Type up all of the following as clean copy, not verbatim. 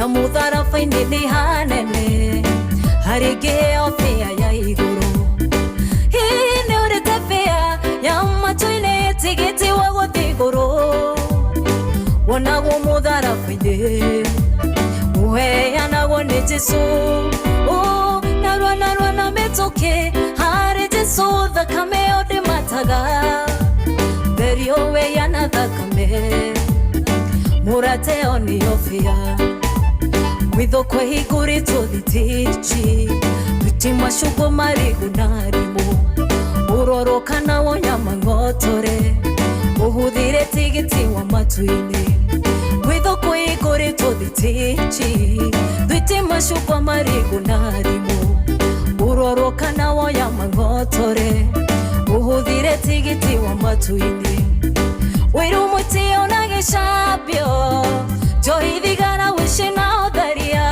na mutharafa-inĩ nĩ hanene harĩ ngĩo bĩa ya igũrũ. Hihi nĩ ũrĩte bĩa ya matu-inĩ tigiti wa gũthiĩ igũrũ, wonagwo mutharafa-inĩ ũheanagwo nĩ Jesũ. Narua na mĩtũkĩ harĩ Jesũ, thakame ĩyo ndĩmataga, therio weana thakame, mũrate ĩyo nĩyo bĩa. Gwitũ kwĩhingũrĩtwo thitici, thuti macungwa marigũ na ndimũ, ũroro kana wonyama ng'otore, ũhũthĩre tigiti wa matu-inĩ. Gwitũ kwĩhingũrĩtwo thitici, thuti macungwa marigũ na ndimũ, ũroro kana wonyama ng'otore, ũhũthĩre tigiti wa matu-inĩ. Wĩru mũtĩ ona gĩcambio, njohi thigara wici na ũtharia,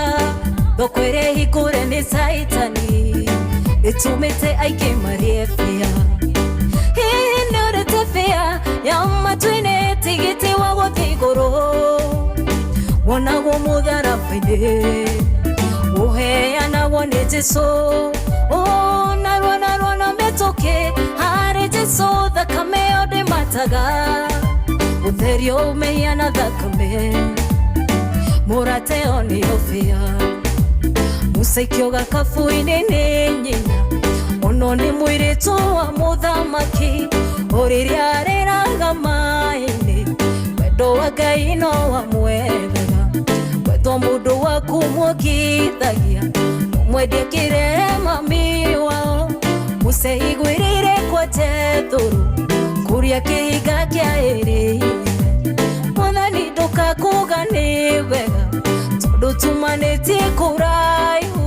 thoko ĩrĩa hingũre nĩ Saitani, ĩtũmĩte aingĩ marĩe bĩa. Hihi nĩ ũrĩte bĩa ya matu-inĩ tigiti wa gũthiĩ igũrũ, wonagwo mutharafa-inĩ ũheanagwo nĩ Jesũ. Narua na mĩtũkĩ harĩ Jesũ, thakame ĩyo ndĩmataga, ũtherio ũmĩhiana thakame, mũrate ĩyo nĩyo bĩa. Mũcaikio gakabu-inĩ nĩ nyina, ono nĩ mũirĩtu wa mũthamaki, ũrĩrĩa arĩraga maĩ-inĩ, wendo wa Ngai no wamwethaga, wendo mũndũ waku mwongithagia, mwendie kĩrere mami wao, mũceiguĩrĩire kwate thũrũ, kũrĩa kĩhinga kĩa ĩrĩ. Mwathani ndũkakuga nĩ wega, tondũ tumanĩtie kũraihu,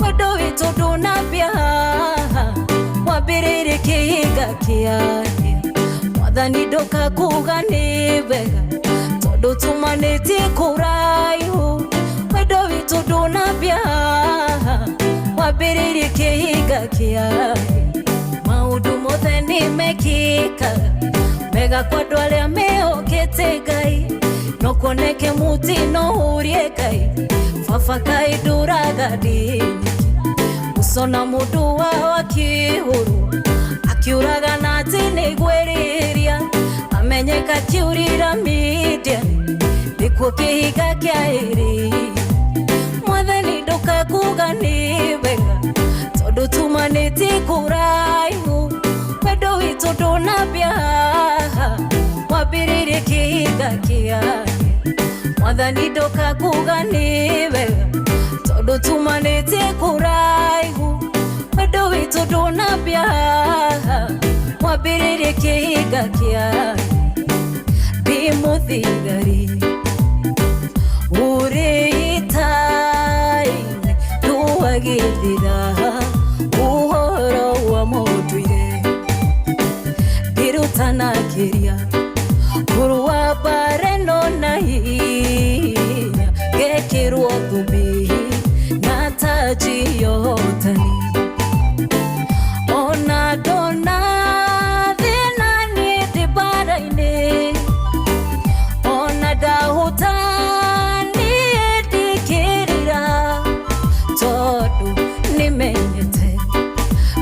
wendo witũ ndũnambia haha, wambĩrĩrie kĩhinga kĩarĩ. Mwathani ndũkakuga nĩ wega, tondũ tumanĩtie kũraihu, wendo witũ ndũnambia haha, wambĩrĩrie kĩhinga kĩarĩ. Maũndũ mothe nĩ mekĩkaga mega kwa andũ arĩa mehokete Ngai, no kuoneke mũtino ũrie Ngai, baba Ngai ndũraga ndĩnyiki. Gũcona mũndũ wao akĩhũrwo, akiũraga na atĩ nĩ gwĩrĩria, amenyeka akiurira Midiani, nĩkuo kĩhinga kĩarĩ. Mwathani ndũkakuga nĩ wega, tondũ tumanĩtie kũraihu, wendo witũ ndũnambia haha, wambĩrĩrie kĩhinga kĩarĩ. Mwathani ndũkakuga nĩ wega, tondũ tumanĩtie kũraihu, wendo witũ ndũnambia haha, wambĩrĩrie kĩhinga kĩarĩ. Ndĩ mũthigari ũrĩtaine ndũagĩthĩra ũhoro wa mũndũire, ndĩrutanagĩria kũrũa mbara ĩno na hinya, ngekĩrwo thũmbĩ na taji ya ũhotani. Ona ndona thĩna niĩ ndĩ mbara-inĩ, ona ndahũta niĩ ndikĩrĩra, tondũ nĩmenyete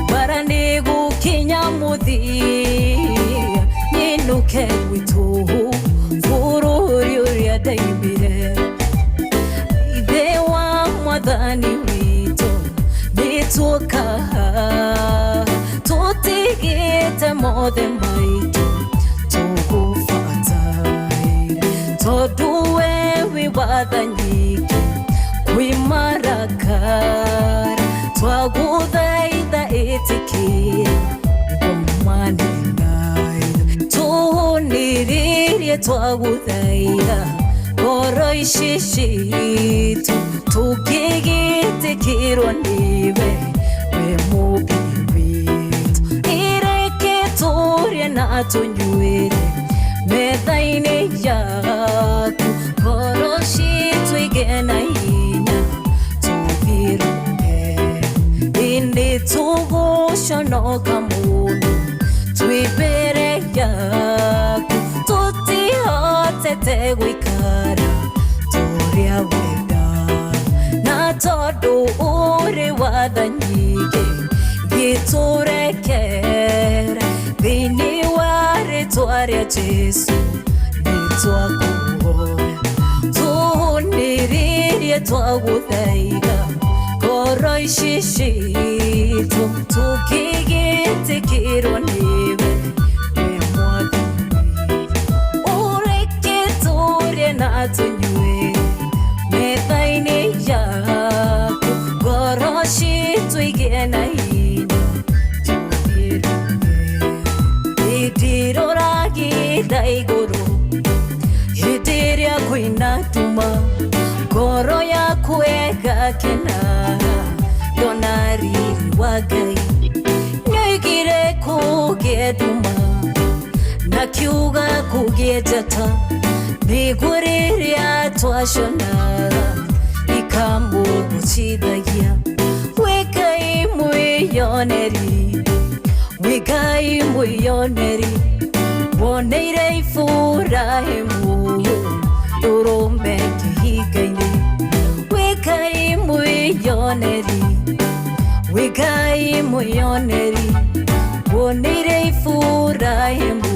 mbara nĩ gũkinya mũthia, nyinũke gwitũ bũrũri ũrĩa ndaimire. Ithe wa Mwathani witũ nĩtuoka tũtigĩte mothe maitũ tũgũbataire, tondũ we wĩ wathanyĩte kwĩmarakara, twagũthaitha ĩtĩkĩra ngomane naithu, tũnĩrĩrie twagũthaitha ngoro ici citũ, tũkĩgĩtĩkĩrwo nĩwe we mũmbi witũ. Ireke tũrĩe na tũnyuĩre metha-inĩ yaku, ngoro citũ igĩe na hinya tũthirũke. Ĩndĩ tũgũconoka mũno twĩ mbere yaku, tũtihotete gũikara tũrĩa wenda. Jesu nitwakuhoya tuhuniririe twaguthaiga ngoro ici citũ tũkĩgĩtĩkĩrwo nĩwe wĩ Mwathani ũreke tũrĩe na tũnyue metha-inĩ yaku ngoro citũ igĩe na hinya ndirũragĩra igũrũ hĩndĩ ĩrĩa kwĩna nduma ngoro yaku ĩgakena ndona riri wa Ngai nĩoigire kũgĩe nduma na kiuga kũgĩe njata nĩguo rĩrĩa twacona ikamũgũcithagia wĩ Ngai mwĩyoneri wĩ Ngai mwĩyoneri woneire Iburahĩmu ndũrũme kĩhinga-inĩ wĩ Ngai mwĩyoneri wĩ Ngai mwĩyoneri woneire Iburahĩmu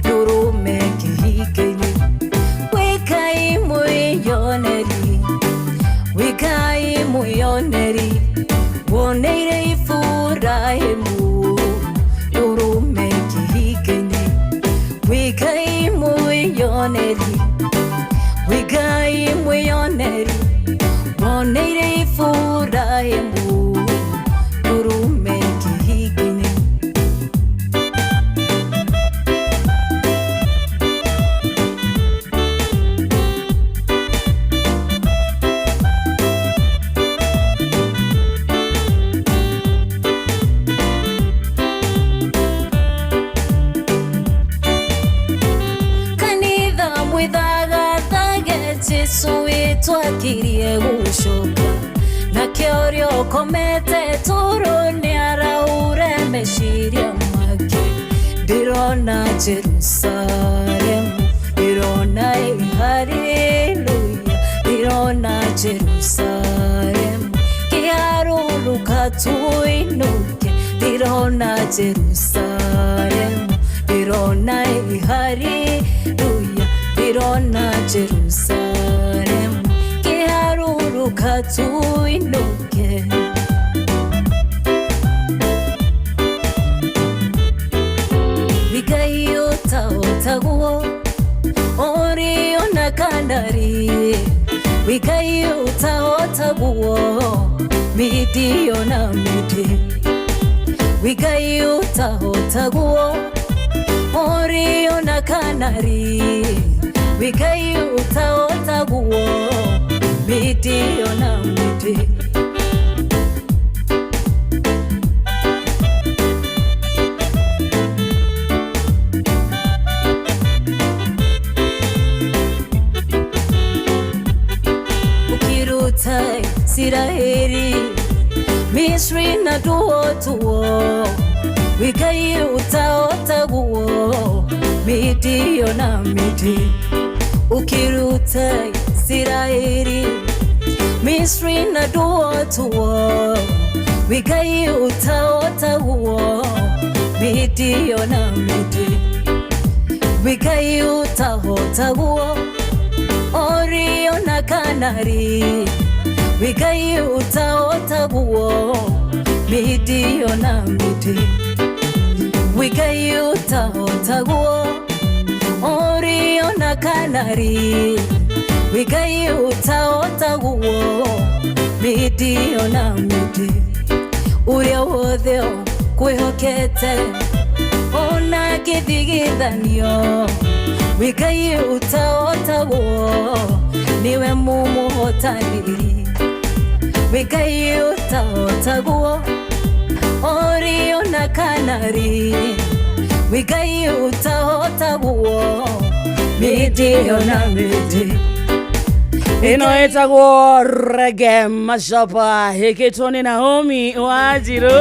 ndũrũme kĩhinga-inĩ wĩ Ngai mwĩyoneri wĩ Ngai mwĩyoneri woneire Iburahĩmu ndũrũme kĩhinga-inĩ wĩ Ngai mwĩyoneri wĩ Ngai mwĩyoneri woneire Iburahĩmu ndũrũme kĩhinga-inĩ Jesu wĩtwakirie gũcoka na kĩorio komete tũrũ nĩaraure meciria make ndĩrona Jerusalemu ndĩrona haleluya ndĩrona Jerusalemu kĩharũrũka tũinũke ndĩrona Jerusalemu ndĩrona haleluya ndĩrona Jerusalemu kĩharũrũka tũinũke wĩ Ngai ũtahotaguo ũrĩ ona kanari wĩ Ngai ũtahotaguo mĩthĩ ona mĩthĩ wĩ Ngai ũtahotaguo ũrĩ ona kanari wĩ Ngai ũtahotaguo mĩthĩ ona mĩthĩ ũkĩruta Isiraeli Misri na nduotuo wĩ Ngai ũtahotaguo mĩthĩ ona mĩthĩ ukiruta Isiraeli Misri na nduotuo wĩ Ngai ũtahotaguo mĩthĩ ona mĩthĩ wĩ Ngai ũtahotaguo ũrĩ ona kanari wĩ Ngai ũtahotaguo mĩthĩ ona mĩthĩ wĩ Ngai ũtahotaguo ũrĩ ona kanari wĩ Ngai ũtahotaguo mĩthĩ ona mĩthĩ ũrĩa wothe kwĩhokete ona gĩthigithanio wĩ Ngai ũtahotaguo niwe mũmũhotanĩri wĩ Ngai ũtahotaguo ũrĩ ona kanari wĩ Ngai ũtahotaguo mĩthĩ ona mĩthĩ ĩno ĩtagwo Reggae Mashapa hĩkĩtwo nĩ Naomi Wanjiru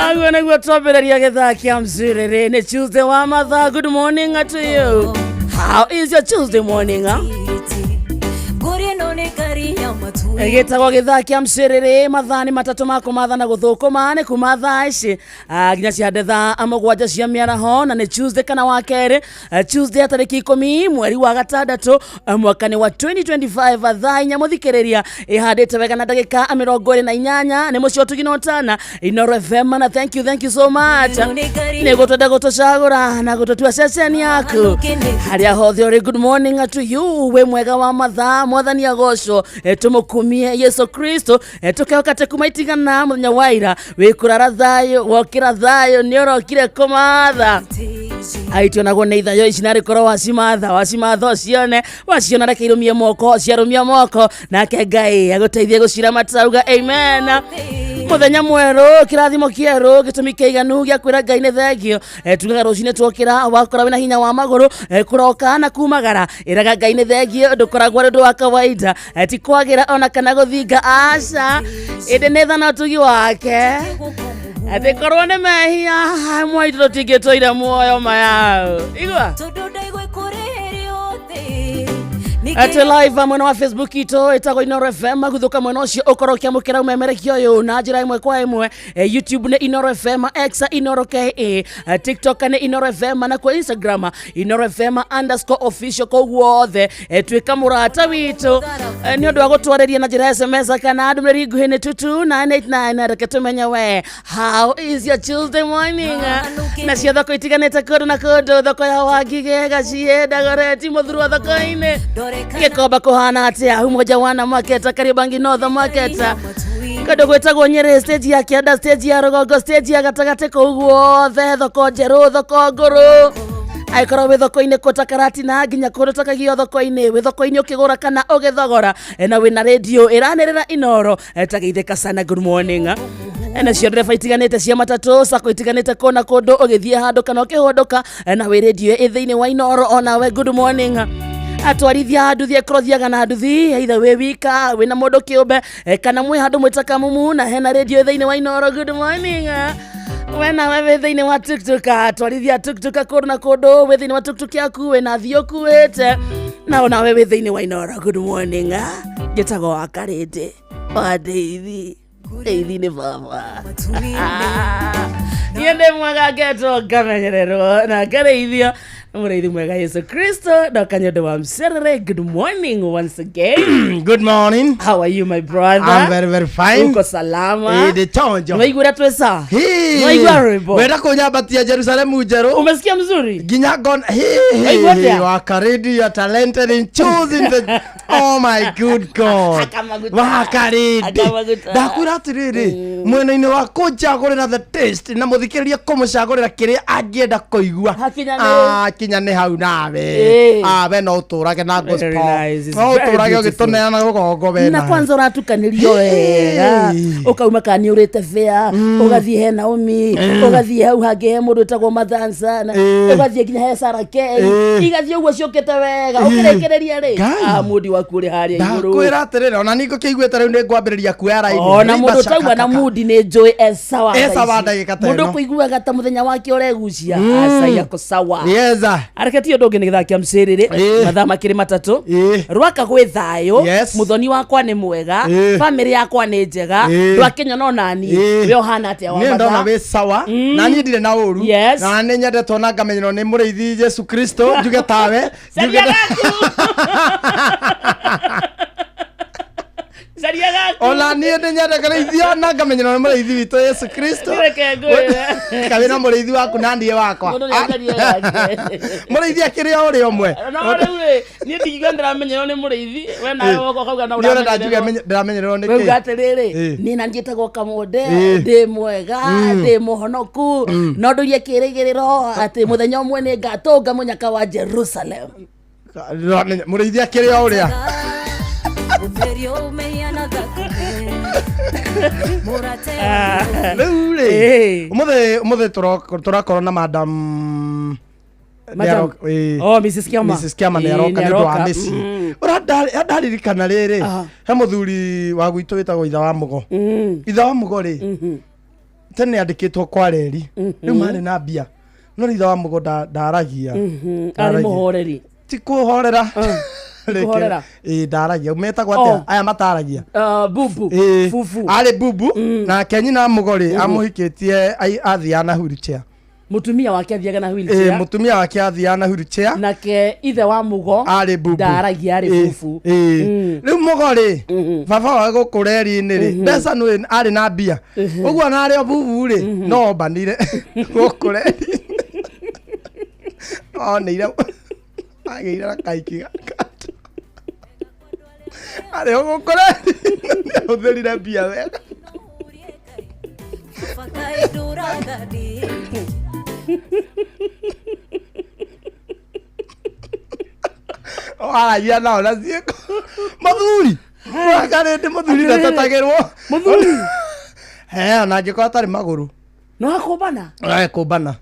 aguo nĩguo twambĩrĩria gĩthaa kĩa Mzurĩrĩ nĩ Tuesday wa mathaa. Good morning to you. How is your Tuesday morning? Gitagwo githakia mciriri mathani matatu mako mathana guthukuma ni kuma thaa ici nginya ciande thaa mugwanja cia miaraho na ni Tuesday kana wa keri Tuesday tariki 10 mweri wa gatandatu mwaka wa 2025 thaa inya muthikiriria ihandite wega na ndagika 28 ni mucio tuginotana Inooro FM na thank you so much ni gutwenda gutucagura na gututua ceceni yaku haria hothe uri. Good morning to you we mwega wa mathaa mwathani agocwo tumukumie Yesu Kristo tukehokate kumaitigana muthenya waira wikurara thayo wokira thayo ni urokire kumatha aitio nago ne ithayo icinari koro wacimatha ciona rekeirumie moko ciarumia moko nake Ngai aguteithie gucira matauga amen. Muthenya mweru kirathimo kieru gitumi kiiganu gia kwira Ngai ne thengio tugaga rucine twokira wakora wina hinya wa maguru kuroka na kumagara iraga Ngai ne thengio ndukoragwo ndu wa kawaida ti kwagira ona kana guthinga aca inde netha na tugi wake ati korwo ne mehia mwaitiro tingitoira muoyo mayao igwa ati live mwena wa Facebook ito itago Inooro FM guthuka mwena ucio ukorokia mukira umemerekio yo na njira imwe kwa imwe YouTube ne Inooro FM, X Inooro KE, TikTok ne Inooro FM na kwa Instagram Inooro FM _official ko guothe twika murata witu ni undu wa gutwareria na njira SMS kana ndumeri nguhi ne 22989 reke tumenya we how is your Tuesday morning na cia thoko itiganite kundu na kundu thoko ya Wangige gacienda goreti muthuru wa thoko-ini Gekomba kuhana atia umoja wana market Kariobangi North market kado gwetagwo Nyeri stage ya Kianda stage ya Rugongo stage ya gatagate ko guothe thoko njeru thoko nguru aikoro we thoko-ini Kotakarati na nginya kundu takagio thoko-ini we thoko-ini ukigura kana ugithogora na wina radio iranirira Inooro tageitheka sana. Good morning na cio ndereba itiganite cia matatu sako itiganite kona kundu ugithie handu kana ukihondoka na we radio ithiini wa Inooro ona we good morning atwarithia nduthi ekrothiaga na nduthi either we wika wina mundu kiumbe kana mwe handu mwitaka mumu na hena radio thiini wa Inooro. Good morning wena we thiini wa tuktuk atwarithia tuktuk kundu na kundu we thiini wa tuktuk yaku wena thio kuite na ona we thiini wa Inooro. Good morning gitago akarinde adeithi eithi ni baba yende mwaga geto kamenyerero na kareithio Murithi mwega Yesu Kristo na kanyodo wa mserere. Good morning once again. Good morning. How are you my brother? I'm very fine. Uko salama? De tonjo. Waigura twesa? Waigura rwimbo. Wenda kunyabatia Jerusalemu njeru. Umesikia mzuri? Ginyagon. Wakaridi ya talented in choosing the oh my good God. Wakaridi. Dakura tiriri. Mwena-ini wa kuchagurira the taste na muthikiriria kumucagurira kiria angienda kuigua. Kinyane hau nawe we no uturage na gospel no uturage ugituneana gugongo wena na kwanza uratukanirio wega ukauma kani urite fea ugathie he Naomi ugathie hau hangi mundu etagwo Mathansa ugathie nginya he Sarake igathie uguo ciukite wega ukirekereria ri mudi waku ri haria iguru ndakwira atirira ona ningo kiiguite riu ni ngwambiriria kuera ini ona mundu tauga na mudi ni njui esawa ndagika ta mundu kuiguaga ta muthenya wake uregucia asa yako sawa areketio ndonge ni githakia mciriri mathaa makiri matatu rwaka gwi thayo muthoni wakwa ni mwega family yakwa ni njega rwakenya no nani we ohana atia wa mathaa ndona we sawa na ni ndire na uru na ni nyendetwo na ngamenyero ni muriithi Yesu Kristo njuge tawe njuge ona niä nä nyendekereithio na ngamenyero nä må rä ithi witå Yesu Kristo kabä na må rä ithi waku na ndiä wakwa må rä ithi akä rä o å rä omwe ndäramenyererwo nä kä nä na njätagwo Kamonde ndä mwega ndä må honoku no ndå irie kä rä gä rä ro atä må thenya å mwe nä ngatå nga må nyaka wa Jerusalem må rä ithi akä rä o å rä a umuthe turakorwo na madam Mrs. Kiama nä aroka nä ndå wa mĩci ũrandaririkana rĩrĩ he mũthuri wa gwitũ wĩtagwo itha wa mũgo itha wa mũgo rĩ tene andĩkĩtwo kwa reri rĩu marĩ na mbia no itha wa mũgo ndaragia arĩ mũhoreri ti kũhorera Kuhorera. Ndaragia metagwo atia aya mataragia Bubu Fufu ari Bubu na kenyina mugori amuhikitie athiana wheelchair. Mutumia wake athiaga na wheelchair. Mutumia wake athiaga na wheelchair. Nake ithe wa mugo ari Bubu ndaragia ari Fufu. Riu mugori baba wa gukureri-ini ri mbeca nwi ari na mbia uguo na ari Bubu ri no banire gukureri oneire ageire na kaiki gakatu ari gukureri uthirire mbia wega aragia nao na ciĩko mathuri wakarĩte mũthuri ndatatagĩrwo mũthuri ona angĩkorwo atarĩ magũrũ no akũmbana ekũmbana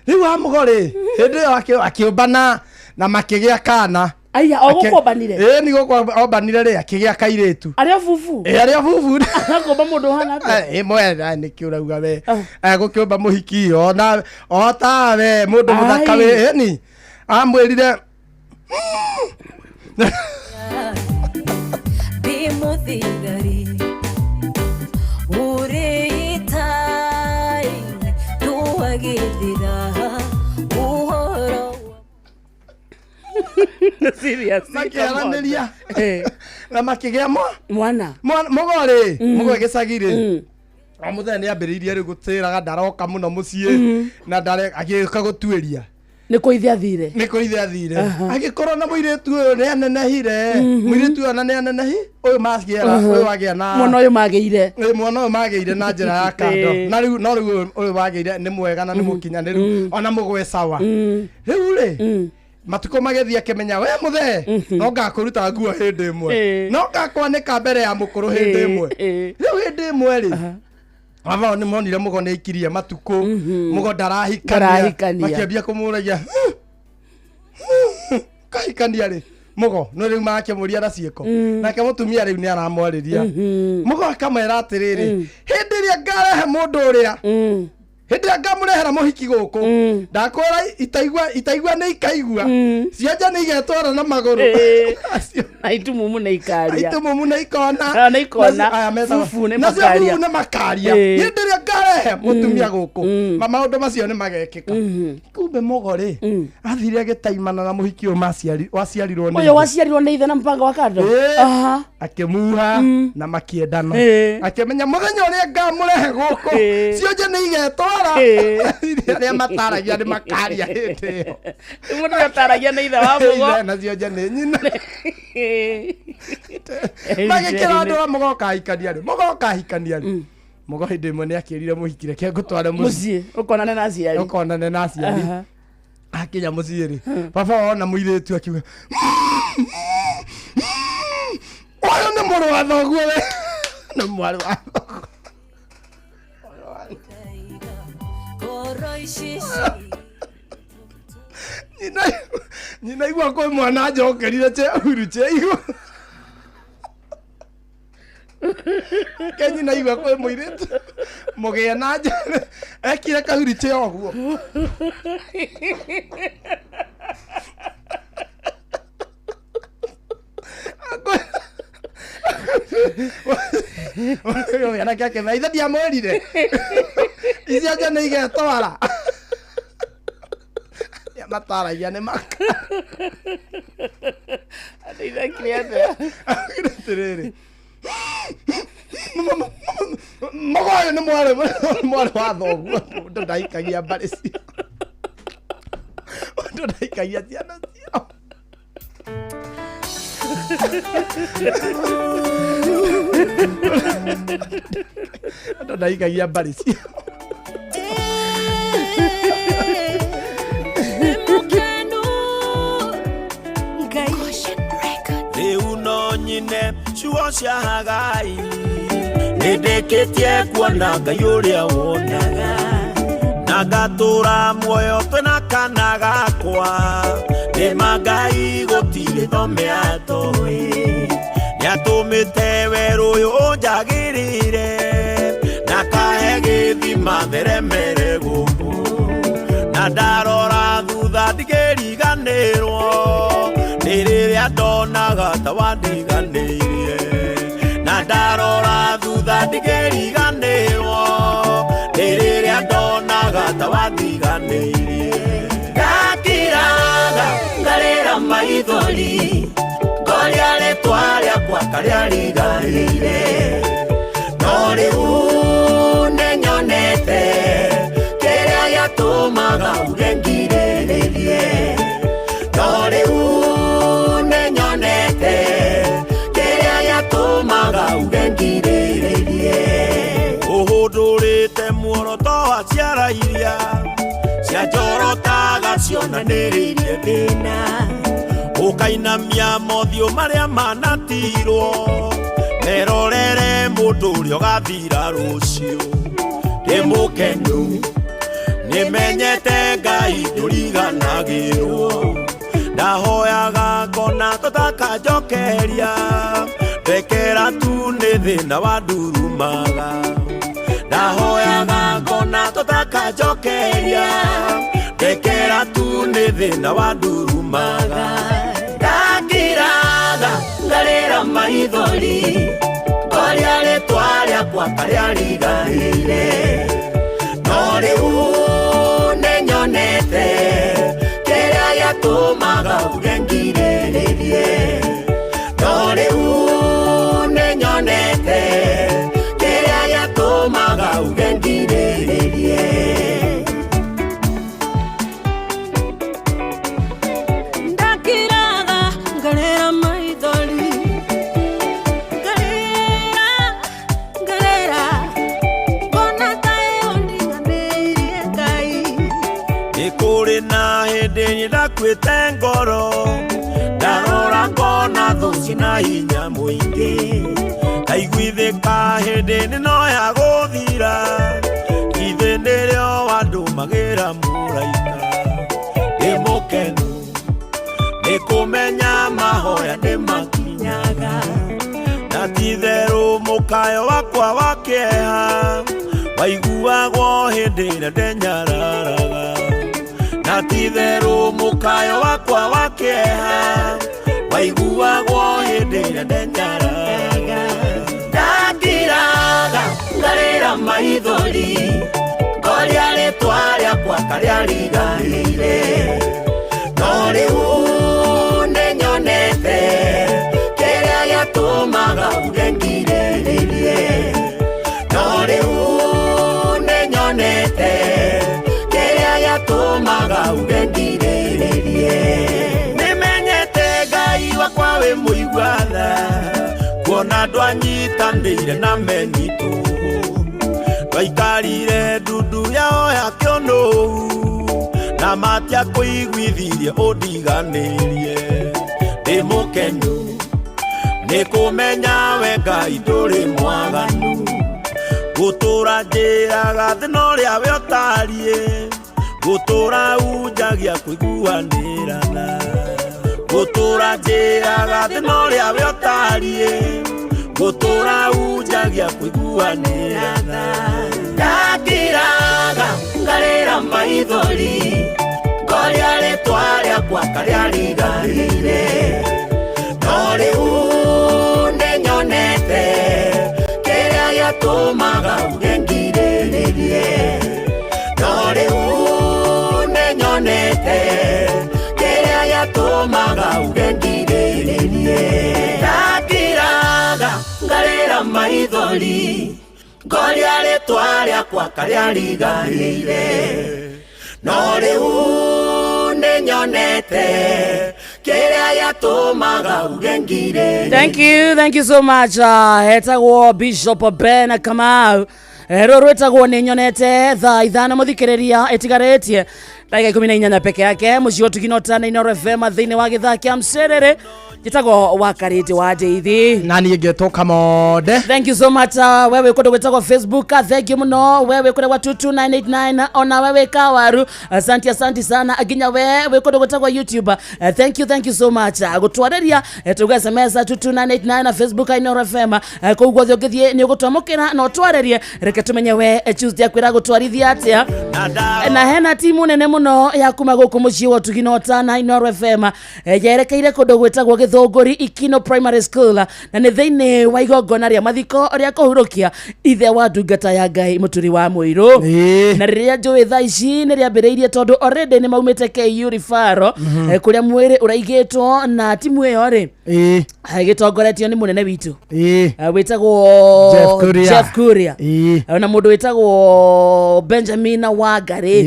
rĩu wa mũgorĩ hĩndĩ ĩyo akĩũmbana na makĩgĩa kana aya ogũkũmbanire nĩ gũkũmbanire rĩ akĩgĩa kairĩtu arĩa Fufu arĩa Fufu akũmba mũndũ hana mwega nĩkĩo ũrauga we gũkĩũmba mũhiki o tawe mũndũ mũthaka we ni amwĩrire makĩaranĩria na makĩgĩa mwana mũgorĩ mũgorĩ gĩcagirĩ o mũthenya nĩ ambĩrĩirie rĩu gũtĩraga ndaroka mũno mũciĩ na agĩũka gũtuĩria nĩkũ ithe athire agĩkorwo na mũirĩtu ũyũ nĩ anenehire mũirĩtu ũyũ ona nĩ anenehi ũyũ magĩera ũyũ wagĩa na mwana ũyũ magĩire na njĩra ya kando na rĩu no rĩu ũyũ wagĩire nĩ mwega na nĩ mũkinyanĩru ona mũgwe sawa rĩu rĩ matukũ magĩthiĩ akĩmenya we mũthee no ngakũruta nguo hĩndĩ ĩmwe no ngakwanĩka mbere ya mũkũrũ hĩndĩ ĩmwe rĩu hĩndĩ ĩmwe rĩ baba nĩ monire mũgo nĩ aikirie matukũ mũgo ndarahikania makĩambia kũmũragia kahikania rĩ mũgo no rĩu makĩmũria na ciĩko nake mũtumia rĩu nĩ aramwarĩria mũgo akamwĩra atĩrĩrĩ hĩndĩ ĩrĩa ngarehe mũndũ ũrĩa hĩndĩ ĩrĩa ngamũrehera mũhiki gũkũ ndakwĩra itaigua nĩ ikaigua cionja nĩ igetwara na magũrũ na itumumu nĩ ikaria nĩ ikona Fufu nĩ makaria hĩndĩ ĩrĩa ngarehe mũtumia gũkũ maũndũ macio nĩ magekĩka kumbe mũgorĩ athire agĩtaimana na mũhiki ũyũ waciarirwo nĩ ithe na mpango wa kando akĩmuha na makĩendana akĩmenya mũthenya ũrĩa ngamũrehe gũkũ cionja nĩ igetwara arĩa mataragia nĩ makaria hĩndĩ ĩyo mũndũ ataragia nĩ ithe wa mũgo na cionja nĩ nyina magĩkĩra andũ a mũgo kahikania rĩ mũgo hĩndĩ ĩmwe nĩ akĩrire mũhiki reke ngũtware mũciĩ ũkonane na aciari akinya mũciĩ rĩ baba ona mũirĩtu akiuga ũyũ nĩ mũrũ wa thoguo we nĩ mwarĩ wa thoguo nyina igua kwĩ mwana njokerire wheelchair igua ke nyina igua kwĩ mũirĩtu mũgĩa na nja ekire ka wheelchair ũguo yana kake maitha ndiamwĩrire icio nja nĩ igetwara mataragia nĩ atĩrĩrĩ mũgo ũyũ nĩ mwarĩ wa thoguo mũndũ ndaikagia mbarĩ cio mũndũ ndaikagia ciana ciao mũndũ ndaikagia mbarĩ ciao rĩu no nyine ciugo cia Hagai nĩndĩkĩtie kuona Ngai ũrĩa wonaga na ngatũra muoyo twĩna kana gakwa nĩma Ngai gũtirĩ thome atoĩ nĩatũmĩte werũ ũyũ ũnjagĩrĩire na kahe gĩthima theremere gũkũ na ndarora thutha ndigĩriganĩrwo nĩ rĩrĩa rĩrĩa ndonaga ta wandiganĩirie na ndarora thutha ndigĩriganĩrwo nĩ rĩrĩa ndonaga ta wandiganĩirie ndakiraga ngarĩra maithori ngoria rĩtwa rĩakwa karĩa riganĩire no rĩu nĩnyonete kĩrĩa gĩatũmaga uge ngirĩrĩrie no rĩu nĩnyonete kĩrĩa gĩatũmaga uge ngirĩrĩrie ũhũndũrĩte muoroto wa ciara iria cianjorotaga cionanĩrĩirie thĩna ũkainamia mothiũ marĩa manatirwo merorere mũndũ ũrĩa ũgathira rũciũ ndĩ mũkenu nĩmenyete Ngai ndũriganagĩrwo ndahoyaga ngona tũtakanjokeria ndekera tu nĩ thĩna wandurumaga ndahoyaga ngona tũtakanjokeria ndekera tu nĩ thĩna wandurumaga ndakiraga ngarĩra maithori ngoria rĩtwa rĩakwa karĩa riganĩire no rĩu nĩnyonete kĩrĩa gĩatũmaga uge ngirĩrĩrie no rĩu nĩnyonete kĩrĩa gĩatũmaga uge ngirĩrĩrie ndakiraga ngarĩra maithori ngarĩra mbona kaĩ ũndiganĩirie Ngai kũrĩ na hĩndĩ ndakuĩte ngoro ndarora ngona thũ cina hinya mũingĩ ndaiguithĩka hĩndĩ no ya gũthira ithe nĩrĩo wandũmagĩra mũraika ndĩ mũkenu nĩkũmenya mahoya nĩmakinyaga na ti-itherũ mũkayo wakwa wa kĩeha waiguagwo hĩndĩ ĩrĩa ndenyararaga na ti-itherũ mũkayo wakwa wa kĩeha waiguagwo hĩndĩ ĩrĩa ndenyararaga ndakiraga ngarĩra maithori ngoria rĩtwa rĩakwa karĩa riganĩire no rĩu nĩnyonete kĩrĩa gĩatũmaga uge ngirĩrĩrie no rĩu nĩnyonete kĩrĩa gĩatũmaga uge ngirĩrĩrie nĩmenyete Ngai wakwa wĩ mũigua tha kuona ndwanyitanĩire na menyitũ ndwaikarire ndundu yao ya kĩũnũhu na matiakũiguithirie ũndiganĩirie ndĩ mũkenu nĩkũmenya we Ngai ndũrĩ mwaganu gũtũra njĩraga thĩna ũrĩa we ũtariĩ gũtũra unjagia kũiguanĩrana gũtũra njĩraga thĩna ũrĩa we ũtariĩ gũtũra unjagia kũiguanĩrana ndakiraga ngarĩra maithori ngoria rĩtwa rĩakwa karĩa riganĩire no rĩu nĩnyonete kĩrĩa gĩatũmaga uge ngirĩrĩrie no rĩu nĩnyonete kĩrĩa gĩatũmaga uge ngirĩrĩrie ndakiraga ngarĩra maithori ngoria rĩtwa rĩakwa karĩa riganĩire no rĩu nĩnyonete kĩrĩa gĩatũmaga uge ngirĩrĩrie. Thank you so much. Hetagwo Bishop Ben Kamau rũrũ rwĩtagwo nĩnyonete thaa ithano mũthikĩrĩria ĩtigarĩtie ndagĩka 18 peke yake mũciĩ ũtuginota na Inooro FM thĩinĩ wa gĩthaa kĩa Mserere gĩtagwo Wakarĩte wa Ndeithi na niĩ ngĩtũka Monde. Thank you so much. Wewe kũndũ gwĩtagwo Facebook, thank you mũno. Wewe kũndũ gwa 22989 ona wewe Kawaru, asante sana. Aginya wewe kũndũ gwĩtagwo YouTube, thank you so much. Gũtwarĩria tuga SMS 22989 na Facebook Inooro FM kũguo ũngĩthiĩ nĩ ũgũtwamũkĩra na ũtwarĩrie reke tumenye we Tuesday kwĩra gũtwarithia atĩa na hena timu nene mũno ya kuma gũkũ mũciĩ wa Tuginota na Inooro FM yerekeire kũndũ gwĩtagwo Githongori Ikino Primary School na nĩ thĩinĩ wa igongona rĩa mathiko rĩa kũhurũkia ithe wa ndungata ya Ngai Mũturi wa Mũirũ na rĩrĩa njũĩ thaa ici nĩ rĩambĩrĩirie tondũ already nĩ maumĩte KU Rifaro kũrĩa mwĩrĩ ũraigĩtwo na timu ĩyo rĩ gĩtongoretio nĩ mũnene witũ wĩtagwo Jeff Kuria na mũndũ wĩtagwo Benjamin Wangari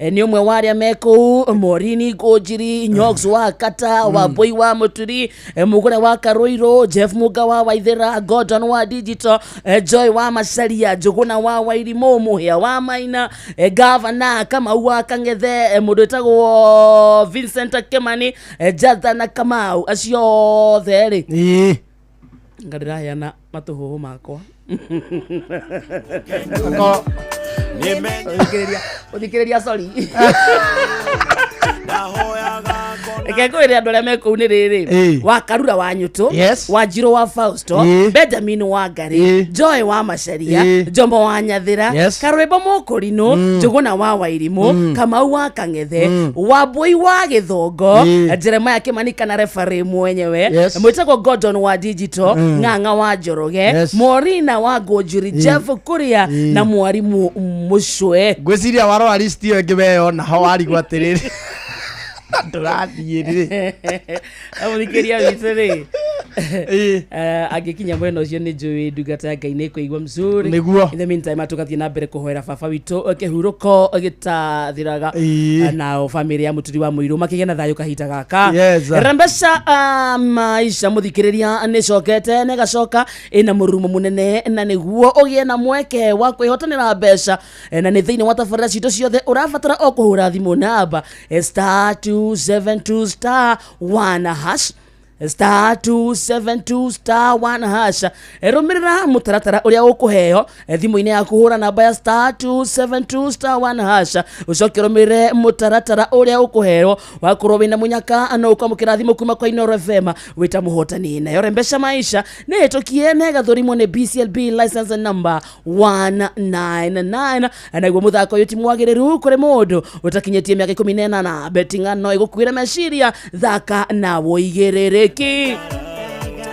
nĩ ũmwe wa arĩa me kũu, Morini Ngũnjiri, Nyox wa Kata, Wambui wa Mũturi, Mugure wa Karuiro, Jeff Muga wa Waithera, Gordon wa Digital, Joy wa Macharia, Njuguna wa Wairimũ, Mũhĩa wa Maina, Governor Kamau wa Kang'ethe, mũndũ wĩtagwo Vincent Kimani, Jathan Kamau, acio othe rĩ ngarĩraheana matũhũhũ makwa Uthikiriria sorry. Kegwire andũ arĩa me kũu nĩ rĩrĩ wa Karura wa Nyũtũ, wa Njirũ wa Fausto, Benjamin Wangari, Joy wa Macharia, Njombo wa Nyathĩra, Karwĩmbo Mũkũrinũ, Njuguna wa Wairimũ, Kamau wa Kang'ethe, Wambui wa Gĩthongo, Jeremiah Kimani kana referee mwenyewe, mwĩtagwo Gordon wa Digital, Ng'ang'a wa Njoroge, Morina wa Ngũnjiri, Jeff Kuria na Mwarimũ Mũcwe. Ngwĩciria warora list ĩyo ĩngĩ weyo na ho warigwo atĩrĩrĩ ndũrathiĩ rĩ amũthikĩria witũ rĩ agĩkinya mwena ũcio nĩ njũĩ ndungata ya Ngai nĩ kũigua mzuri. In the meantime atũgathiĩ na mbere kũhoera baba witũ kĩhurũko gĩtathiraga na bamĩrĩ ya Mũturi wa Mũirũ makĩgĩa na thayũ kahinda gaka. Rembesha maisha mũthikĩrĩria nĩ cokete na ĩgacoka ĩna mũrumo mũnene na nĩguo ũgĩe na mweke wa kwĩhotanĩra mbeca na nĩ thĩinĩ wa tabarĩra citũ ciothe ũrabatara o kũhũra thimũ namba *272*1# *272*1# rũmĩrĩra mũtaratara ũrĩa ũkũheo thimũ-inĩ yaku, hũra namba ya *272*1# ucoke rũmĩrĩre mũtaratara ũrĩa ũkũheo wakorwo wĩna mũnyaka no ũkamũkĩra thimũ kuma kwa Inooro FM wĩta mũhotani. Nayo Rembesha Maisha nĩ ĩtũkie na ĩgathũrimwo nĩ BCLB license number 199 naguo mũthako ũyũ ti mwagĩrĩru kũrĩ mũndũ ũtakinyĩtie mĩaka 18 na betting no ĩgũkuĩra meciria, thaka na woigĩrĩrĩ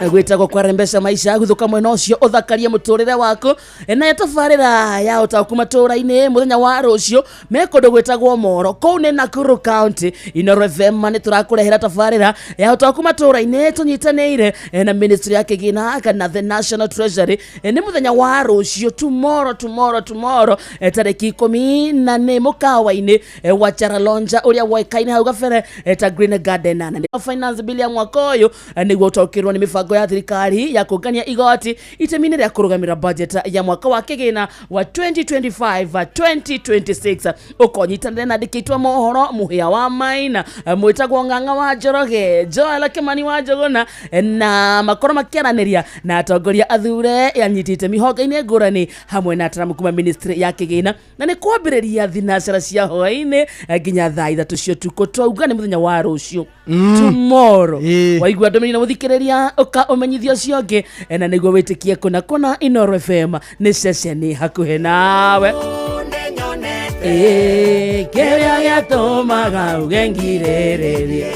gwĩtagwo kwa Rembesha Maisha gũthũka mwena ũcio ũthakarie mũtũrĩre waku na tabarĩra ya ũtaku matũra-inĩ mũthenya wa rũciũ me kũndũ gwĩtagwo Moro kũu nĩ Nakuru County. Inooro FM nĩ tũrakũrehera tabarĩra ya ũtaku matũra-inĩ tũnyitanĩire na Ministry ya Kĩgĩna kana the National Treasury. Nĩ mũthenya wa rũciũ tomorrow tarĩki 10 na nĩ mũkawa-inĩ wa Charalonja ũrĩa woĩkaine hau gabere ta Green Garden na finance bill ya mwaka ũyũ nĩguo ũtaũkĩrwo nĩ mĩbango ya thirikari ya kũngania igoti itemi-inĩ rĩa kũrũgamĩra budget ya mwaka wa kĩgĩna wa 2025-2026 ũkonyitanĩra na andĩkĩtwo mohoro Mũhĩa wa Maina, mwĩtagwo Ng'ang'a wa Njoroge, Joel Kimani wa Njuguna na makorwo makĩaranĩria na atongoria athure anyitĩte mĩhonge-inĩ ngũrani hamwe na ataramu kuma Ministry ya Kĩgĩna na nĩ kwambĩrĩria thinacara cia hwaĩ-inĩ nginya thaa 3 cia ũtukũ. Twauga nĩ mũthenya wa rũciũ tomorrow. Waigua ndũmĩrĩri na mũthikĩrĩria ũmenyithio cio ngĩ na nĩguo wĩtĩkie kũna Inooro FM nĩ ceceni hakuhĩ nawe. Kĩrĩa gĩatũmaga ũgengirĩrĩrie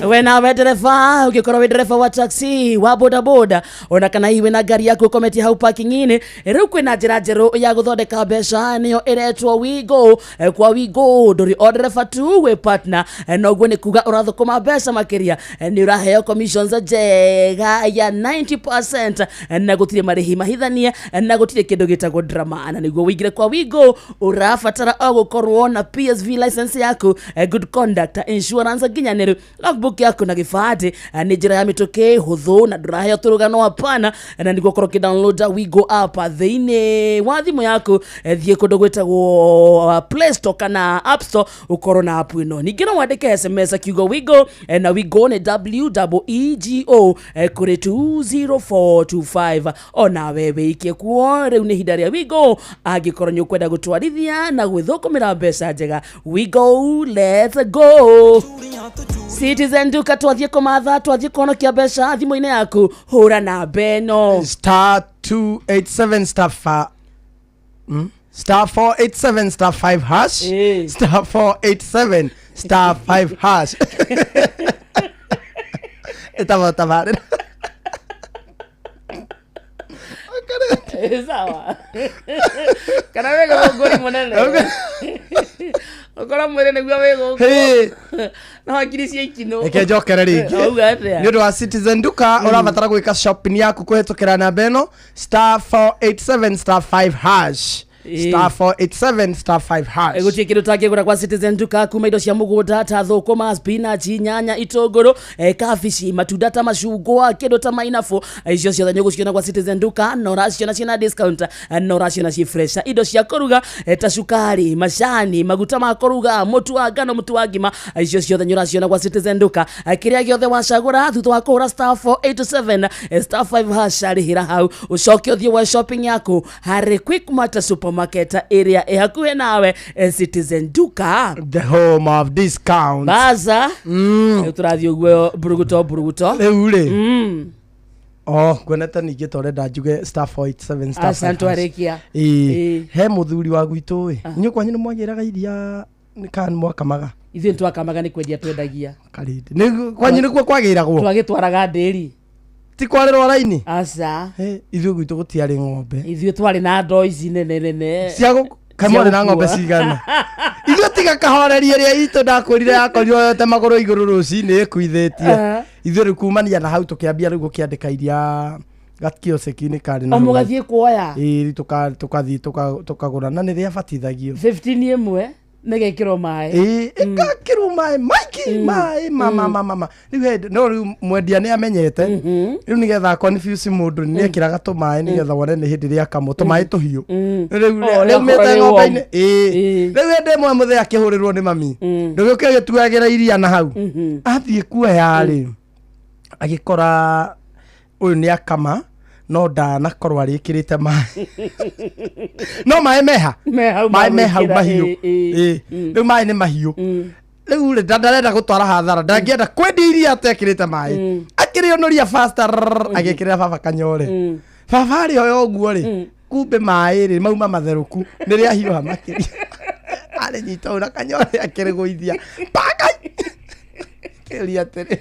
we nawe ndereba ũngĩkorwo wĩ ndereba wa taxi wa bodaboda ona kana iwe na ngari yaku ũkometie hau parking-inĩ, rĩu kwĩna njĩra njerũ ya gũthondeka mbeca nĩyo ĩretwo WeGo. Kwa WeGo ndũrĩ o ndereba tu wĩ partner, noguo nĩ kuga ũrathũkũma mbeca makĩria nĩ ũraheo commissions njega ya 90% na gũtirĩ marĩhi mahithanie na gũtirĩ kĩndũ gĩtagwo drama. Na nĩguo wĩingĩre kwa WeGo ũrabatara o gũkorwo na PSV license yaku, good conduct insurance nginyanĩru, logbook yako na gĩbandĩ. Nĩ njĩra ya mĩtũkĩ hũthũ na ndũraheo tũrũgano hapana, na nĩguo korwo kĩ-download WeGo app thĩinĩ wa thimũ yaku, thiĩ kũndũ gwĩtagwo Play Store kana App Store ũkorwo na app ĩno. Ningĩ no wandĩke SMS kiugo WeGo na WeGo nĩ WEEGO kũrĩ 20425 ona we wĩikie kuo. Rĩu nĩ ihinda rĩa WeGo angĩkorwo nĩ ũkwenda gũtwarithia na gwĩthũkũmĩra mbeca njega. WeGo, let's go. Citizen Duka twathiĩ kũmatha, twathiĩ kũhonokia mbeca thimũ-inĩ yaku, hũra namba ĩno *287 *487 *5# *487 *5# Itabarĩra. Sawa. Kana wega ngori munene. Okora mwere niguo wego. Na hakiri cia ikino. Eke njokere ringi. Nĩ ũndũ wa Citizen Duka ũrabatara gwĩka shopping yaku kũhetũkĩra namba ĩno *487*5#. Star 487 star 5#. Gutie kindu tangigura kwa Citizen Duka kuma indo cia mugunda ta thukuma, spinach, nyanya, itũngũrũ, kabici, matunda ta macungwa, kindu ta mainabu. Icio ciothe nĩ ũgũciona kwa Citizen Duka, no raciona ciina discount, no raciona ci fresh. Indo cia kũruga ta cukari, macani, maguta ma kũruga, mũtu wa ngano, mũtu wa ngima. Icio ciothe nĩ ũraciona kwa Citizen Duka. Kĩrĩa gĩothe wacagũra thutha wa kũhũra star 487 star 5# arĩhĩra hau. Ũcoke ũthiĩ wa shopping yaku harĩ Quickmart supermarket area hakuhĩ nawe. Citizen Duka, the home of discount. Baza tũrathiĩ ũguo buruguto rĩu rĩ kwenete ningĩ tũrenda njuge star 487 star 5#. Asanto arekia he mũthuri wa gwitũ inyuĩ kwanyu nĩ mwagĩraga iria kana mwakamaga? Ithuĩ twakamaga nĩ kwendia twendagia. Karĩndĩ kwanyu nĩkuo kwagĩragwo? Twagĩtwaraga ndĩri ti kwarĩrwo raini. Aca ithuĩ gwitũ gũtiarĩ ng'ombe. Ithuĩ twarĩ na ndoo ici nene cia kamwe na ng'ombe cigana. Ithuĩ tiga kahoreria ĩrĩa itũ ndakwĩrire yakorirwo yote magũrũ igũrũ rũcinĩ ĩkuithĩtie. Ithuĩ rĩu kumania na hau tũkĩambia rĩu gũkĩandĩka iria gakioseki-inĩ karĩ na mũgathiĩ kuoya tũkathiĩ tũkagũra na nĩ rĩabatithagio 15 ĩmwe negekĩrwo maĩ ĩkakĩrwo maĩ maingĩ maĩ mama rĩu no rĩu mwendia nĩ amenyete rĩu nĩgetha confuse mũndũ nĩ ekĩraga tũmaĩ nĩgetha wone nĩ hĩndĩ rĩa kamwo tũmaĩ tũhiũ rĩu mĩte ng'ombe-inĩ rĩu hĩndĩ ĩmwe mũthee akĩhũrĩrwo nĩ mami ndũgĩũke agĩtuagĩra iria na hau athiĩ kuoya rĩ agĩkora ũyũ nĩ akama no ndanakorwo arĩkĩrĩte maĩ no maĩ meha maĩ meha mahiũ rĩu maĩ nĩ mahiũ rĩu rĩ ndarenda gũtwara hathara ndangĩenda kwendia iria atekĩrĩte maĩ akĩrĩonoria fasta agĩkĩrĩra baba kanyore baba arĩ oyo ũguo rĩ kumbe maĩ rĩ mauma matherũku nĩ rĩahiũha makĩria arĩ nyita ũra kanyore akĩrĩgũithia pakai kĩria atĩrĩ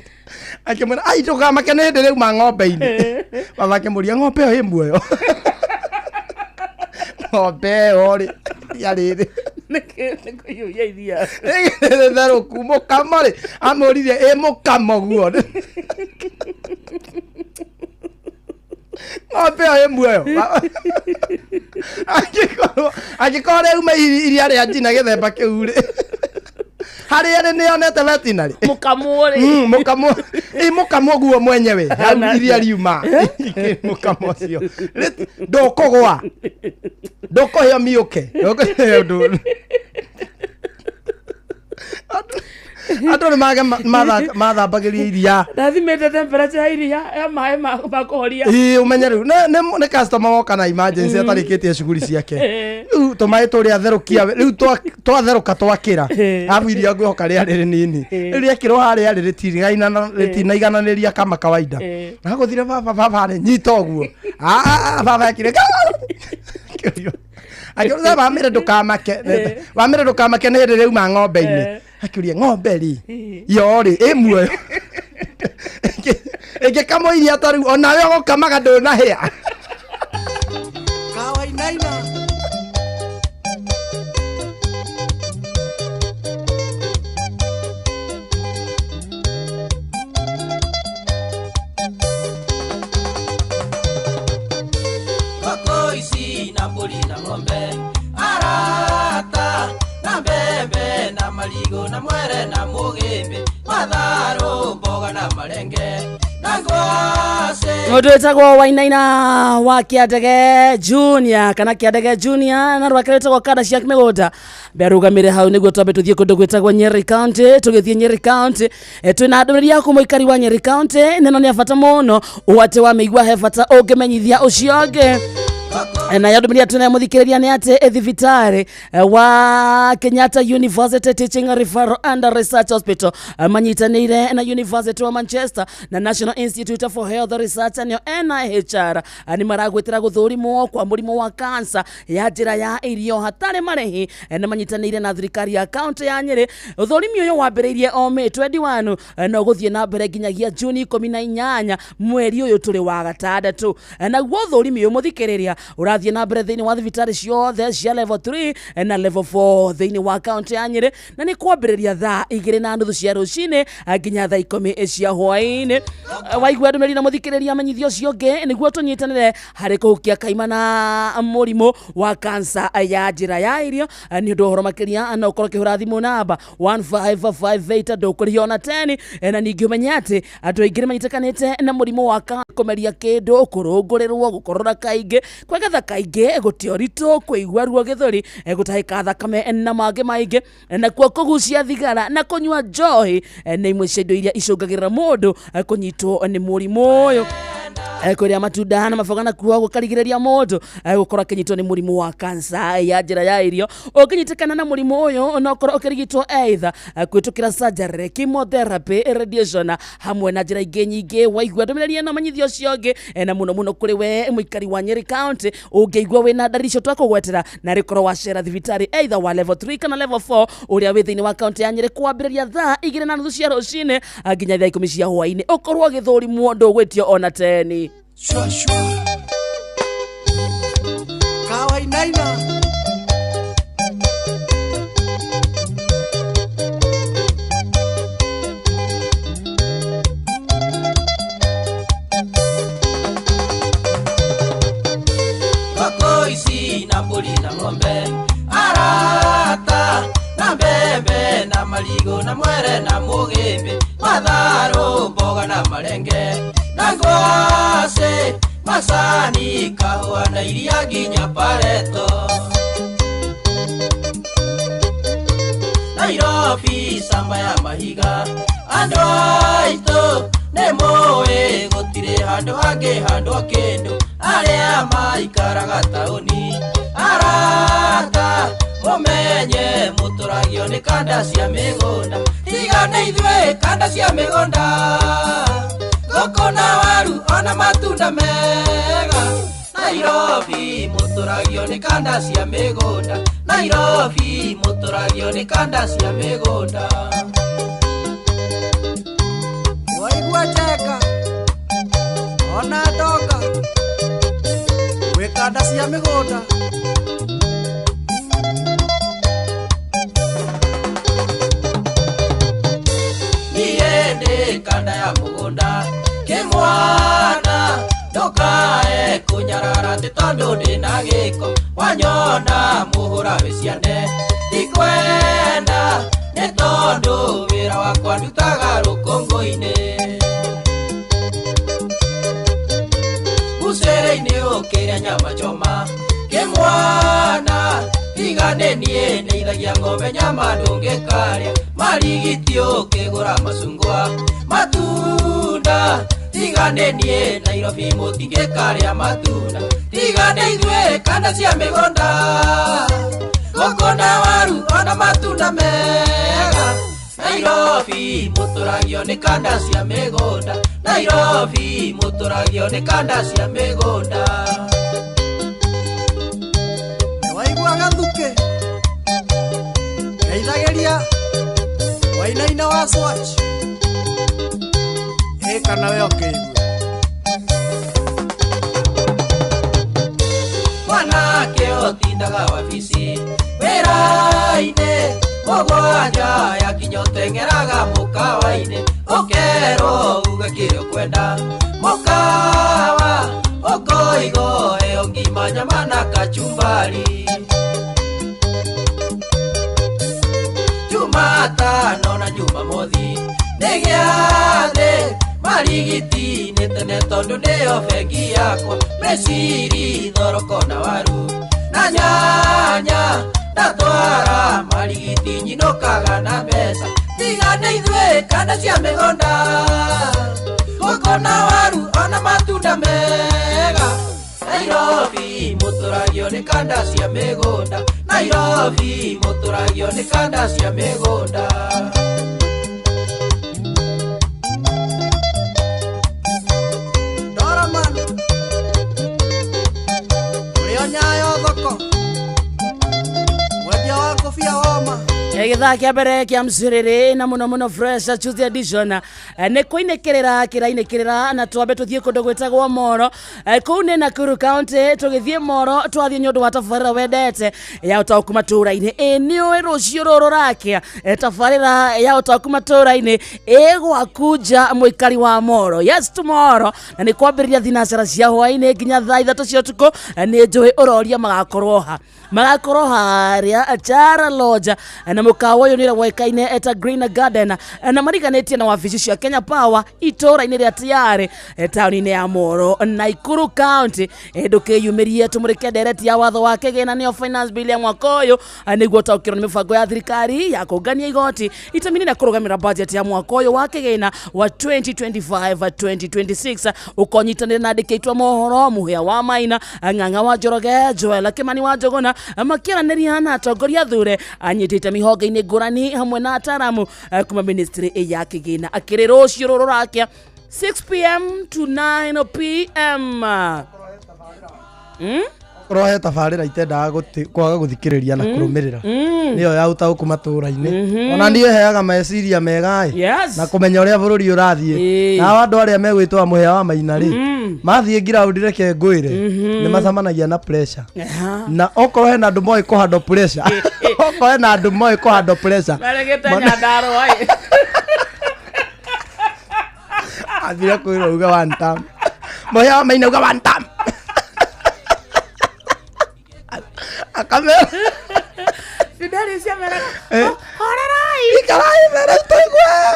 akĩmwĩra ai ndũkamake nĩ hĩndĩ rĩu ma ng'ombe-inĩ baba akĩmũria ng'ombe ĩyo ĩ muoyo ng'ombe ĩyo rĩ ria rĩrĩ nĩkũiyũria iria rĩrĩ therũku mũkamo rĩ amũririe ĩ mũkamo guo ng'ombe ĩyo ĩ muoyo angĩkorwo rĩuma iria rĩa njina gĩthemba kĩu rĩ harĩa nĩ onete veterinary mũkamo rĩ mũkamo guo mwenyewe iria riuma mũkamo ũcio ndũkũgwa ndũkũheo miũke andũ nĩ mathambagĩria iria ndathimĩte temperature ya iria ya maĩ ma kũhoria ũmenye rĩu nĩ customer woka na emergency atarĩkĩtie shughuli ciake rĩu tũmaĩ tũrĩa therũkia rĩu twatherũka twakĩra arabu iria ngwĩhoka rĩa rĩrĩ nini rĩekĩrwo harĩa rĩtinaigananĩria kama kawaida agũthire baba rĩ nyita ũguo baba ekire akĩruga wamĩre ndũkamake nĩ hĩndĩ rĩu ma ng'ombe-inĩ akĩũria ng'ombe rĩ yo rĩ ĩ muoyo ĩngĩkamwo iria ta rĩu onawe ũgũkamaga ndũnahĩa kawainaina Kokoisi na mbũri na ng'ombe arata na mbembe na marigo na mwere na mũgĩmbĩ matharũ mboga na marenge na ngwacĩ mũndũ wĩtagwo Wainaina wa Kĩandege Junior kana Kĩandege Junior na rwake rwĩtagwo Kada cia Mĩgũnda mberũgamĩre hau nĩguo twambe tũthiĩ kũndũ gwĩtagwo Nyeri County tũgĩthiĩ Nyeri County twĩna ndũmĩrĩri yaku mũikari wa Nyeri County neno nĩ bata mũno ũwate wa mĩigua he bata ũngĩmenyithia ũcio ũngĩ na yadumiria tuna muthikiriria ni ate thibitari wa Kenyatta University Teaching Referral and Research Hospital manyitanire na University of Manchester na National Institute for Health Research and NIHR ni maragwetera guthurimwo kwa murimu wa cancer ya njira ya irio hatari marehi na manyitanire na thirikari ya county ya Nyeri. Uthurimi uyu wambiriirie o May 21 na guthie na mbere nginyagia June 18 mweri uyu turi wa gatandatu na guo uthurimi uyu muthikiriria urathie na mbere thini wa thibitari ciothe cia level 3 na level 4 thini wa county ya Nyeri na ni kwambiriria thaa 2:30 cia rucini nginya thaa 10 cia hwaini. Waigua ndumeri na muthikiriria amenyithio cionge niguo tunyitanire hari kuhukia kaimana murimu wa cancer ya njira ya irio ni undu horo makiria na ukoro kihura thimu namba 1558 ndukurio na 10 na ningi umenya ati andu aingire manyitakanite na murimu wa kumeria kindu kurungurirwo gukorora kaingi kwegetha kaingi gutiorito kuigwa ruo githuri gutahika thakame na mange maingi na kwa kugucia thigara na kunywa njohi na imwe cia indo iria icungagirira mundu kunyitwo ni murimu uyu kuria matunda na maboga na kuo gukarigiriria mundu gukora kinyitwo ni murimu wa cancer ya njira ya irio. Ukinyitikana na murimu uyu no korwo ukirigitwo either kwitukira surgery, chemotherapy, radiation hamwe na njira ingi nyingi. Waigua ndumireria na manyithio cionge na muno kuri we muikari wa Nyeri County ungeigua wina ndaricio twakugwetera na rikorwo wacera thibitari either wa level 3 kana level 4 uria wi thiini wa county ya Nyeri kwambiriria thaa 2:30 cia rucini nginya thaa 10 cia hwaini. Ukorwo githurimwo ndugwitio ona 10 Shua shua Kawainaina Koko isi na mburi na ng'ombe Arata na mbembe na maligo na mwere na mugimbi Matharu mboga na marenge na ngwase masani kahua na iria nginya pareto Nairobi samba ya mahiga andu aito nemoe gutire handu hangi handu kindu aria maikaraga tauni arata mumenye muturagio ni kanda cia migunda igane ithwe kanda cia migunda Goko na waru ona matunda mega Nairobi muturagio ni kanda cia migunda Nairobi muturagio ni kanda cia migunda Waigua cheka ona doka we kanda cia migunda Niende kanda ya mugunda Kimwana Ndokae kunyarara titondu ndina giko Wanyona muhura wiciane Ndikwenda Nitondu wira wakwa ndutaga rukungu-ini Bucere-ini ukiria nyama choma Kimwana Iganenie neithagia ng'ombe nyama ndungikaria Marigiti ukigura macungwa Matunda Iganenie Nairobi mutingikaria matunda Igane ithwe kanda cia migunda Goko na waru ona matunda mega Nairobi muturagio ni kanda cia migunda Nairobi muturagio ni kanda cia migunda Waigua gathuke Geithageria Wainaina wa Swatch Kana we okeigue Mwanake otindaga wabici wira-ini mugwanja yakinya uteng'eraga mukawa-ini ukerwo uge kiria ukwenda mukawa ukoigo eo ngima nyama na kachumbari Jumatano na Jumamothi nigiathi Marigiti nitene tondu nio bengi yakwa Meciri thoroko na waru na nyanya Natwara marigiti nyinokaga na mbeca Tigane ithwe kanda cia migunda Goko na waru ona matunda mega Nairobi mutura muturagio ni kanda cia migunda Nairobi muturagio ni kanda cia migunda Doraman Rio nyayo thoko Mwendia wa kofia homa Githaa kia mbere kia mciriri na muno fresh Tuesday edition ne kuinekerera kirainekerera na twambe tuthie kundu gwitagwo Moro kuu ni Nakuru County tugithie Moro twathie nyondo wa tafarira wendete ya utaku maturaini ni we rucio ruru rakia tafarira ya utaku maturaini gwakuja muikari wa Moro yes tomorrow na ni kwambiriria thinacera cia hwaini nginya thaa 3 cia utuku ni njui uroria magakorwo haria Chara Lodge na mukawa uyu ni wekaine eta Green Garden na mariganetie na wabici cia Kenya Power itora-ini ria tiare tauni-ini ya Moro Nakuru County ndukiyumirie tumurike ndereti ya watho wa kigina nio finance bill ya mwaka uyu niguo taukirwo ni mibango ya thirikari ya kungania igoti itamini na kurugamira budget ya mwaka uyu wa kigina wa 2025-2026 ukonyitanire na ndikitwa mohoro muhia wa maina ng'ang'a wa Njoroge Joel Kimani wa Njogona makiaraniria na atongoria thure anyitite mihonge-ini ngurani hamwe na ataramu kuma ministry ya kigina akiri rucio ruru rakia 6 p.m. to 9 p.m. Rohe tafarira itendaga kwaga guthikiriria na kurumirira niyo ya utaku matura-ini ona ndiye heaga meciria mega na kumenya uria bururi urathie na andu aria megwitwa muhea wa maina ri mathie ground reke ngwire ni macamanagia na pressure na okoro he na andu moi kuhando pressure okoro he na andu moi kuhando pressure maregete nyandaro ai athira kwira uga one time muhea wa maina uga one time akamera Fideli siamera horerai ikarai mera tugwa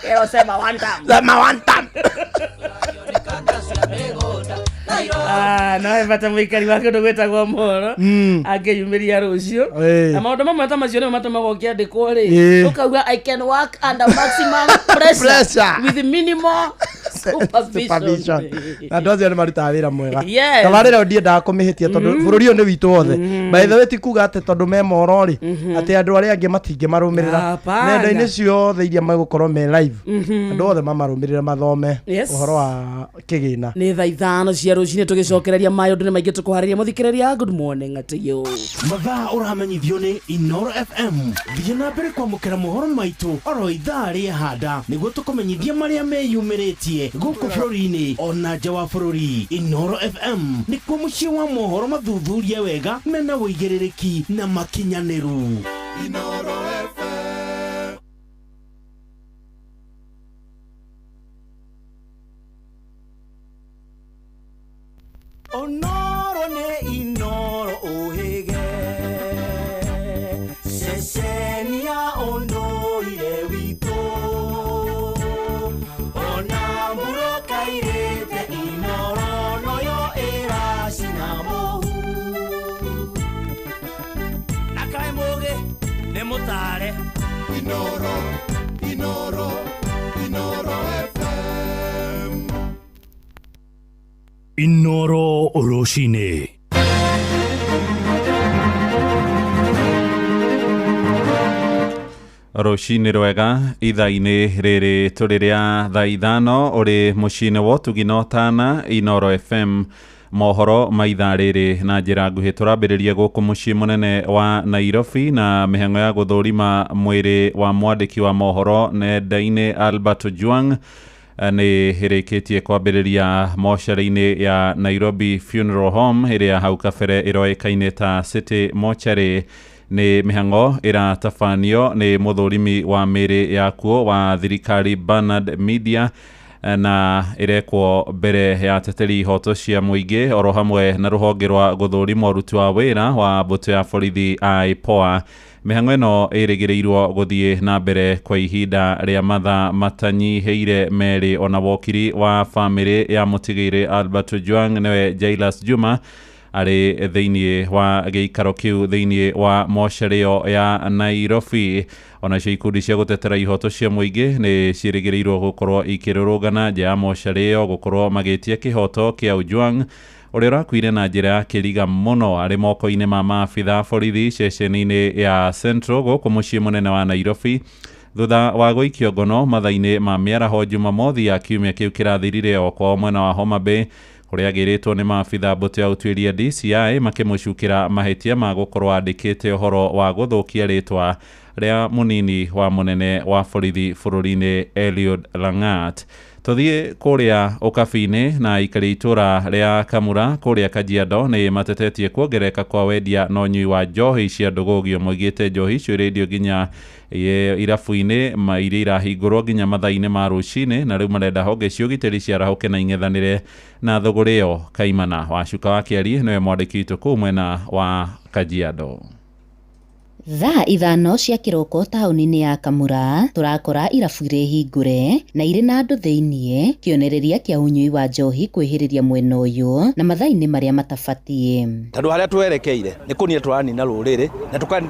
quiero sema one time no ebata muikari wake ndugwetagwo Moro angiyumiria rucio na maundu mamwe ta macio nimo matumagwo kiandikwo ri ukauga I can work under maximum pressure with minimal supervision na ndozi ni maruta wira mwega tabarira ndiendaga kumihitia tondu bururi uyu ni witu wothe by the way tikuga ate tondu me Moro ri ate andu aria angi matingi marumirira nenda-ini ciothe iria magukorwo me live andu othe mamarumirira mathome uhoro wa kigina ni thaa 5 cia rucini tugicokereria mayo ndu ni maingi tukuhariria muthikiriria good morning atiyo mathaa uramenyithio ni Inoro FM thie na mbere kwamukira mohoro maitu oro ithaa ria handa niguo tukumenyithia maria meyumiritie guku bururi-ini ona nja wa bururi Inoro FM nikuo mucii wa mohoro mathuthurie wega mena uigiririki na makinyaniru Inoro FM Onoro ne Inoro ohege Sesenia ondoire wito Onamburo kairete Inoro noyo era sinamohu Nakai moge ne motare Inoro FM Inoro Oroshine Roshini rwega ithaa-ini riri turiria thaa 5 uri mucini wa tugino tana Inoro FM mohoro maithaa riri na njira nguhi turambiririe guku mucii munene wa Nairobi na mihengo ya guthurima mwiri wa mwandiki wa mohoro nenda-ini Albert Ojwang ni hirikitie kwambiriria mochari-ini ya Nairobi Funeral Home iria hau kabere iroikaine ta City Mortuary ni mihango iratabanio ni muthurimi wa miri yakuo wa thirikari Bernard Media na irekwo mbere ya teteri ihoto cia muingi oro hamwe na ruhonge rwa guthurima uruti wa wira wa mbutu ya borithi IPOA. Mihango ino irigireirwo guthie na mbere kwa ihinda ria mathaa matanyiheire meri ona wokiri wa family ya mutigire Albert Ojwang newe Jailas Juma ari thiini wa giikaro kiu thiini wa mochario ya Nairobi. Ona cio ikundi cia gutetera ihoto cia muingi ni ciirigireirwo gukorwo ikirurugana nja ya mochario gukorwo magitia kihoto kia Ojwang ũrĩa ũrakuire na njĩra ya kĩriga mũno arĩ moko-inĩ ma maabitha borithi ceceni-inĩ ya Central gũkũ mũciĩ mũnene wa Nairobi thutha wa gũikio ngono mathaa-inĩ ma mĩaraho Jumamothi ya kiumia kĩu kĩrathirire o kwao mwena wa Homa Bay, kũrĩa agĩrĩtwo nĩ maabitha mbũtũ ya ũtuĩria DCI makĩmũcukĩra mahĩtia ma gũkorwo andĩkĩte ũhoro wa gũthũkia rĩtwa rĩa mũnini wa mũnene wa borithi bũrũri-inĩ Eliud Langat. Tũthiĩ kũrĩa ũkabi-inĩ na aikari itũra rĩa Kamura kũrĩa Kajiado nĩ matetetie kuongereka kwa wendia na ũnyui wa njohi cia ndũgũgio, moigĩte njohi icio irendio nginya irabu-inĩ iria irahingũrwo nginya mathaa-inĩ ma rũcinĩ, na rĩu marenda honge cia ũgitĩri ciarahũke na ing'ethanĩre na thũgũrĩ ĩyo. Kaimana Wacuka wa Kĩari nĩwe mwandĩki witũ kũu mwena wa Kajiado. Thaa 5 cia kĩroko taũni-inĩ ya Kamura tũrakora irabu irĩ hingũre na irĩ na andũ thĩiniĩ, kĩonereria kĩa ũnyui wa njohi kwĩhĩrĩria mwena ũyũ na mathaa-inĩ marĩa matabatiĩ. Tondũ harĩa twerekeire nĩ kũnina tũranina rũrĩrĩ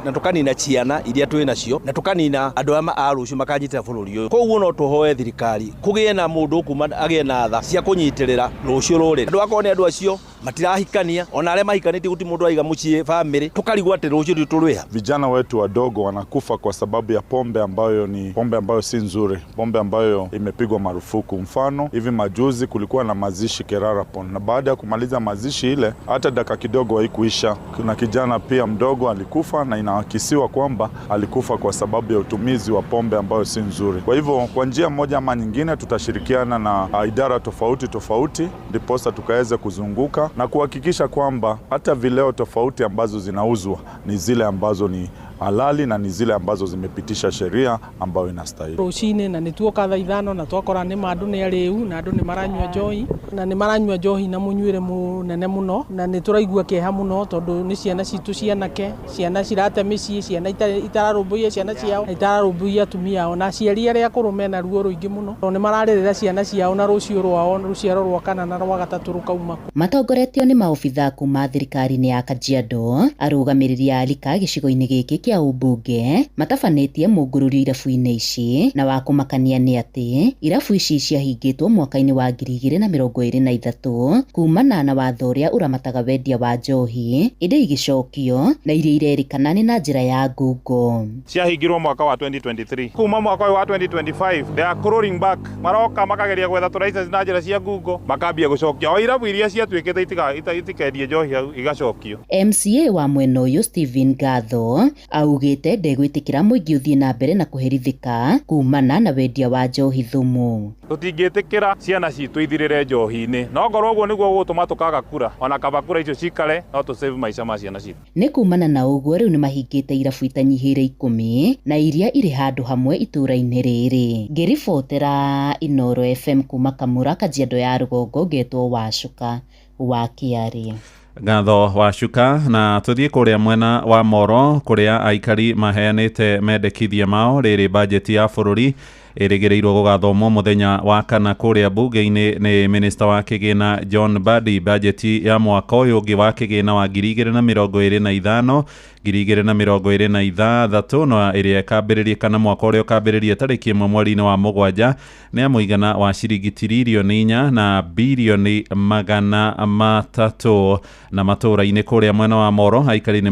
na tũkanina ciana iria twĩ nacio na tũkanina andũ a rũciũ makanyitĩra bũrũri ũyũ. Koguo no tũhoe thirikari kũgĩe na mũndũ kuma agĩe na tha cia kũnyitĩrĩra rũciũ rũrĩrĩ. Andũ akorwo nĩ andũ acio matirahikania, ona arĩa mahikanĩtie gũtirĩ mũndũ aiga mũciĩ family, tukarigwo atĩ rũciũ tũrũiha. Vijana wetu wadogo wanakufa kwa sababu ya pombe ambayo si nzuri, pombe ambayo imepigwa marufuku. Mfano, hivi majuzi kulikuwa na mazishi Kerarapon, na baada ya kumaliza mazishi ile hata dakika kidogo haikuisha, kuna kijana pia mdogo alikufa, na inahakisiwa kwamba alikufa kwa sababu ya utumizi wa pombe ambayo si nzuri. Kwa hivyo kwa njia moja ama nyingine tutashirikiana na idara tofauti ndiposa tukaweze kuzunguka na kuhakikisha kwamba hata vileo tofauti ambazo zinauzwa ni zile ambazo ni halali na ni zile ambazo zimepitisha sheria ambayo inastahili. Rũcinĩ na nĩtuoka thaa 5 na twakora nĩ andũ nĩ arĩu na andũ nĩ maranyua njohi na nĩ maranyua njohi na mũnyuĩre mũnene mũno, na nĩ tũraigua kĩeha mũno tondũ nĩ ciana citũ cianake, ciana cirate mĩciĩ, ciana itararũmbũiya ciana ciao, itararũmbũiya atumia ao, na aciari arĩa akũrũ mena ruo rũingĩ mũno tondũ nĩ mararĩrĩra ciana ciao na rũciũ rwao, rũciaro rwa kana na rwa gatatũ rũkauma. Matongoretio nĩ maobitha kuma thirikari-inĩ ya Kajiado, arũgamĩrĩri a Alika gĩcigo-inĩ gĩkĩ kĩa ũmbunge matabanĩtie mũngũrũrio irabu-inĩ ici, na wa kũmakania nĩ atĩ irabu ici ciahingĩtwo mwaka-inĩ wa 2023 kumana na watho ũrĩa ũramataga wendia wa njohi, ĩndĩ igĩcokio na iria irerĩkana nĩ na njĩra ya ngungo. Ciahingirwo mwaka wa 2023, kuma mwaka wa 2025 they are crawling back, maroka makageria gwetha tũraica na njĩra cia ngungo, makambia gũcokia o irabu iria ciatuĩkĩte itikendie njohi igacokio. MCA wa mwena ũyũ Stephen Gatho augĩte ndegwĩtĩkĩra mũingĩ ũthiĩ na mbere na kũherithĩka kumana na wendia wa njohi thumu. Tũtingĩtĩkĩra ciana citũ ithirĩre njohi-inĩ, no ngorwo ũguo nĩguo gũtũma tũkaga kura, ona kaba kura icio cikare no tũ save maica ma ciana citũ. Nĩ kumana na ũguo rĩu nĩ mahingĩte irabu itanyihĩire 10 na iria irĩ handũ hamwe itũra-inĩ rĩrĩ. Ngĩribotera Inooro FM kuma Kamura, Kajiado ya rũgongo, ngetwo Wacuka wa Kĩari. Ngatho Wacuka, na tũthiĩ kũrĩa mwena wa Moro kũrĩa aikari maheanĩte mendekithia mao rĩrĩ bajeti ya bũrũri ĩrĩgĩrĩirwo gũgathomwo mũthenya wa kana kũrĩa bunge-inĩ nĩ minista wa kĩgĩna John Mbadi. Bajeti ya mwaka ũyũ ũngĩ wa kĩgĩna wa 2025 2026 na ĩrĩa ĩkambĩrĩria kana mwaka ũrĩa ũkambĩrĩria tarĩki 1 mweri-inĩ wa mũgwanja nĩ ya mũigana wa ciringi tiririoni 4 na bilioni 300 na matũra-inĩ kũrĩa mwena wa Moro. Aikari nĩ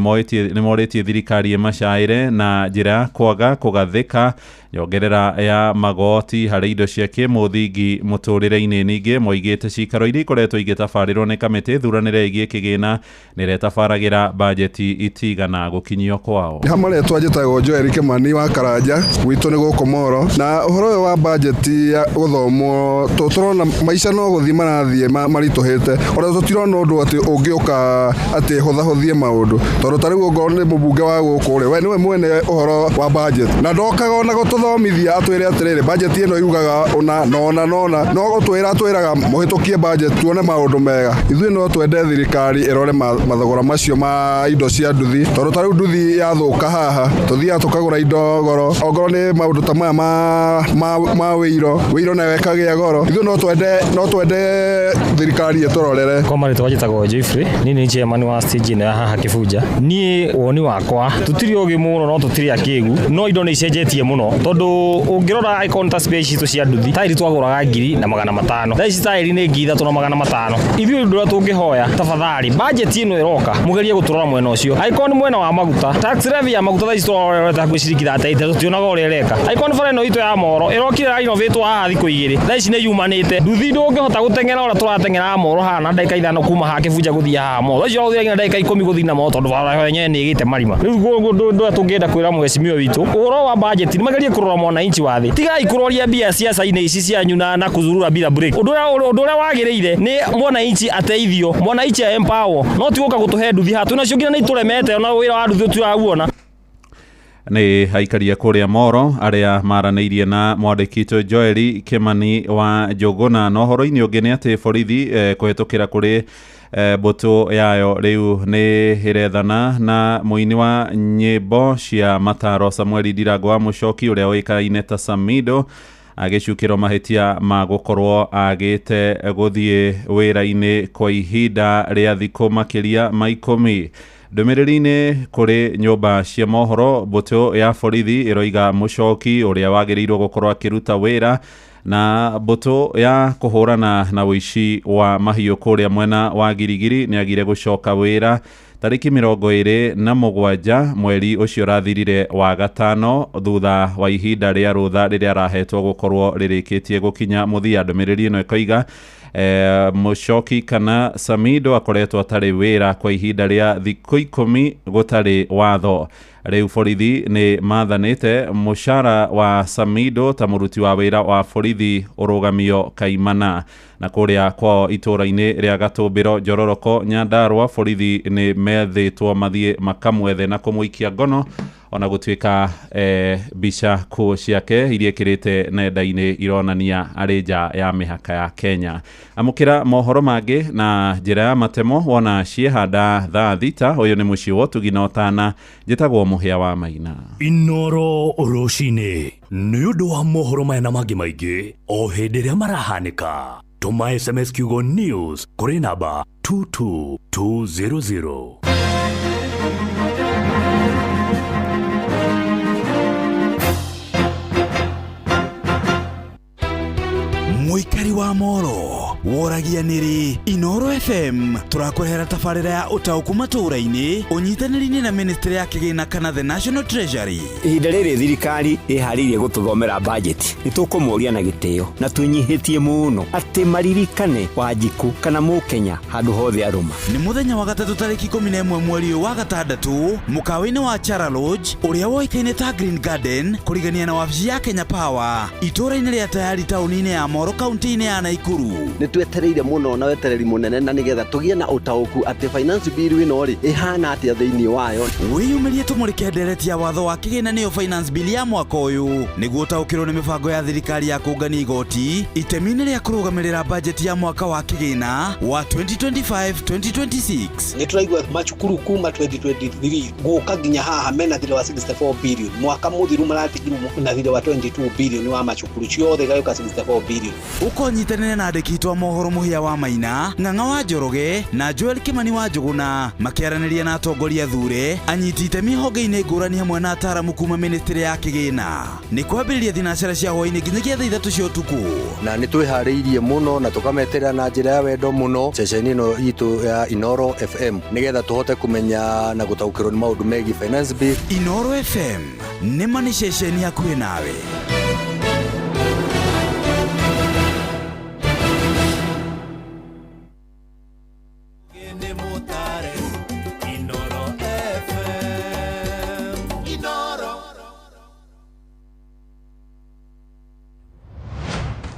morĩtie thirikari ĩmacaĩre na njĩra ya kwaga kũgathĩka nyongerera ya magoti harĩ indo cia kĩmũthingi mũtũrĩre-inĩ. Ningĩ moigĩte cikaro iria ikoretwo igĩtabarĩrwo nĩ kamĩtĩ thuranĩre ĩgiĩ kĩgĩna nĩretabaragĩra bajeti itigana gũkinyio kwao. Hamaretwa njĩtagwo Joel Kimani wa Karanja, gwitũ nĩ gũkũ Moro, na ũhoro ũyũ wa bajeti ya gũthomwo tũrona maica no gũthiĩ marathiĩ maritũhĩte, ona tũtirona ũndũ atĩ ũngĩũka atĩ hũthahũthie maũndũ, tondũ ta rĩu ongorwo nĩ mũmbunge wa gũkũ rĩ, we nĩwe mwene ũhoro wa bajeti, na ndokaga ona gũtũthomithia atwĩre atĩrĩrĩ bajeti ĩno yugaga ona no gũtwĩra atwĩraga mũhĩtũkie bajeti tuone maũndũ mega. Ithuĩ no twende thirikari ĩrore mathogora macio ma indo cia nduthi, tondũ ta rĩu nduthi yathũka haha tũthiaga tũkagũra indo goro, ongorwo nĩ maũndũ ta maya ma wĩiro nayo ĩkagĩa goro. Ithuĩ no twende thirikari ĩtũrorere. Kwa marĩtwa njĩtagwo Jeffrey, niĩ nĩ chairman wa stage ĩno ya haha Kĩbunja. Niĩ woni wakwa tũtirĩ ũgĩ mũno no tũtirĩ akĩgu, no indo nĩ icenjetie mũno, tondũ ũngĩrora ngĩgũra icon ta space tu cia nduthi tairi twagũraga 2,500 thaa ici tairi nĩ 3,500 ithuĩ ũndũ ũrĩa tũngĩhoya tafadhali budget ĩno ĩroka mũgerie gũtũrora mwena ũcio icon mwena wa maguta tax levy ya maguta thaa ici tũrorete hakuhĩ ciringi 30 tũtionaga ũrĩa ĩreka icon bara ĩno itũ ya Moro ĩrokire renovate haha thikũ igĩrĩ thaa ici nĩ yumanĩte nduthi ndũngĩhota gũteng'era ũrĩa tũrateng'era Moro haha na ndagĩka 5 kuma haha Kĩbunja gũthiĩ haha Moro icio ũthĩraga na ndagĩka 10 gũthiĩ na Moro tondũ bara yenyewe nĩ ĩgĩte marima rĩu ndũ tũngĩenda kwĩra mheshimiwa witũ ũhoro wa budget nĩ magerie kũrora mwananchi wa thĩ tigai kũroria mbia siasa-inĩ ici cianyu na kuzurura bila break ũndũ ũrĩa wagĩrĩire nĩ mwananchi ateithio mwananchi empower no ti gũka gũtũhe nduthi haha twĩna cio nginya nĩ itũremete ona wĩra wa nduthi tũraguona nĩ aikaria kũrĩa Moro arĩa maranĩirie na mwandĩki Joel Kimani wa Njũgũna na ũhoro-inĩ ũngĩ nĩ atĩ borithi kũhetũkĩra kũrĩ mbũtũ yayo rĩu nĩ ĩrethana na mũini wa nyĩmbo cia mataro Samuel Ndirango wa Mũchoki ũrĩa ũĩkaine ta Samido agĩcukĩrwo mahĩtia ma gũkorwo agĩte gũthiĩ wĩra-inĩ kwa ihinda rĩa thikũ makĩria ma 10 ndũmĩrĩri-inĩ kũrĩ nyũmba cia mohoro mbũtũ ya borithi ĩroiga Mũchoki ũrĩa wagĩrĩirwo gũkorwo akĩruta wĩra na mbũtũ ya kũhũrana na ũici wa mahiũ kũrĩa mwena wa Girigiri nĩ agire gũcoka wĩra tarĩki 27 mweri ũcio rathirire wa gatano thutha wa ihinda rĩa rũtha rĩrĩa arahetwo gũkorwo rĩrĩkĩtie gũkinya mũthia ndũmĩrĩri ĩno ĩkoiga Mũchoki kana Samido akoretwo atarĩ wĩra kwa ihinda rĩa thikũ 10 gũtarĩ watho rĩu borithi nĩ mathanĩte mũcara wa Samido ta mũruti wa wĩra wa borithi ũrũgamio kaimana na kũrĩa kwao itũra-inĩ rĩa Gatũmbĩro Njororoko Nyandarua borithi nĩ methĩtwo mathiĩ makamwethe na kũmũikia ngono ona gũtuĩka mbica kũ ciake iria ĩkĩrĩte nenda-inĩ ironania arĩ nja ya mĩhaka ya Kenya amũkĩra mohoro mangĩ na njĩra ya matemo wona ciehanda thaa thita ũyũ nĩ mũciĩ wa Ũtugi na Ũtana njĩtagwo Mũhĩa wa Maina Inoro rũcinĩ nĩ ũndũ wa mohoro maya na mangĩ maingĩ o hĩndĩ ĩrĩa marahanĩka tũma SMS kiugo news kũrĩ namba 22200 Mũikari wa Moro woragia nĩrĩ Inoro FM tũrakũrehera tabarĩra ya ũtaũku matũũra-inĩ ũnyitanĩri-inĩ na ministry ya kĩgĩna kana the National Treasury ihinda rĩrĩ thirikari ĩharĩirie gũtũthomera budget nĩ tũkũmũria na gĩtĩo na twĩnyihĩtie mũno atĩ maririkane Wanjiku kana Mũkenya handũ hothe arũma nĩ mũthenya wa gatatũ tarĩki 11 mweri wa gatandatũ mũkawa-inĩ wa Chara Lodge ũrĩa woĩkaine ta Green Garden kũrigania na wabici ya Kenya Power itũũra-inĩ rĩa Tayari taũni-inĩ ya Moro kaunti-inĩ ya Naikuru nĩ twetereire mũno na wetereri mũnene na nĩgetha tũgĩe na ũtaũku atĩ finance bill ĩno rĩ ĩhana atĩa thĩinĩ wayo wĩyumĩrie tũmũrĩke ndereti ya watho wa kĩgĩna nĩyo finance bill ya mwaka ũyũ nĩguo ũtaũkĩrwo nĩ mĩbango ya thirikari ya kũngania igoti itemi-inĩ rĩa kũrũgamĩrĩra budget ya mwaka wa kĩgĩna wa 2025-2026 nĩ tũraigua macukuru kuma 2023 gũka nginya haha mena thirĩ wa 64 billion mwaka mũthiru maratigirwo na thirĩ wa 22 billion wa macukuru ciothe gayũka 64 billion ũkonyitanĩra na andĩki twa mohoro Mũhĩa wa Maina Ng'ang'a wa Njoroge na Joel Kimani wa Njũgũna makĩaranĩria na atongoria thure anyiti itemi honge-inĩ ngũrani hamwe na ataramu kuma ministry ya kĩgĩna nĩ kwambĩrĩria thinacara cia hwaĩ-inĩ nginyagia thaa 3 cia ũtukũ na nĩ twĩharĩirie mũno na tũkameterera na njĩra ya wendo mũno ceceni ĩno itũ ya Inoro FM nĩgetha tũhote kũmenya na gũtaũkĩrwo nĩ maũndũ megiĩ finance bill Inoro FM nĩ mani ceceni hakuhĩ nawe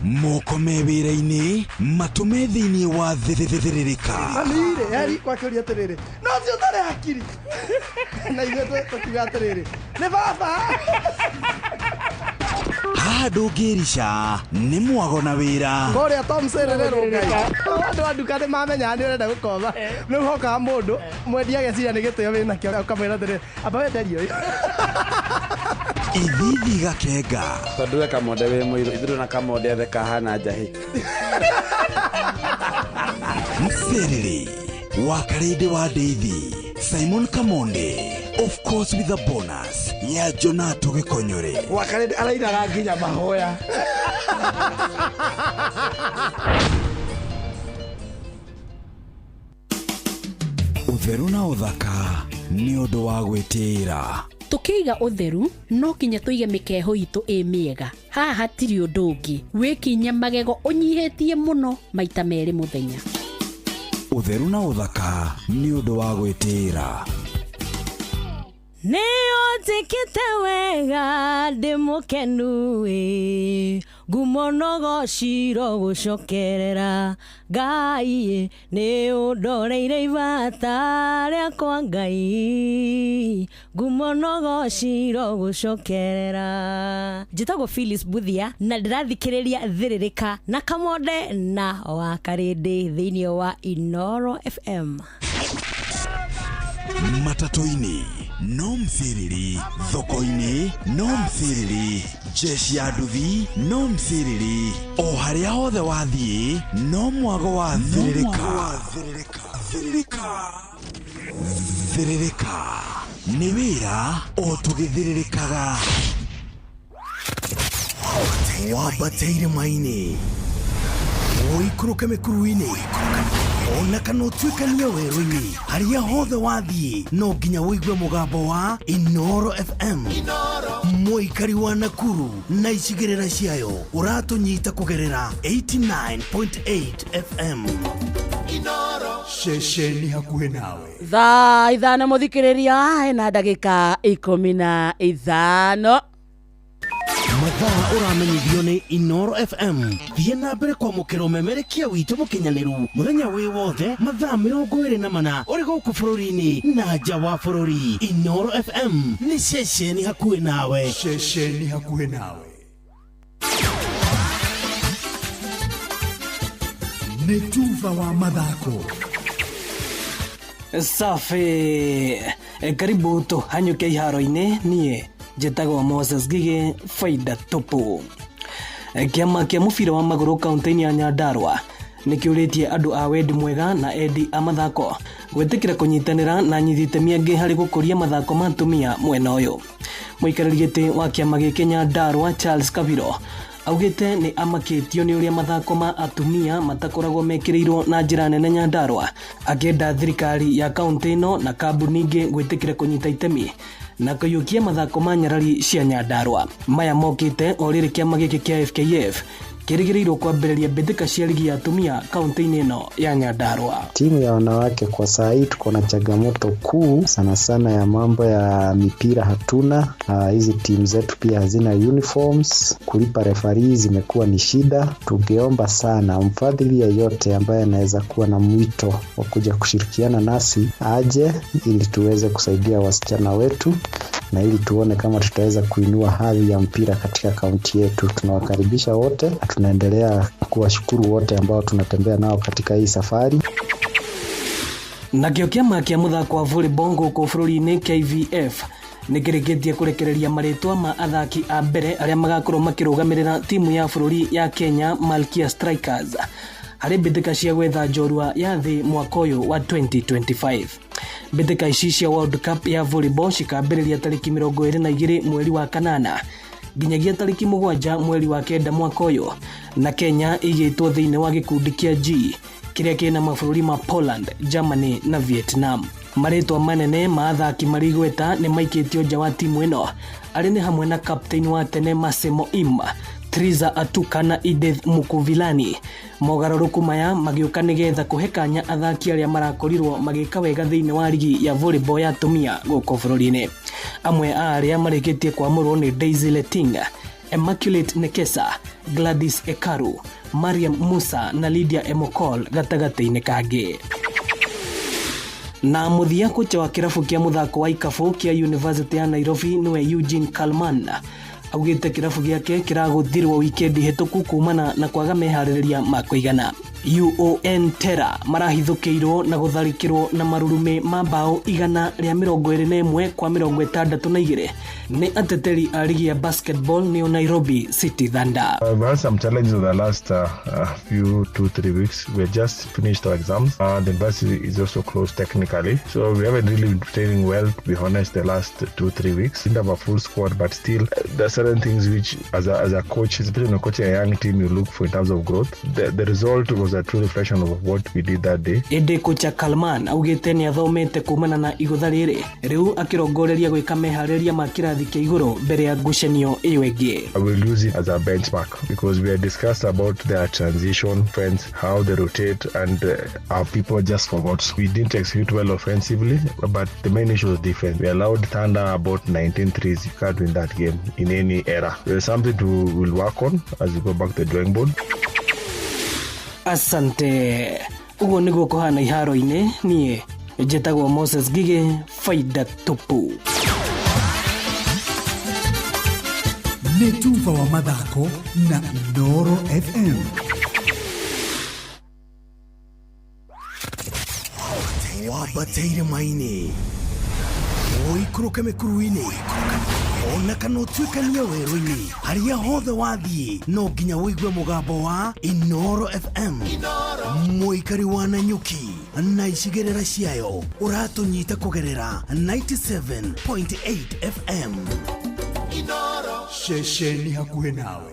moko me wĩra-inĩ matũme thĩinĩ wa thĩrĩrĩka Anire eri kwa kĩũria atĩrĩrĩ no cio tarĩ hakiri na ithuĩ tũkiuga atĩrĩrĩ nĩ baba haha ndũngĩrica nĩ mwago na wĩra kũrĩa Tom Sererero ngai andũ a nduka nĩ mamenya nĩ ũrenda gũkoma rĩu hokaga mũndũ mwendia ageciria nĩ gĩtĩo wĩna kĩo ũkamwĩra atĩrĩrĩ amba wenderio ithithi gakenga tondũ we kamonde wĩ mũirũ ithuĩ na kamonde ethe kahana njahĩ mserere wa Karĩndĩ wa Ndeithi Simon Kamonde of course with a bonus ya Jonato Gikonyore. Wakarede arainaga nginya mahoya. Utheru na uthaka ni undu wa gwitira. Tukiiga utheru no kinya tuige mikeho itu miega. Haha hatiri undu ungi. Wikinya magego unyihetie muno maita meri muthenya. Utheru na uthaka ni undu wa gwitira. Neotikite wega ndimukenu gumonogo ciro gucokerera Ngai ni undoreire ibata riakwa Ngai gumonogo ciro gucokerera. Njitagwo Phyllis Buthia na ndirathikiriria thiririka na Kamonde na Wakarindi thiini wa Inoro FM. Matatoini no mthiriri, thoko-ini no mthiriri, jeshi ya nduthi no mthiriri, o haria hothe wathie no mwago wa thiririka. Thiririka ni wira o tugithiririkaga wabateire maini oikuruke mikuruini ona kana utuikania werũ-ini haria hothe wathie no nginya wĩigue mũgambo wa Inoro FM. Mũikari wa Nakuru na icigĩrĩra ciayo ũratũnyita kũgerera 89.8 FM. Inoro ceceni hakuhĩ nawe. Thaa ithano mũthikĩrĩria na ndagĩka 15. Mathaa ũramenyithio nĩ Inoro FM. Thiĩ na mbere kwamũkĩra ũmemerekia witũ mũkinyanĩru mũthenya wĩ wothe mathaa 24 ũrĩ gũkũ bũrũri-inĩ na nja wa bũrũri. Inoro FM nĩ ceceni hakuhĩ nawe. Ceceni hakuhĩ nawe. Nĩ tuva wa mathako. Safi. Karibu tuhanyuke iharo-inĩ niĩ njĩtagwo Moses Gige Faida Topo. Kĩama kĩa mũbira wa magũrũ kaunti-inĩ ya Nyandarua nĩkĩũrĩtie andũ a wendi mwega na endi a mathako gwĩtĩkĩra kũnyitanĩra na anyiti itemi angĩ harĩ gũkũria mathako ma atumia mwena ũyũ. Mũikarĩri gĩtĩ wa kĩama gĩkĩ Nyandarua Charles Kabiro augĩte nĩ amakĩtio nĩ ũrĩa mathako ma atumia matakoragwo mekĩrĩirwo na njĩra nene Nyandarua, akĩenda thirikari ya kaunti ĩno na kambuni ingĩ gwĩtĩkĩra kũnyita itemi na kũiyũkia mathako ma nyarari cia Nyandarua. Maya mokĩte o rĩrĩ kĩama gĩkĩ kĩa FKF kĩrĩgĩrĩirwo kwambĩrĩria mbĩtĩka cia ligi ya atumia kaunti-inĩ ĩno ya Nyandarua. Timu ya wanawake kwa saa hii tuko na changamoto kuu sana sana ya mambo ya mipira hatuna. Hizi timu zetu pia hazina uniforms, kulipa referee zimekuwa ni shida. Tungeomba sana mfadhili yeyote ambaye anaweza kuwa na mwito wa kuja kushirikiana nasi aje ili tuweze kusaidia wasichana wetu na ili tuone kama tutaweza kuinua hadhi ya mpira katika kaunti yetu. Tunawakaribisha wote, tunaendelea kuwashukuru wote ambao tunatembea nao katika hii safari. Nakĩo kĩama kĩa mũthako wa volleyball gũkũ bũrũri-inĩ KVF nĩkĩrĩkĩtie kũrekereria marĩtwa ma athaki a mbere arĩa magakorwo makĩrũgamĩrĩra timu ya bũrũri ya Kenya Malkia Strikers harĩ mbĩtĩka cia gwetha njorua ya thĩ mwaka ũyũ wa 2025. Mbĩtĩka ici cia World Cup ya volleyball cikambĩrĩria tarĩki 22 mweri wa kanana nginyagia tarĩki 7 mweri wa kenda mwaka ũyũ, na Kenya ĩigĩtwo thĩinĩ wa gĩkundi kĩa G kĩrĩa kĩna mabũrũri ma Poland, Germany na Vietnam. Marĩtwa manene ma athaki marĩ igweta nĩ maikĩtio nja wa timu ĩno arĩ nĩ hamwe na captain wa tene Masemo Ima, Triza Atuka na Edith Mukuvilani. Mogarũrũku maya magĩũka nĩgetha kũhe kanya athaki arĩa marakorirwo magĩka wega thĩinĩ wa ligi ya volleyball ya atumia gũkũ bũrũri-inĩ. Amwe a arĩa marĩkĩtie kwamũrwo nĩ Daisy Letinga, Immaculate Nekesa, Gladys Ekaru, Mariam Musa na Lydia Emokol gatagatĩ-inĩ kangĩ. Na mũthia kocha wa kĩrabu kĩa mũthako wa ikabu kĩa University ya Nairobi nĩwe Eugene Kalman augĩte kĩrabu gĩake kĩragũthirwo wikendi hetũku kumana na kwaga meharĩrĩria ma kũigana. UON Terra marahithũkĩirwo na gũtharĩkĩrwo na marurume ma mbao 121-62 nĩ ateteri a ligi ya basketball nĩo Nairobi City Thunder. We've had some challenges in the last few 2-3 weeks. We just finished our exams. The university is also closed technically, so we haven't really been training well, to be honest, the last 2-3 weeks. We didn't have a full squad, but still there are certain things which as a coach, especially when coaching a young team, you look for in terms of growth. The result was a true reflection of what we did that day. Ede kocha Kalman augĩte nĩ athomete kumana na igũtha rĩrĩ, rĩu akĩrongoreria gwĩka meharĩria ma kĩrathi kĩa igũrũ mbere ya ngucanio ĩyo ĩngĩ. I will use it as a benchmark because we had discussed about their transition friends, how they rotate, and our people just forgot. We didn't execute well offensively, but the main issue was defense. We allowed Thunder about 19 threes. You can't win that game in any era. There's something we'll work on as we go back to the drawing board. Asante. Ugo nĩguo kũhana iharo-inĩ, niĩ njĩtagwo Moses Gige, faida tupu. Nĩ Tufa wa mathako na Inooro FM. Wabateire maine oikũrũke mĩkuru-inĩ ona kana ũtuĩkania werũ-inĩ harĩa hothe wathiĩ no nginya wĩigue mũgambo wa Inooro FM mũikari wa Nanyuki na icigĩrĩra ciayo ũratũnyita kũgerera 97.8 FM Inooro ceceni hakuhĩ nawe.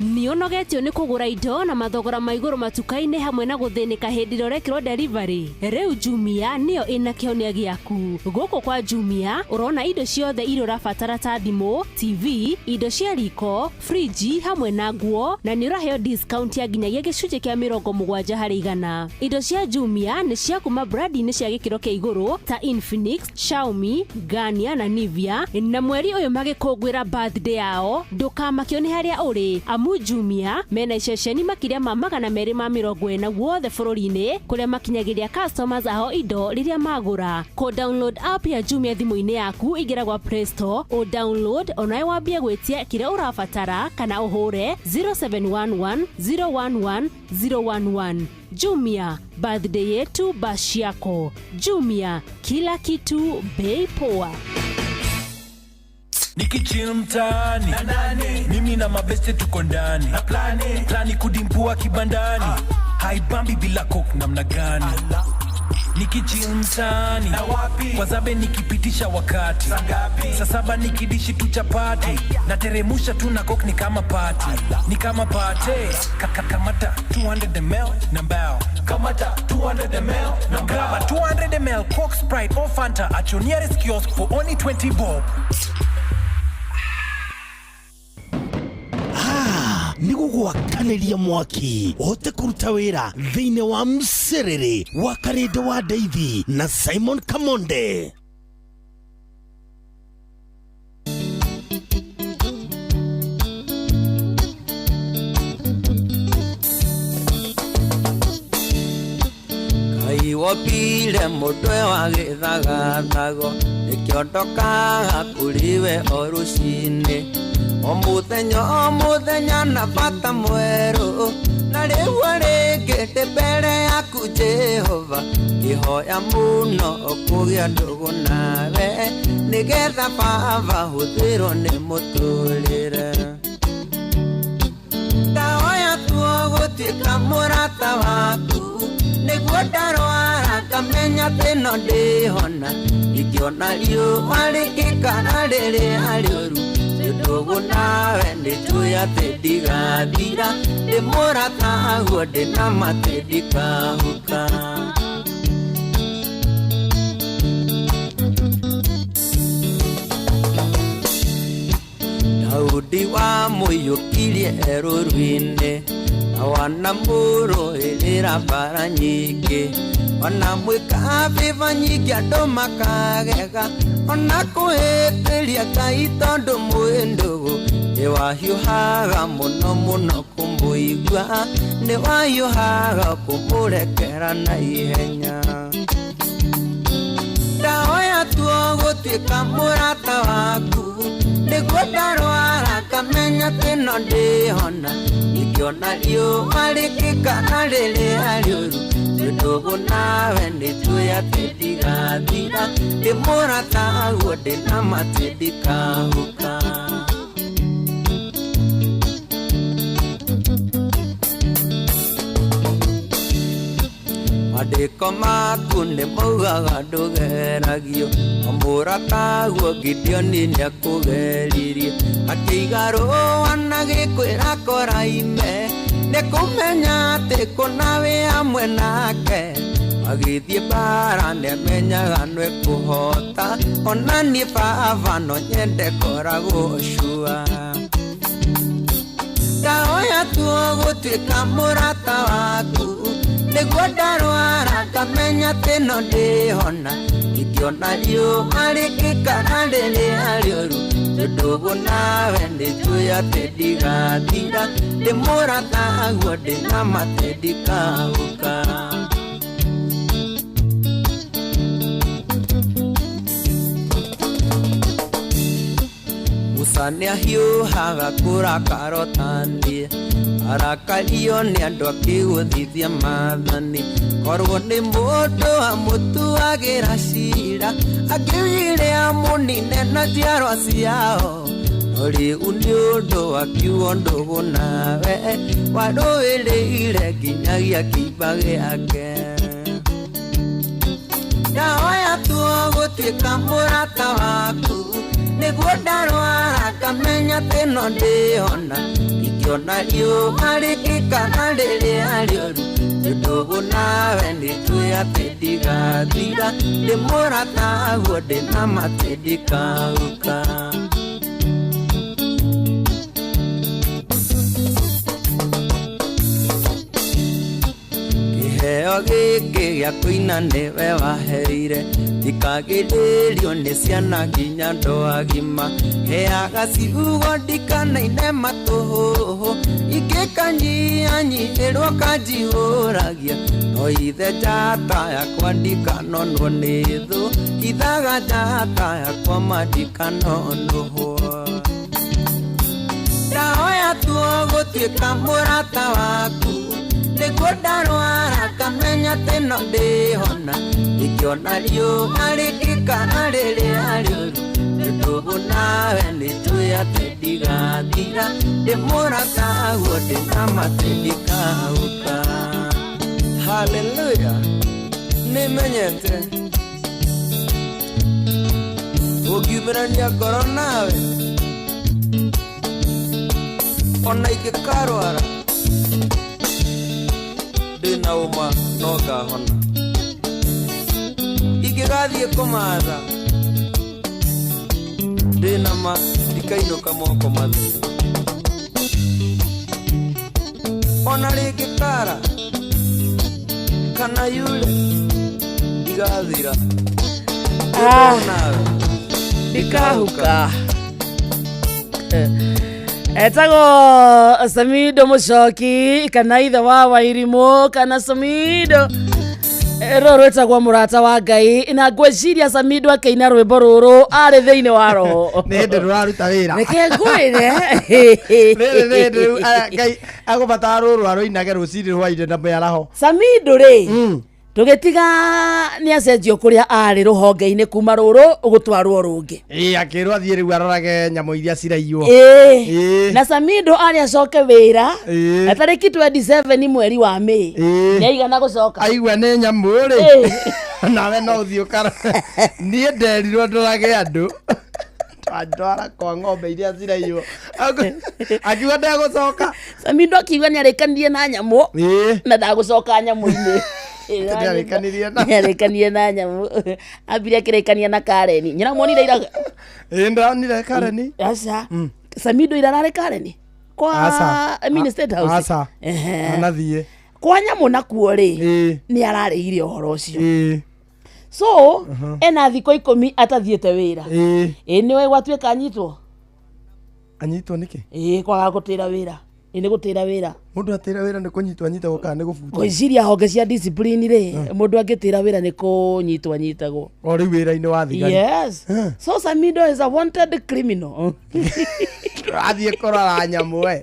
Nĩonogetio nĩ kũgũra indo na mathogora ma igũrũ matuka-inĩ hamwe na gũthĩnĩka hĩndĩ ĩrĩa ũrekĩrwo delivery. Rĩu Jumia nĩyo ĩna kĩhonia gĩaku. Gũkũ kwa Jumia ũrona indo ciothe iria ũrabatara ta thimũ, TV, indo cia riko, friji hamwe na nguo, na nĩ ũraheo discount ya nginyagia gĩcunjĩ kĩa 70%. Indo cia Jumia nĩ cia kuma brand-inĩ cia gĩkĩro kĩa igũrũ ta Infinix, Xiaomi, Garnier na Nivea. Na mweri ũyũ magĩkũngũĩra birthday yao, ndũkamakio nĩ harĩa ũrĩ. Amu Jumia mena iceceni makĩria ma 240 wothe bũrũri-inĩ kũrĩa makinyagĩria customers aho indo rĩrĩa magũra. Download app ya Jumia thimũ-inĩ yaku ingĩra gwa Play Store, o download onawe wambie gwĩtia kĩrĩa ũrabatara kana ũhũre 0711 011 011. Jumia, birthday yetu bashi yako. Jumia, kila kitu bei poa. Nikichill mtaani na nani, mimi na mabeste tuko ndani na plani kudimpua kibandani, haibambi bila coke namna gani. Nikichill mtaani na wapi, kwa zabe nikipitisha wakati saa 7 nikidishi tu chapati, na teremusha tu na coke ni kama party, ni kama party. Kamata 200 ml na mbao, kamata 200 ml na grab 200 ml Coke, Sprite or Fanta at your nearest kiosk for only 20 bob. Nĩgũgwakanĩria mwaki ote kũruta wĩra thĩinĩ wa mserere wa Karede wa Deithi na Simon Kamonde. Wapile mũtwe wa gĩthagathago nĩkĩondokaga kũrĩwe o rũcinĩ o mũthenya na bata mwerũ na rĩu arĩngĩte mbere yaku Jehova ngĩhoya mũno kũgĩa ndũgũ nawe nĩgetha baba hũthĩrwo nĩ mũtũrĩre. Ndahoya tuo gũtuĩka mũrata waku nĩguo ndarwara kamenya thĩno ndĩhona, ingĩona riũa rĩgĩkara rĩrĩa rĩũru ndũgũ nawe nĩnjũĩ atĩ ndigathira, ndĩ mũrata guo ndĩna matĩ ndikahuka. Daudi wa mũiyũkirie rũru-inĩ na wanamũrũĩrĩra mbara nyingĩ, ona mwĩkabiba nyingĩ andũ makagega, ona kũhĩtĩria Ngai tondũ mwĩ ndũgũ nĩwahiũhaga mũno mũno kũmũigua, nĩwahiũhaga kũmũrekera na ihenya. Ndahoya tuo gũtuĩka mũrata waku nĩguo ndarwara kamenya tĩno ndĩhona ingĩona riũa rĩkĩkana rĩrĩa rĩũru tondũ nawe nĩtũĩ atĩ ndigathira ndĩ mũrata guo ndĩna matĩ ndikahũka. Mandĩko maku nĩ maugaga ndũgeragio o mũrata guo Gideoni nĩakũgeririe akĩiga rũa na gĩkwĩra koraime nĩkũmenya atĩ kũna wĩ hamwe nake agĩthiĩ mbara nĩamenyaga nĩekũhota ona niĩ baba no nyende koragwo cua ndahoya tuo gũtuĩka mũrata waku nĩguo ndarwara ngamenya tĩno ndĩhona ingĩona riũa rĩkĩkana rĩrĩa rĩũru tondũ ũguo nawe nĩtũĩ atĩ ndigathira ndĩ mũrata guo ndĩna matĩ ndikahũka. Musa nĩahiũhaga kũrakara ũtaniĩ arakario nĩ andũ akĩgũthithia maathani korwo nĩ mũndũ amũtuagĩra cira akĩwĩrĩa mũnine na njiarwa ciao no rĩu nĩ ũndũ akiugo ndũgũ nawe warũĩrĩire nginyagia kĩimba gĩake ndahoya tuo gũtuĩka mũrata waku nĩguo ndarwara ngamenya tĩno ndĩhona ingĩona riũa rĩkĩkana rĩrĩa rĩũru tondũ ũguo nawe nĩtũĩ atĩ ndigathira ndĩ mũrata guo ndĩna matĩ ndikahũka. Kĩheo gĩkĩ gĩa kũina nĩwe waheire ndikagĩrĩrio nĩ ciana nginya andũ agima heaga ciugo ndikanaine matũhũhũ ingĩkanyihanyihĩrwo kanjihũragia no ithe njata yakwa ndikanonwo nĩ thũ ithaga njata yakwa mandikanonũhwo ndahoya tuo gũtuĩka mũrata waku nĩguo ndarwara ngamenya tĩno ndĩhona ingĩona riũa rĩkĩkana rĩrĩa rĩũru tondũ ũguo nawe nĩtũĩ atĩ ndigathira ndĩ mũrata guo ndĩna matĩ ndikahũka. Haleluya nĩmenyete gũkiumĩrania ngoro nawe ona ingĩkarwara ndĩna ũma no ngahona ingĩgathiĩ kũmatha ndĩna ma ndikainũka moko mathiĩ ona rĩngĩkara kana yure igathira nawe ndikahũka. Etago Samido Muchoki kana ithe wa Wairimũ kana Samido rũrũ etagwo mũrata wa Ngai na ngwĩciria Samido akĩina rwĩmbo rũrũ arĩ thĩinĩ wa roho nĩ hĩndĩ rũraruta wĩra reke ngwĩre rĩu Ngai agũbatara rũrũ arũinage rũcinĩ rwaire na mĩaraho Samido rĩ tũgĩtiga nĩ acenjio kũrĩa arĩ rũhonge-inĩ kuma rũrũ gũtwarwo rũngĩ akĩrwo athiĩ rĩu arorage nyamũ iria ciraiywo na Samido arĩ acoke wĩra na tarĩki 27 mweri wa Mĩĩ nĩaigana gũcoka aigua nĩ nyamũ rĩ nawe no ũthiĩ ũkara niĩ nderirwo ndorage andũ twandwara kwa ng'ombe iria ciraiywo akiuga ndegũcoka Samido akiuga nĩarĩkanirie na nyamũ na ndagũcoka nyamũ-inĩ nĩarĩkanirie na nyamũ ambire akĩrĩkania na Kareni nyina muonire ira ndonire Kareni aca Samido ira ararĩ Kareni kwa State House anathiĩ kwa nyamũ nakuo rĩ nĩararĩire ũhoro ũcio so ena thikũ 10 atathiĩte wĩra nĩwe gwatuĩka anyitwo nĩkĩ kwaga gũtĩra wĩra Ine gutira wira. Mundu atira wira ni kunyitwa nyitagwo kana ni gubutwo. Gwiciria honge cia discipline ri mundu angitira wira ni kunyitwa nyitagwo. O riu wira-ini wa thigari. Yes. So Samido is a wanted criminal. Athie korora nyamu we.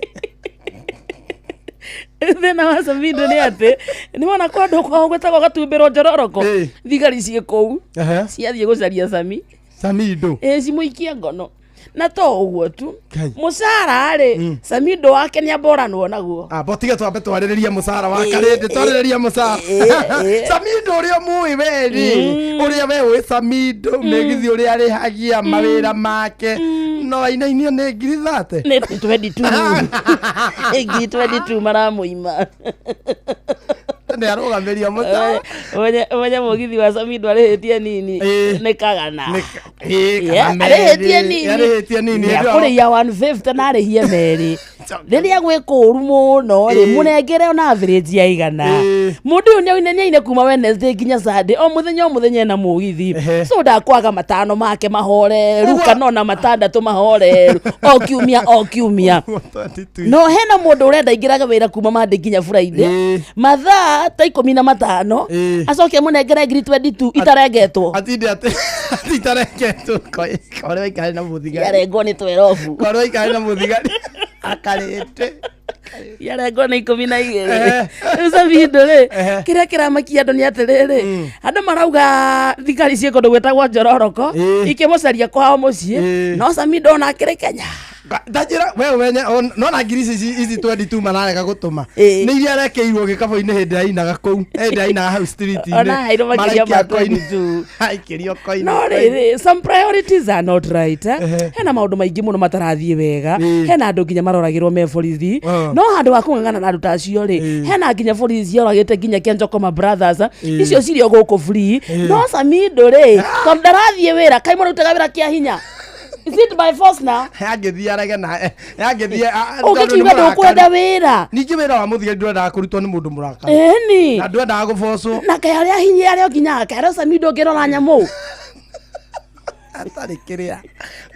Thina wa Samido ni ati ni wona kwandu kwao gwetagwo gatumbiro njororoko. Thigari cie kou. Ciathie gucaria Samido. Cimuikie ngono. Na to uguo tu musara ri Samido wake ni aboranwo naguo botiga twambe twaririria musara wa karinde twaririria musara Samido uria mui weri uria we wi Samido megithi uria ari hagia mawira make no ina-inio ni 30 ni 22 maramuima ne arugameria musara onya mugithi wa Samido arihitie nini ni kagana arihitie nini kuri ya 150 na arihie meri riria gwe kuru muno ri munengere ona average ya igana mundu uyu ni kuma Wednesday nginya Sunday o muthenya na mugithi so ndakwaga matano make mahore ruka nona matandatu mahore o kiumia no hena mundu urenda ingiraga wira kuma Monday nginya Friday mathaa ta 15 acoke munengere 22 itarengetwo atinde itarengetwo kore waikare na muthigari yarengo ni twerofu kore waikare na muthigari akarete yarengo ni 12 Samido ri kiria kiramakia andu ni atiriri andu marauga thigari cie kundu gwetagwo njororoko ikimucaria kwao mucii no Samido ona akiri Kenya ndajira we wenye no na ngiri ici 22 marareka gutuma ni iria arekeirwo gikabo-ini hindi ainaga kou hindi ainaga hau street ini ona hairo makiria ma 22 haikirio koini no riri some priorities are not right hena maundu maingi muno matarathie wega hena andu nginya maroragirwo me borithi no handu wa kung'ang'ana na andu ta acio ri hena nginya borithi oragite nginya Kenjokoma brothers icio cirio guku free no Samido ri tondu ndarathie wira kai murutaga wira kia hinya. Is it by force now? Yagethi arege na yagethi ukikiuga ndukwenda wira ningi wira wa muthigari ndwenda kurutwo ni mundu muraka ni na ndwenda gubocwo na kai aria hinya aria nginya kai Samido ngirora nyamu atari kiria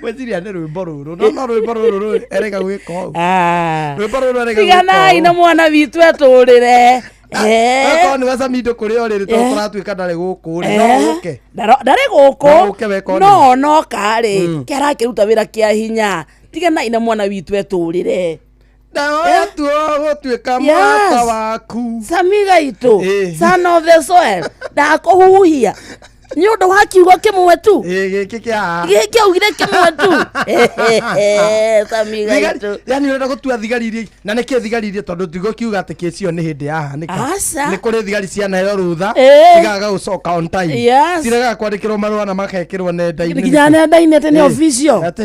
gweciria ni rwimbo ruru no rwimbo ruru erega gwiko rwimbo ruru erega tigana ina mwana witu eturire ko ni Samido kuri oriri to turatuika ndari guku ri no uke ndari guku no kari kiara kiruta wira kia hinya tigana ina mwana witu eturire dawa tu gutuika mwaka waku Samiga itu son of the soil ndakuhuhia ni undu wa kiugo kimwe tu giki augire kimwe tu Samiga itu yani urenda gutua thigari iri na niki thigari iri tondu tigo kiuga ati kicio ni hindi yahanika ni kuri thigari ciana yo rutha tigaga gucoka on time tiraga kwandikirwo marua na makekirwo nenda-ini nginya nenda-ini ati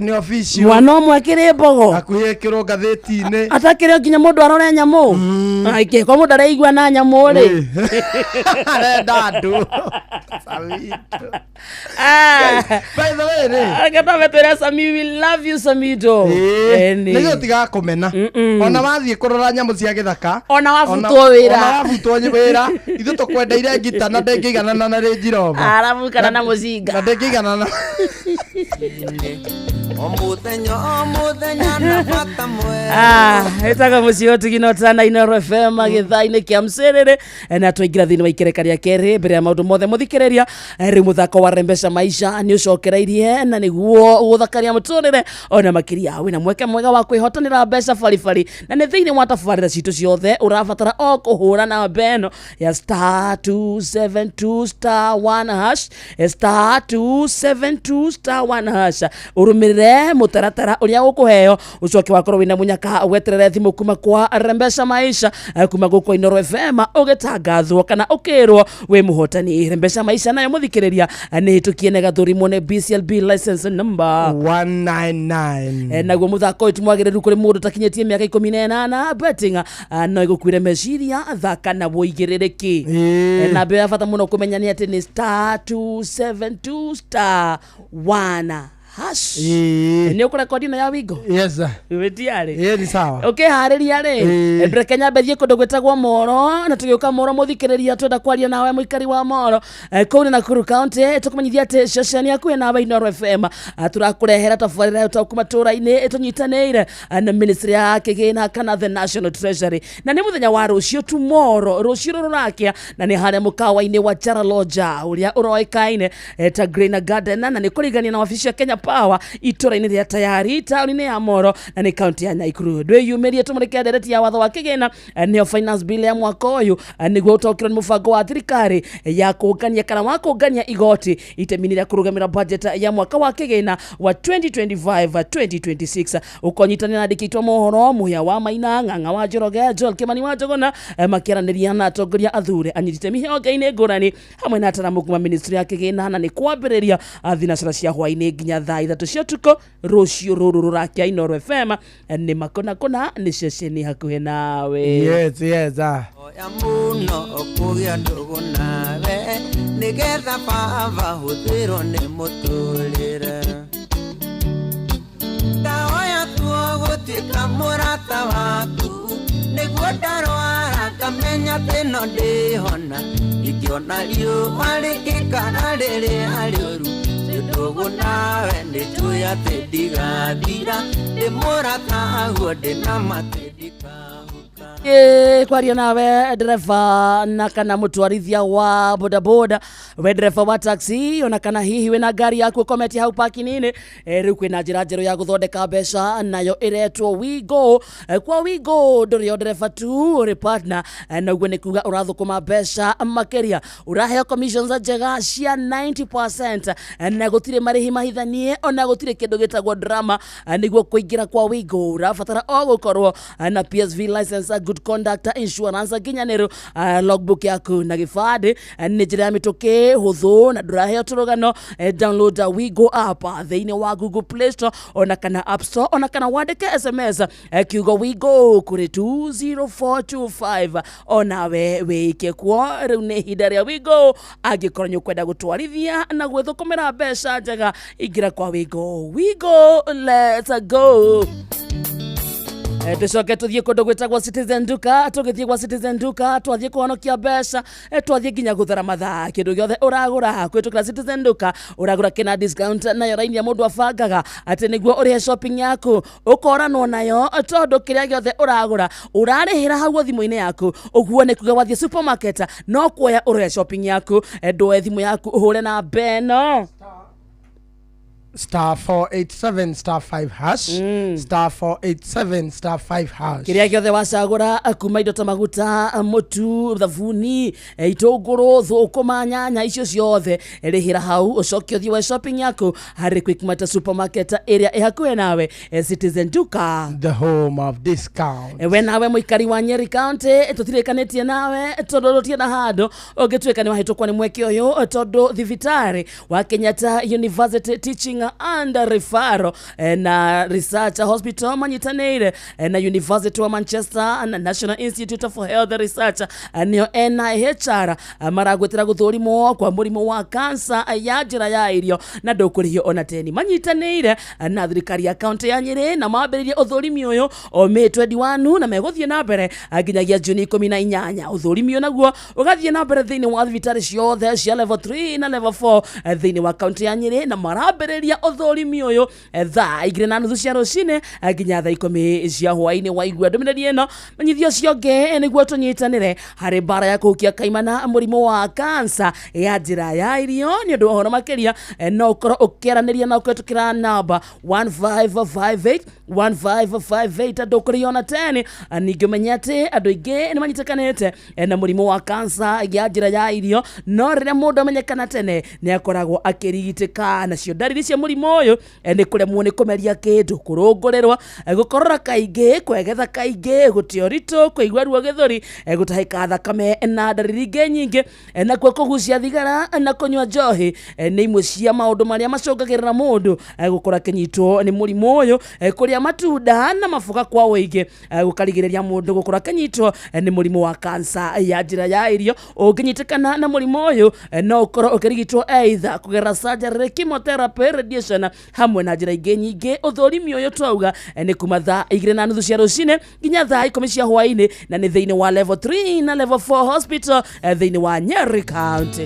ni official mwana umwe akiri mbogo akuhekirwo ngatheti-ini atakire nginya mundu arore nyamu aike ko mundu araigua na nyamu ri arenda andu by the way agata vetera Sami, we love you Samido nigo tiga kumena ona wathie kurora nyamu cia githaka ona wabutwo wira ithu tukwendeire ngita na ndengigana na Range Rover arabu kana na muzinga na ndengigana na omuthenya na bata mwe etaga mucio tuginotana Inooro FM githaini kia mcerere na twaingira thini wa ikereka ria keri mbere ya maundu mothe muthikereria ri muthako wa rembesha maisha ni ucokereirie na niguo guthakaria muturire ona makiria wina mweke mwega wa kwihotanira mbeca baribari na ni thiini wa tabarira citu ciothe urabatara o kuhura na beno ya star 272 star 1 hash star 272 star 1 hash urumirire mutaratara uria ukuheo ucoke wakorwo wina munyaka weterere thimu kuma kwa rembesha maisha kuma guko Inooro FM ugitangathwo kana ukirwo we muhotani rembesha maisha nayo muthikiriria ni tukiene gathurimo ne BCLB license number 199 naguo muthako itumwagiriru kuri mundu takinyetie miaka 18 betting no igukwire meciria thaka na woigiririki na be bata muno kumenya ni ati ni star 272 star 1 hash ni ukurekodi na ya Wigo. Yes sir. Wetiare Ni sawa. Okay, hariria ri Kenya bethie kundu gwetagwo Moro na tugiuka Moro muthikiriria twenda kwaria nawe muikari wa Moro kuu na Nakuru County tukumenyithia ati ceceni yaku na Inoro FM turakurehera tabarira utakuma tura-ini tunyitanire na ministry ya kigina kana the National Treasury na ni muthenya wa rucio tomorrow rucio rurakia na ni hare mukawa-ini wa Jaraloja uria uroikaine ta Green Garden na ni kurigania na ofisi ya Kenya Power itura-ini ria tayari tauni-ini ya Moro na ni county ya Nakuru ndwe yumirie tumurike ndereti ya watho wa kigina neo finance bill ya mwaka uyu niguo utokirwo ni mubango wa thirikari ya kungania kana wa kungania igoti iteminira kurugamira budget ya mwaka wa kigina wa 2025-2026 ukonyitana na dikitwa mohoro muya wa Maina Ng'ang'a wa Njoroge Joel Kimani wa Njogona makiaranĩria na atongoria athure anyitite mĩhonge-inĩ ngũrani hamwe na ataramu kuma ministry ya kigina na nĩ kwambĩrĩria thinacara cia hwaĩ-inĩ nginya thaa 3 cia ũtukũ rũciũ rũrũ rũrakia Inoro FM nĩ makona nĩ ceceni hakuhĩ nawe. Yes ya muno kũgĩa ndũgũ nawe nĩgetha baba hũthĩrwo nĩ mũtũrĩre ndahoya tuo gũtuĩka mũrata waku nĩguo ndarwara ngamenya thĩno ndĩhona ingĩona riũa rĩngĩkana rĩrĩa rĩũru ndũgũ nawe nĩnjũĩ atĩ ndigathira ndĩ mũrata aguo ndĩna matĩndika kwaria nawe dereva na kana mutwarithia wa bodaboda we dereva wa taxi ona kana hihi we na gari yaku kometi hau parking-ini riu kwina njira njeru ya guthondeka mbeca nayo iretwo Wigo kwa Wigo ndurio dereva tu uri partner naguo ni kuga urathukuma mbeca makeria uraheo commissions njega cia 90% na gutire marihi mahithanie ona gutire kindu gitagwo drama niguo kuingira kwa Wigo urabatara o gukorwo na PSV license good conduct insurance ginyanero logbook yaku na gifade ni njira ya mituki huthu na nduraheo turugano download Wigo app thiini wa Google Play Store ona kana App Store ona kana wandike SMS kiugo Wigo kuri 20425 ona we wike kwo riu ni hinda ria Wigo angikorwo ni ukwenda gutwarithia na gwithukumira mbeca njega ingira kwa Wigo. Let's go. Tucoke tuthie kundu gwitagwo Citizen Duka tugithie kwa Citizen Duka twathie kuhonokia mbeca twathie nginya guthara mathaa kindu giothe uragura kwitukira Citizen Duka uragura kina discount nayo raini ya mundu afangaga ati niguo urihe shopping yaku ukoranwo nayo tondu kiria giothe uragura urarihira hau thimu-ini yaku uguo ni kuga wathie supermarket no kuoya urihe shopping yaku ndoe thimu yaku uhure na beno star 487 star 5 hash star 487 star 5 hash kiria giothe wacagura kuma indo ta maguta mutu thabuni itunguru thukuma nyanya icio ciothe rihira hau ucoke uthie we shopping yaku hari Quickmart supermarket area ihakuhe nawe Citizen Duka the home of discount we nawe muikari wa Nyeri County tutirikanitie nawe tondu rutie na handu ungituika ni wahitũkwo ni mweke uyu tondu thibitari wa Kenyatta University Teaching and Referral na Research Hospital manyitanire na University wa Manchester na National Institute for Health Research nio NIHR maragwetera guthurimo kwa murimu wa cancer ya njira ya irio na ndukurihio ona teni manyitanire na thirikari ya county ya Nyeri na mambiririe uthurimi uyu o May 21 na meguthie na mbere nginyagia June 18 uthurimi naguo ugathie na mbere thiini wa thibitari ciothe cia level 3 na level 4 thiini wa county ya Nyeri na marambiriria uthurimi uyu thaa 2:30 cia rucine nginya thaa 10 cia hwaini wa igua ndumiriri ino manyithio cionge niguo tunyitanire hari bara ya kuhukia kaimana murimu wa cancer ya njira ya irio ni undu ohoro makiria no ukorwo ukiaraniria na ukwetukira namba 1558 ndukuriyo na 10 ningi menya ati andu ingi ni manyitakanite na murimu wa cancer ya njira ya irio no riria mundu amenyekana tene ni akoragwo akirigitika nacio ndariri cia murimu uyu ni kuremwo ni kumeria kindu kurungurerwa gukorora kaingi kwegetha kaingi gutio ritu kuigua ruo githuri gutahika thakame na ndariri ingi nyingi na kugucia thigara na kunywa njohi ni imwe cia maundu maria macungagirira mundu gukora kinyitwo ni murimu uyu kuria matunda na mafuka kwa wingi gukarigiriria mundu gukora kinyitwo ni murimu wa cancer ya njira ya irio unginyitikana na murimu uyu no ukorwo ukirigitwo either kugerera surgery chemotherapy radiation hamwe na njira ingĩ nyingĩ. Ũthũrimi ũyũ twauga nĩ kuma thaa 2:30 cia rũcinĩ nginya thaa 10 cia hwaĩ-inĩ, na nĩ thĩinĩ wa level 3 na level 4 hospital thĩinĩ wa Nyeri County.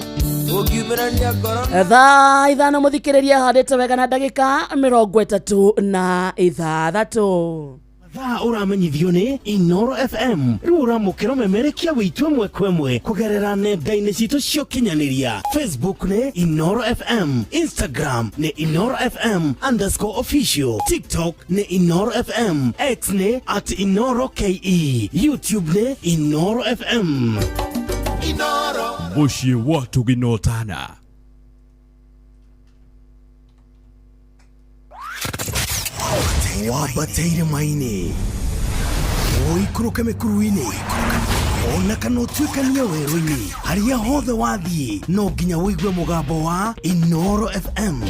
Thaa 5 mũthikĩrĩria handĩte wega na ndagĩka 36. Thaa ũramenyithio nĩ Inoro FM. Rĩu ũramũkĩra ũmemerekia wĩitũ ĩmwe kwa ĩmwe kũgerera nenda-inĩ citũ cia ũkinyanĩria. Facebook nĩ Inoro FM, Instagram nĩ Inoro FM_official, TikTok nĩ Inoro FM, X nĩ @InoroKE, YouTube nĩ Inoro FM. Inoro Muciĩ watu ginotana. Wabateire maini oikũrũke mĩkuru-inĩ ona kana ũtuĩkanie werũ-inĩ harĩa hothe wathiĩ no nginya wĩigue mũgambo wa Inoro FM.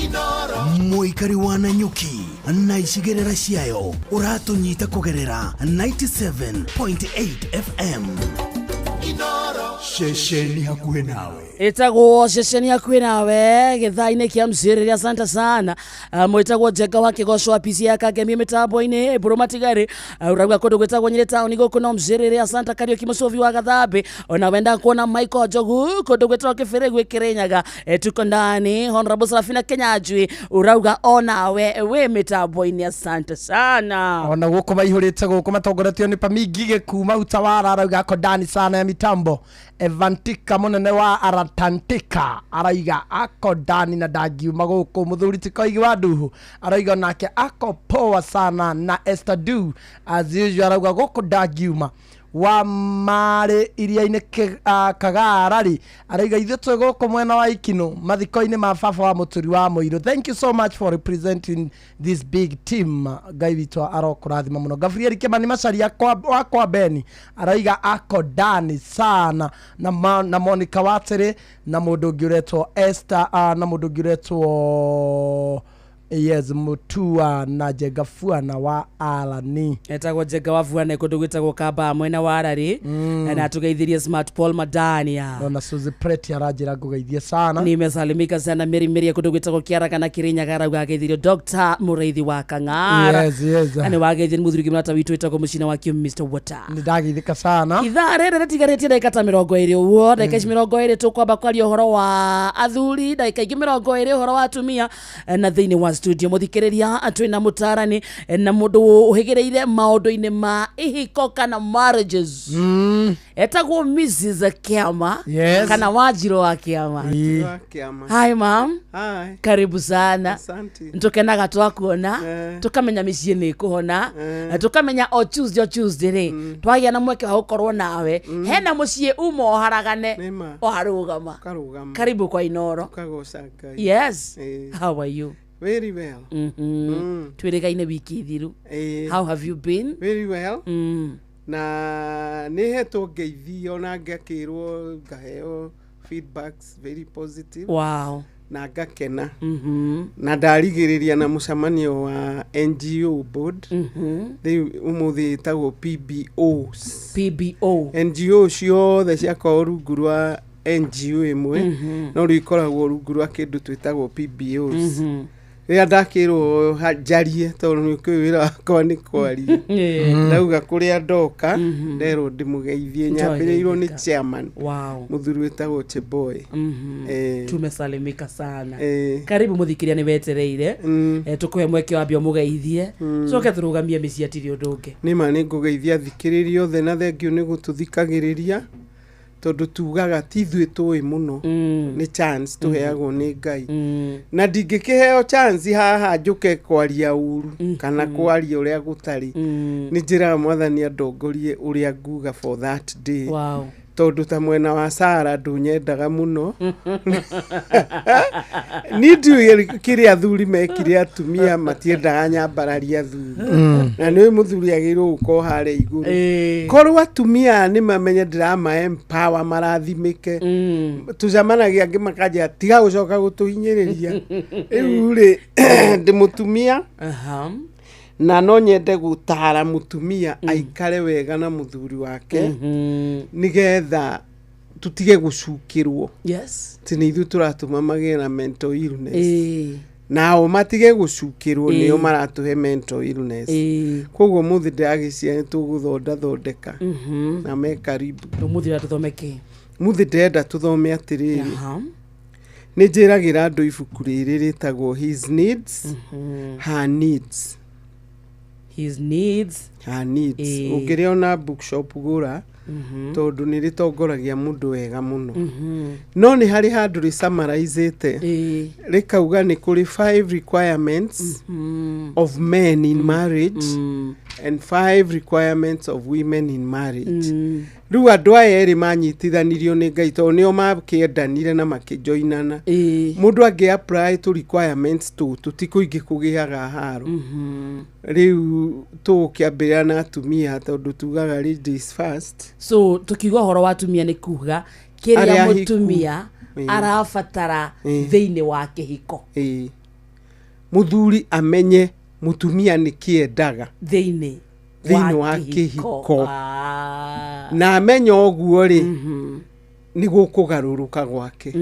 Mũikari wa Nanyuki na icigĩrĩra ciayo ũratũnyita kũgerera 97.8 FM. Ceceni hakuhĩ nawe. Itagwo ceceni hakuhĩ nawe gĩthaa-inĩ kĩa mcirĩria. Asante sana. Mwĩtagwo Njenga wa Kĩgoco wa PC ya Kangemi mĩtambo-inĩ Mbũrũ Matigari. Urauga kũndũ gwĩtagwo Nyĩrĩ taũni gũkũ no mcirĩria. Asante Kariuki Mũcobi wa Gathambi. Ona wenda kuona Michael Njogu kũndũ gwĩtagwo Kĩbĩrĩgu Kĩrĩnyaga. Tuko ndani. Honorable Sarafina Kenyanjui urauga onawe wĩ mĩtambo-inĩ. Asante sana. Ona gũkũ maihũrĩte gũkũ matongoretio nĩ Pamigi Gĩkuma Utawara arauga ako ndani sana ya mitambo. Evantika munene wa Aratantika araiga ako ndani na ndangiuma gũkũ. Mũthuri Tikoigi wa Nduhu araiga nake ako poa sana, na Esther Du as usual arauga gũkũ ndangiuma. Wa Marĩ iria-inĩ Kagarari araiga ithuĩ twĩ gũkũ mwena wa Ikino mathiko-inĩ ma baba wa mũturi wa Mũirũ. Thank you so much for representing this big team. Ngai witũ arokũrathima mũno. Gabriel Kĩmani Macharia wa Kwambeni araiga ako ndani sana, na Monica Watĩrĩ na mũndũ ũngĩ ũretwo Esther na mũndũ ũngĩ ũretwo Yes, Mutua na Jegafuana wa Alani. Etagwo Jega wa Fuana kũndũ gwĩtagwo Kamba mwena wa Arari. Na tugeithirie Smart Paul Madania. Na Suzy Preti arajira ngugeithie sana. Nimesalimika sana Meri kũndũ gwĩtagwo Kĩara na Kĩrĩnyaga arauga ageithirio Dr. Mũreithi wa Kang'ara. Yes. Na wageithie mũthuri kĩmũrata witũ wĩtagwo mũcina wa Kim Mr. Water. Nĩndageithĩka sana. Ithaa rĩrĩ rĩtigarĩtie ndagĩka ta 20 ũguo. Ndagĩka 20 tũkwamba kwaria ũhoro wa athuri, ndagĩka ingĩ 20 ũhoro wa atumia na thĩinĩ wa studio muthikiriria atwina mutarani na mundu uhigireire maundu-ini ma ihiko kana marriages. Etagwo Mrs. Kiama. Yes. Kana Wanjiro wa Kiama. Hi ma'am. Hi. Karibu sana. Asante. Ntukenaga twakuona. Tukamenya mĩciĩ nĩ kuhona. Tukamenya o Tuesday ri. Twagia na mweke wa gukorwo nawe. Hena mũciĩ umo haragane. O harugama. Karibu kwa Inoro. Yes. How are you? Very well. Twirigaine wiki thiru. How have you been? Very well. Na nihetwo ngeithio na ngakirwo ngaheo feedbacks very positive. Wow. Na ngakena. Na ndarigiriria na mucemanio wa NGO board. Umuthi tagwo PBOs. PBO. NGO ciothe ciakorwo rungu rwa NGO imwe no rikoragwo rungu rwa kindu twitagwo PBOs. Rĩrĩa ndakĩrwo njarie tondũ nĩ ũkĩũĩ wĩra wakwa nĩ kwaria. Ndauga kũrĩa ndoka nderwo ndĩmũgeithie, nyambĩrĩirwo nĩ chairman mũthuri wĩtagwo Cheboy. Tumesalimika sana. Karibu mũthikĩria nĩ wetereire. Tũkũhe mweke wambia mũgeithie coke tũrũgamie mĩciĩ atirĩ ũndũ ũngĩ. Nĩma nĩ ngũgeithia athikĩrĩria othe na thengio nĩ gũtũthikagĩrĩria tondu tugaga tithuĩ tũĩ mũno nĩ chance tuheagwo nĩ Ngai. Na ndingĩkĩheo chance haha njũke kwaria uru kana kwaria ũrĩa gũtarĩ. Nĩ njĩra Mwathani andongorie ũrĩa nguga for that day. Tondu ta mwena wa Sara ndũnyendaga mũno. Ni ndiũĩ kĩrĩa athuri mekire atumia matiendaga nyambararia athuri. Na nĩ mũthuri agĩrĩirwo gũkorwo harĩa igũrũ. Korwo atumia nĩ mamenye ndĩrama empower marathimĩke. Tũcemanagia angĩ makanjĩra tiga gũcoka gũtũhinyĩrĩria. Rĩu rĩ ndĩ mũtumia. Na no nyende gũtara mutumia aikare wega na muthuri wake nigetha tutige gucukirwo. Yes. Tini ithu turatuma magĩe na mental illness. nao matige gucukirwo nio maratuhe mental illness koguo muthi ndagicia tuguthondeka na me karibu muthi ra tuthomeke muthi ndenda tuthome atiriri ni njiragira andu ibuku riri ritagwo his needs her needs her needs ungiriona bookshop gura tondu ni ritongoragia mundu wega muno no ni hari handu ri summarizete rikauga ni kuri 5 requirements of men in marriage and 5 requirements of women in marriage riu andu aya eri manyitithanirio ni Ngai tondu nio makiendanire na makijoinana mundu angi apply to requirements tutikuingi kugiaga haro riu tukiambira na atumia tondu tugaga ladies first so tukiuga horo wa atumia ni kuga kiria mutumia arabatara thiini wa kihiko muthuri amenye mutumia ni kiendaga thiini wa kihiko na amenye oguo ri ni gukugaruruka gwake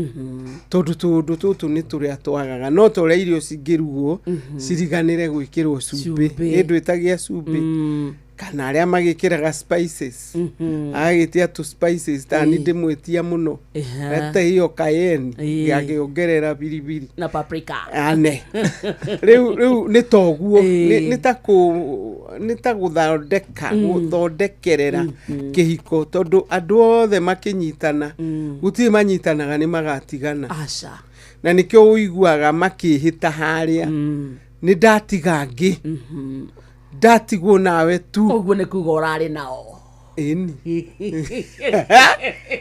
tondu tutu ni turia twagaga no turia irio cingirugwo ciriganire gwikirwo cumbi indu itagia cumbi kana aria magikiraga spices agitia tu spices tani ndimwetia muno ete hiyo cayenne yagiongerera biribiri na paprika ane riu ni toguo ni ta guthondekerera kihiko tondu andu othe makinyitana guti manyitanaga ni magatigana aca na nikio uiguaga makihita haria ni ndatigangi ndatigwo nawe tu oguo ni kuga urari nao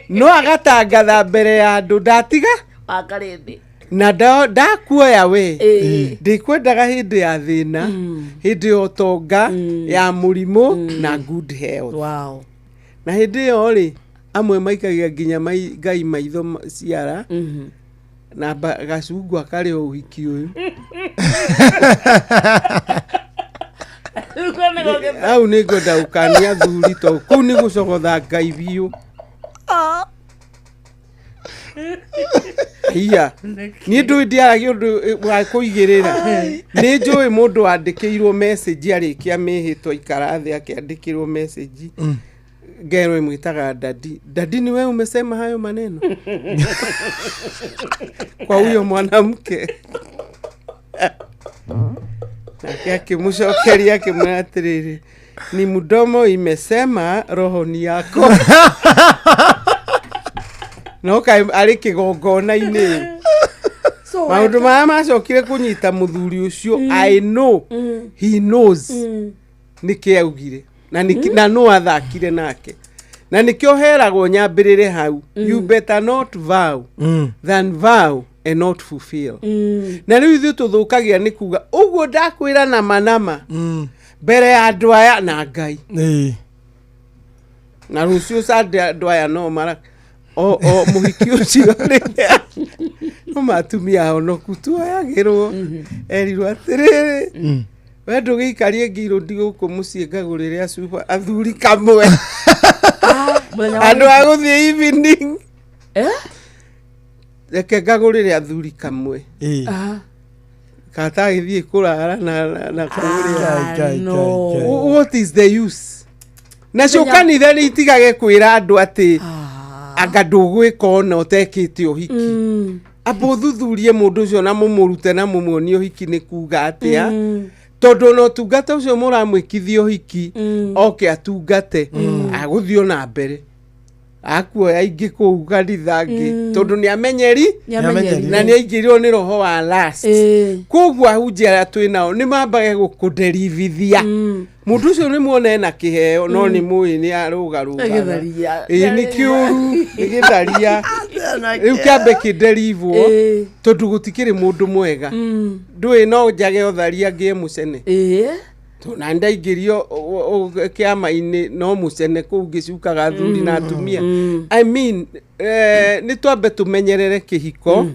no agatangatha mbere ya andu ndatiga akarindi na ndakuoya we ndikwendaga hindi ya thina hindi ya utonga ya murimu na good health na hindi yo ri amwe maikagia nginya Ngai maitho ciara na gacungwa kari uhiki uyu au ni ngoda ukania thuri to ku ni gucogotha Ngai biu iya ni ndu ndiaragi undu wa kuigirira ni njui mundu andikirwo message arikia mihitwa ikarathi akiandikirwo message ngero imwitaga dadi ni wewe umesema hayo maneno kwa huyo mwanamke akimshokeria akimwatiriri ni mdomo imesema roho ni yako no kai ari kigongona-ini maundu maya macokire kunyita muthuri ucio I know he knows niki augire na no athakire nake na nikio heragwo nyambirire hau you better not vow than vow and not fulfill na riu ithu tuthukagia ni kuga uguo ndakwira na manama mbere ya andu aya na Ngai na rucio sande andu aya no mara muhiki ucio no matumia honoku tuayagirwo erirwo atiriri we ndugikarie ngiro ndiguku mucie ngagurire acuba athuri kamwe andu aguthie evening reke ngagurire athuri kamwe kata githie kurara na kagurire what is the use na kanitha ni itigage kwira andu ati anga ndugwika ona utekite uhiki abo thuthurie mundu ucio na mumurute na mumuonie uhiki ni kuga atia tondu no tungata ucio muramwikithia uhiki oke atungate aguthio na mbere akuoya ingi kuu kanitha ngi tondu ni amenyeri na ni aingirirwo ni roho wa last koguo ahunjia aria twinao ni mambage gukuderivithia mundu ucio ni muone na kiheo no ni mui ni arugaruga ni kiuru ni githaria riu kiambe kiderivwo tondu gutikiri mundu mwega ndui no njage utharia ngie mucene na ndaingirio kiama-ini no mucene kuu ngicukaga thuri na atumia I mean ni twambe tumenyerere kihiko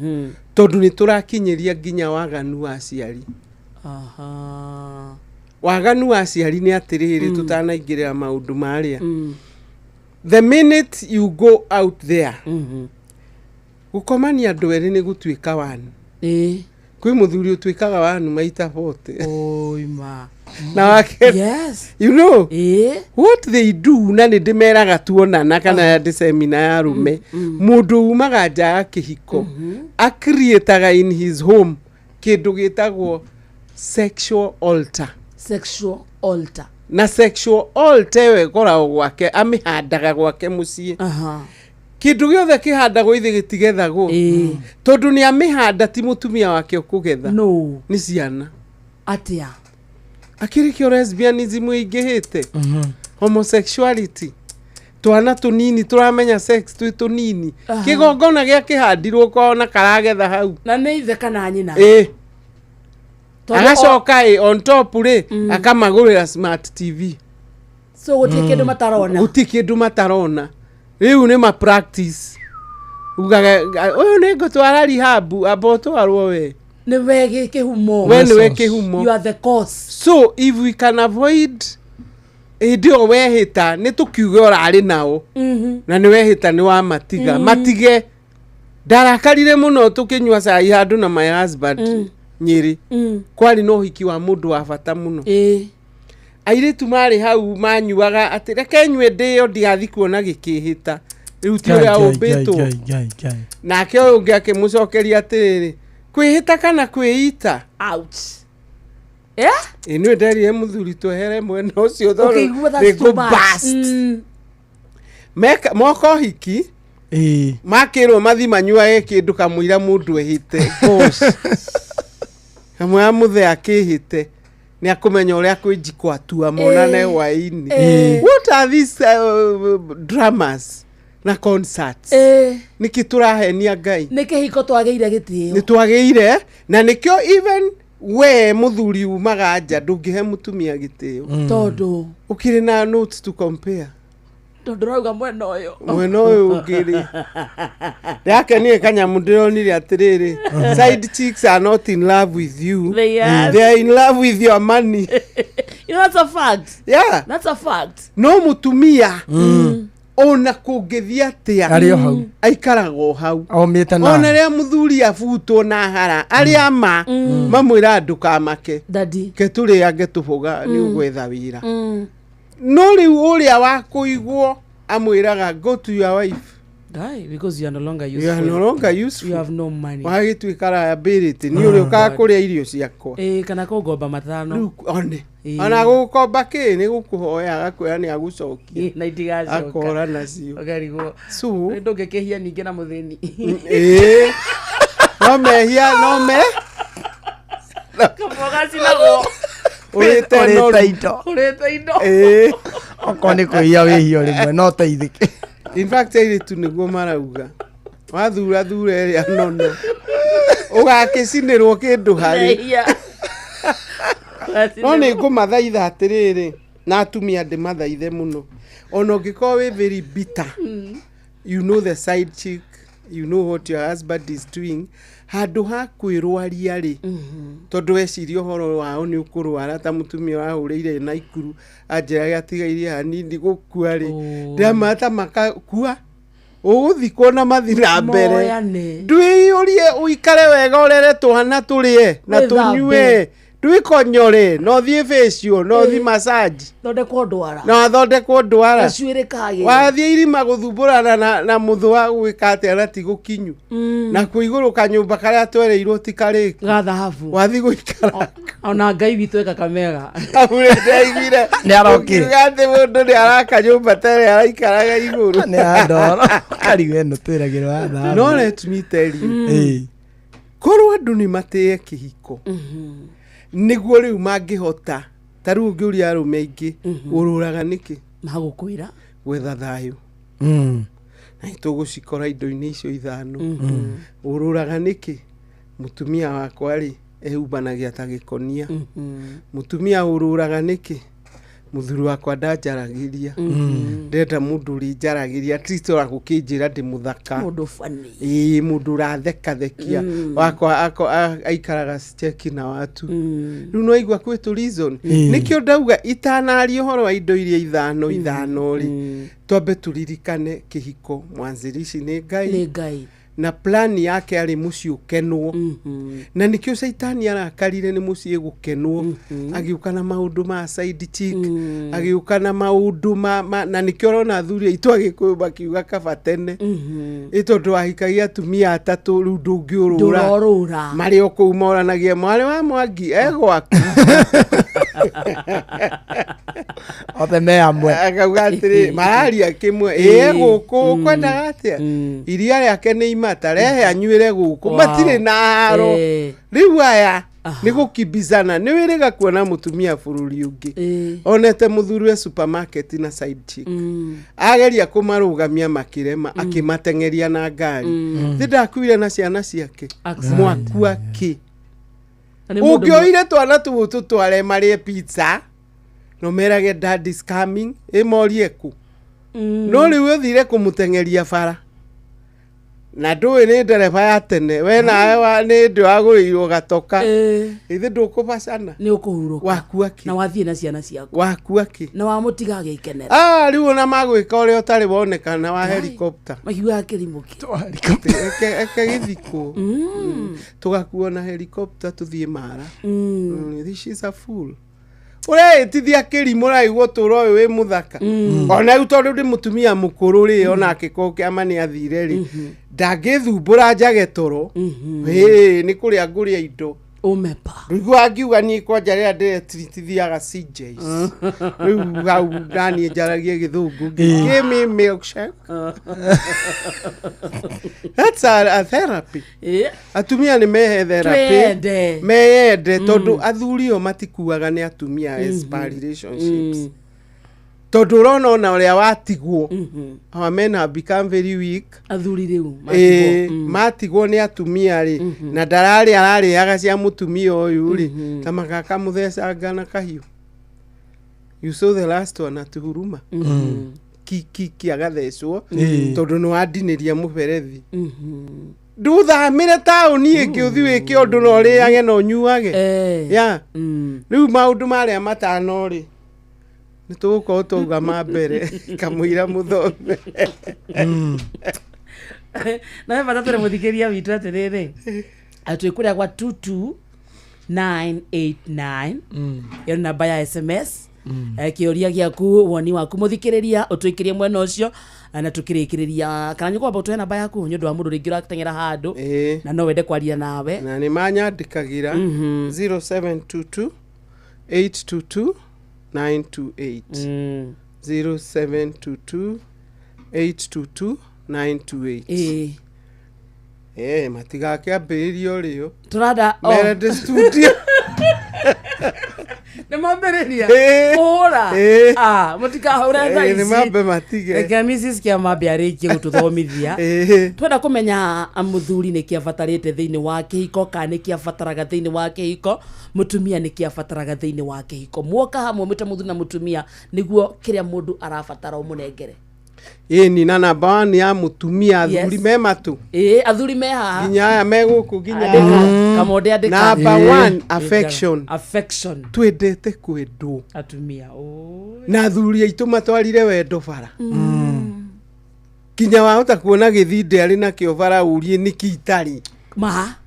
tondu ni turakinyiria nginya waganu wa aciari waganu wa aciari ni atiriri tutanaingirira maundu maria the minute you go out there gukomania andu eri ni gutuika wani Kwi muthuri utwikaga wanu maita 40. Oima. Na wake. Yes. You know. What they do na ni ndimeraga tuonana kana ndi seminar ya rume. Mundu umaga nja ya kihiko. A createaga in his home kindu gitagwo sexual altar. Sexual altar. Na sexual altar we koragwo gwake amihandaga gwake mucie. Kindu giothe kihandagwo ithi gitigethagwo. Tondu ni amihanda ti mutumia wake ukugetha. No. Ni ciana. Atia. Akirikio lesbianism igihite. Homosexuality. Twana tunini turamenya sex twi tunini. Kigongona gia kihandirwo kona karagetha hau. Na ni ithe kana nyina. Agacoka on top ri akamagurira smart TV. So guti kindu matarona. Guti kindu matarona. Riu ni ma practice. Ugaga uyu ni gutwara rehab abotwarwo we. Ni wege kihumo. We ni wege kihumo. You are the cause. So if we can avoid ndio wehita ni tukiuga urari nao. Na ni wehita ni wa matiga. Matige ndarakarire muno tukinywa cai handu na my husband Nyeri. Kwari no hiki wa mundu wa bata muno. Airitu mari hau manyuaga ati reke nywe ndio ndiathi kuona gikihita. Riu ti uria ubitwo. Nake ungi akimucokeria atiriri kwihita kana kwiita. Ouch. Inu ndari muthuri twehere mwena ucio thoro. They go bust. Moko hiki. Makirwo mathi manyua kindu kamwira mundu ehite. Kamwe amuthe akihite. Ni akumenya uria kwijikwa atua monane hwaini. What are these dramas na concerts? Niki turahenia Ngai. Niki hiko twageire gitio. Ni twageire na nikio even we muthuri umaga nja ndungihe mutumia gitio. Tondu ukiri na notes to compare. Tondu rauga mwena uyu. Mwena uyu ukiri. Yake ni kanyamu ndironire atiriri. Side chicks are not in love with you. They are in love with your money. You know, that's a fact. Yeah. That's a fact. No mutumia. Ona kungithia atia. Ario hau. Aikarago hau. Omite na. Ona ria muthuri afutwo na hara. Aria ma. Mamwira ndukamake. Daddy. Keturi agetubuga ni ugwetha wira. No riu uria wa kuigwo amwiraga go to your wife. Die because you are no longer useful. You are no longer useful. You have no money. Wagituika liability ni uri ukaga kuria irio ciakwa. Kana kugomba matano. One. Ana gukomba ki ni gukuhoya agakwira ni agucokia. Na itigacoka. Akora nacio. Agarigo. So ndungikehia ninge na mutheni. No mehia no me. Kamoga sinago. Urete indo. Urete indo. Okone kuia wihio rimwe no teithike. In fact tu niguo marauga. Wathura thure ya nono. Ugakicinirwo kindu hari. No ni ngumathaitha atiriri na atumia ndi mathaithe muno. Ona ngiko we very bitter. You know the side chick. You know what your husband is doing. Handu ha kwirwaria ri tondu weciria horo wao ni ukurwara ta mutumia wahurire na ikuru anjira atigaire hanini gukua ri ndamata makakua uguthikwo na mathira mbere ndwiyurie uikare wega urere tuhana turie na tunyue ndwikonyore no thie facio no thi massage thondekwo ndwara no thondekwo ndwara acuirikage wathie irima guthumbũrana na muthwa gwikate na ti gukinyu na kuiguru kanyumba karia twereirwo ti kari gathahabu wathi guikara ona Ngai witu eka kamega abure ndaigire ni arokire gate mundu ni araka nyumba tere araikaraga iguru ni andoro kariwe no twiragirwo atha no let me tell you korwo andu ni mateye kihiko niguo riu mangihota taru ngiuria arume ingi ururaga niki magukwira gwetha thayu na itugucikora indo-ini icio ithano ururaga niki mutumia wakwa ri ehubanagia ta gikonia mutumia ururaga niki muthuri wakwa ndanjaragiria ndenda mundu rinjaragiria Kristo agukinjira ndi muthaka mundu fani mundu ratheka thekia wakwa aikaraga cheki na watu riu no igwa kwetu reason nikio ndauga itanari horo wa indo iria ithano ri twambe turirikane kihiko mwanzirici ni Ngai na plan yake ari muciĩ ũkenwo na nikio Saitani arakarire ni muciĩ gũkenwo agiuka na maundu ma side chick agiuka na maundu na nikio rona athuri aitũ Agĩkũyũ bakiuga kaba tene ĩtondũ ahikagia atumia atatũ rĩu ndũngĩũrũra marĩ o kũu moranagia mwarĩ wa Mwangi egwaku othe me amwe akauga atĩrĩ mararia kĩmwe gũkũ kwendaga atĩa iria rĩake nĩ imata rehe anyuĩre gũkũ matirĩ na haro rĩu aya nĩ gũkimbizana nĩ wĩrĩga kuona mũtumia bũrũri ũngĩ onete mũthuri wa supermarket na side chick ageria kũmarũgamia makĩrema akĩmatengeria na ngari ndakuire na ciana ciake mwakua kĩ ũngĩoire twana tũtũ tware marĩe pizza no merage dad is coming morie ku no rĩu ũthire kũmũtengeria bara na ndũĩ nĩ ndereba ya tene we nawe nĩ ndĩ wagũrĩirwo gatoka ithe ndũkũbacana nĩ ũkũhurũka wakua kĩ na wathiĩ na ciana ciaku wakua kĩ na wamũtiga agĩkenera rĩu ona magwĩka ũrĩa ũtarĩ wonekana wa helicopter mahiũga kĩrimũ eke gĩthikũ tũgakuo na helicopter tũthiĩ Mara this is a fool ũretithia kĩrimũ raigwo tũro ũyũ wĩ mũthaka ona rĩu tondũ ndĩ mũtumia mũkũrũ rĩ ona akĩko kĩama nĩ athire rĩ ndangĩthumbũra njage toro nĩ kũrĩa ngũrĩa indo umepa rĩu angiuga niĩ kwanja rĩrĩa ndĩretritithiaga CJs rĩu hau naniĩ njaragie gĩthũngũ give me milkshake that's a therapy atumia nĩ mehe therapy meyende tondũ athuri o matikuaga nĩ atumia as per relationships tondũ ũrona ona ũrĩa watigwo our men have become very weak athuri rĩu matigwo nĩ atumia rĩ na ndararĩ ararĩaga cia mũtumia ũyũ rĩ ta magaka mũthecanga na kahiũ you saw the last one at Huruma ki agathecwo tondũ nĩ wandinĩria mũberethi nduthamĩre taũni ĩngĩ ũthi wĩke ũndũ na ũrĩage na ũnyuage rĩu maũndũ marĩa matano rĩ nĩ tũgũkorwo twauga mambere kamũira mũthome na bata tũre mũthikĩria witũ atĩrĩrĩ atwĩkũrĩa kwa 22989 yo namba ya SMS kĩũria gĩaku woni waku mũthikĩrĩria ũtwĩkĩrie mwena ũcio na tũkĩrĩkĩrĩria kana nyũkwa bautu namba yaku nĩ ũndũ wa mũndũ rĩngĩ ũrateng'era handũ na no wende kwaria nawe na nĩ manyandĩkagĩra 0722 822 928 0722 822 928 matigakĩambĩrĩrio rĩo tũranda merede studio nĩ mambĩrĩria ũra mũtikahũre thaa ici nĩ mambe matige reke Mrs. Kiamambe arĩkie gũtũthomithia twenda kũmenya mũthuri nĩ kĩabatarĩte thĩinĩ wa kĩhiko kana nĩ kĩabataraga thĩinĩ wa kĩhiko mũtumia nĩ kĩabataraga thĩinĩ wa kĩhiko muoka hamwe mwĩta mũthuri na mũtumia nĩguo kĩrĩa mũndũ arabatara ũmũnengere ni na namba 1 ya mũtumia athuri me matu athuri me haha nginya aya me gũkũ nginya kamonde andĩka namba 1 affection twendete kwendwo atumia na athuri aitũ matwarire wendo bara nginya wahota kuona gĩthinde arĩ na kĩo bara urie nĩkĩ itarĩ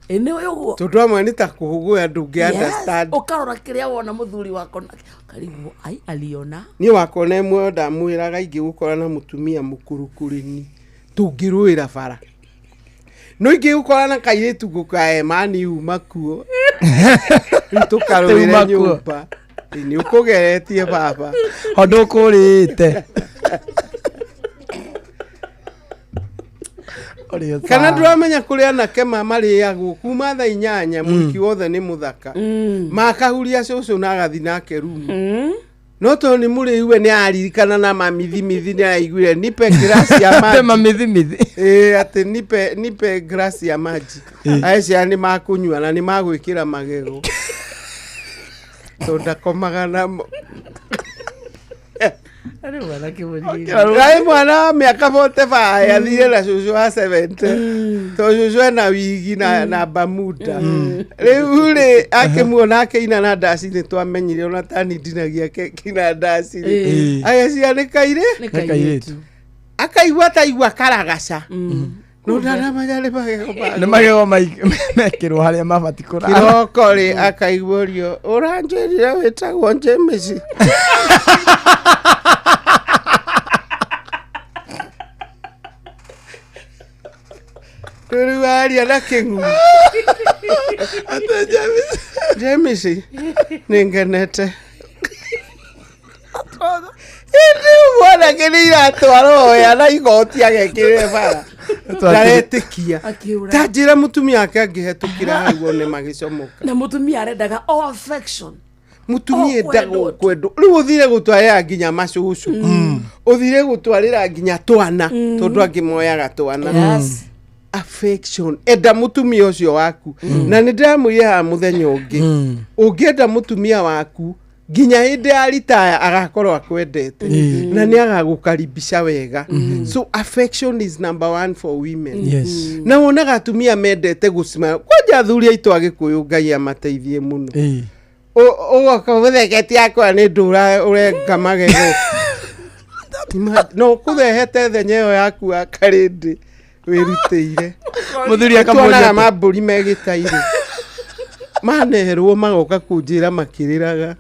nĩ ũguo tondũ amwe nĩ ta kũhũgũya ndũngĩ understand ũkarora kĩrĩa wona mũthuri wako karibu aliona niĩ wakona ĩmwe ndamwĩraga ingĩgũkora na mũtumia mũkũrũ kũrĩ ni tũngĩrũĩra bara no ingĩgũkora na kairĩtu gũkae mani uma kuo tũkarũĩre nyũmba nĩ ũkũgeretie baba ondũ kũrĩte kana ndũramenya kũrĩa anake marĩagwo kuma thaa 8 mwiki wothe nĩ mũthaka makahuria cũcũ na agathi nake rumu no to nĩ mũrĩu we nĩ aririkana na mamithimithi nĩ aiguire nipe glasi ya maji mamithimithi atĩ nipe glasi ya maji acia nĩ makũnyua na nĩ magwĩkĩra magego to ndakomaga namo Rai mwana wa mĩaka 45 athire na cũcũ wa 70 to cũcũ ena wigi na Bermuda rĩu rĩ akĩmuona akĩina na ndaci nĩ twamenyire ona tani ndinagia keki na ndaci agĩcianĩkaire akaigua ta igua karagaca no ndana majale magego nĩ magego mekĩrwo harĩa mabati kũrara kiroko rĩ akaigurio ũranjĩrire wĩtagwo James Ruaria na kĩng'u ate James nĩngenete mwana kĩrĩa atwaro ya na igoti agekĩrĩre bara ndaretĩkia tanjĩra mũtumia wake angĩhetũkĩra hau one magĩcomoka na mũtumia arendaga all affection mũtumia endaga kwendwo rĩu ũthire gũtwarĩra nginya macucu ũthire gũtwarĩra nginya twana tondũ angĩmoyaga twana affection enda mũtumia ũcio waku na nĩ ndĩramwĩra haha mũthenya ũngĩ ũngĩenda mũtumia waku nginya hĩndĩ ya retire agakorwo akwendete na nĩ agagũkaribisha wega so affection is number 1 for women na wonaga atumia mendete gũcima kwanja athuri aitũ agĩkũyũ Ngai amateithie mũno ũgoka ũtheketie akwa nĩ ndũra ũrenga magego no kũrehete thenya ĩyo yaku akarĩndĩ wĩrutĩire mũthuri akamwona mambũri megĩtaire manerwo magoka kũnjĩra makĩrĩraga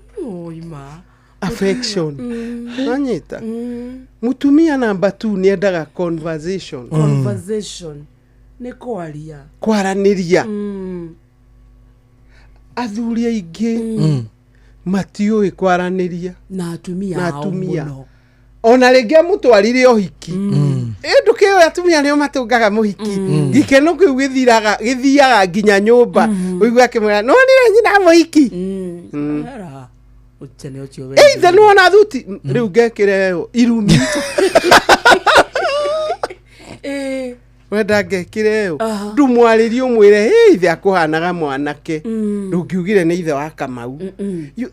affection nanyita mutumia number 2 nĩ endaga conversation nĩ kwaranĩria athuri aingĩ matiũĩ kwaranĩria na atumia ona rĩngĩ mũtwarire ũhiki ndũkĩoĩ atumia nĩo matũngaga mũhiki gĩkeno kĩu gĩthiaga nginya nyũmba ũigua akĩmwĩra no nĩ nyina mũhiki eithe nĩwona thuti rĩu ngekĩre irumi wenda ngekĩre ndũmwarĩrie ũmwĩre ithe akũhanaga mwanake ndũngiugire nĩ ithe wa Kamau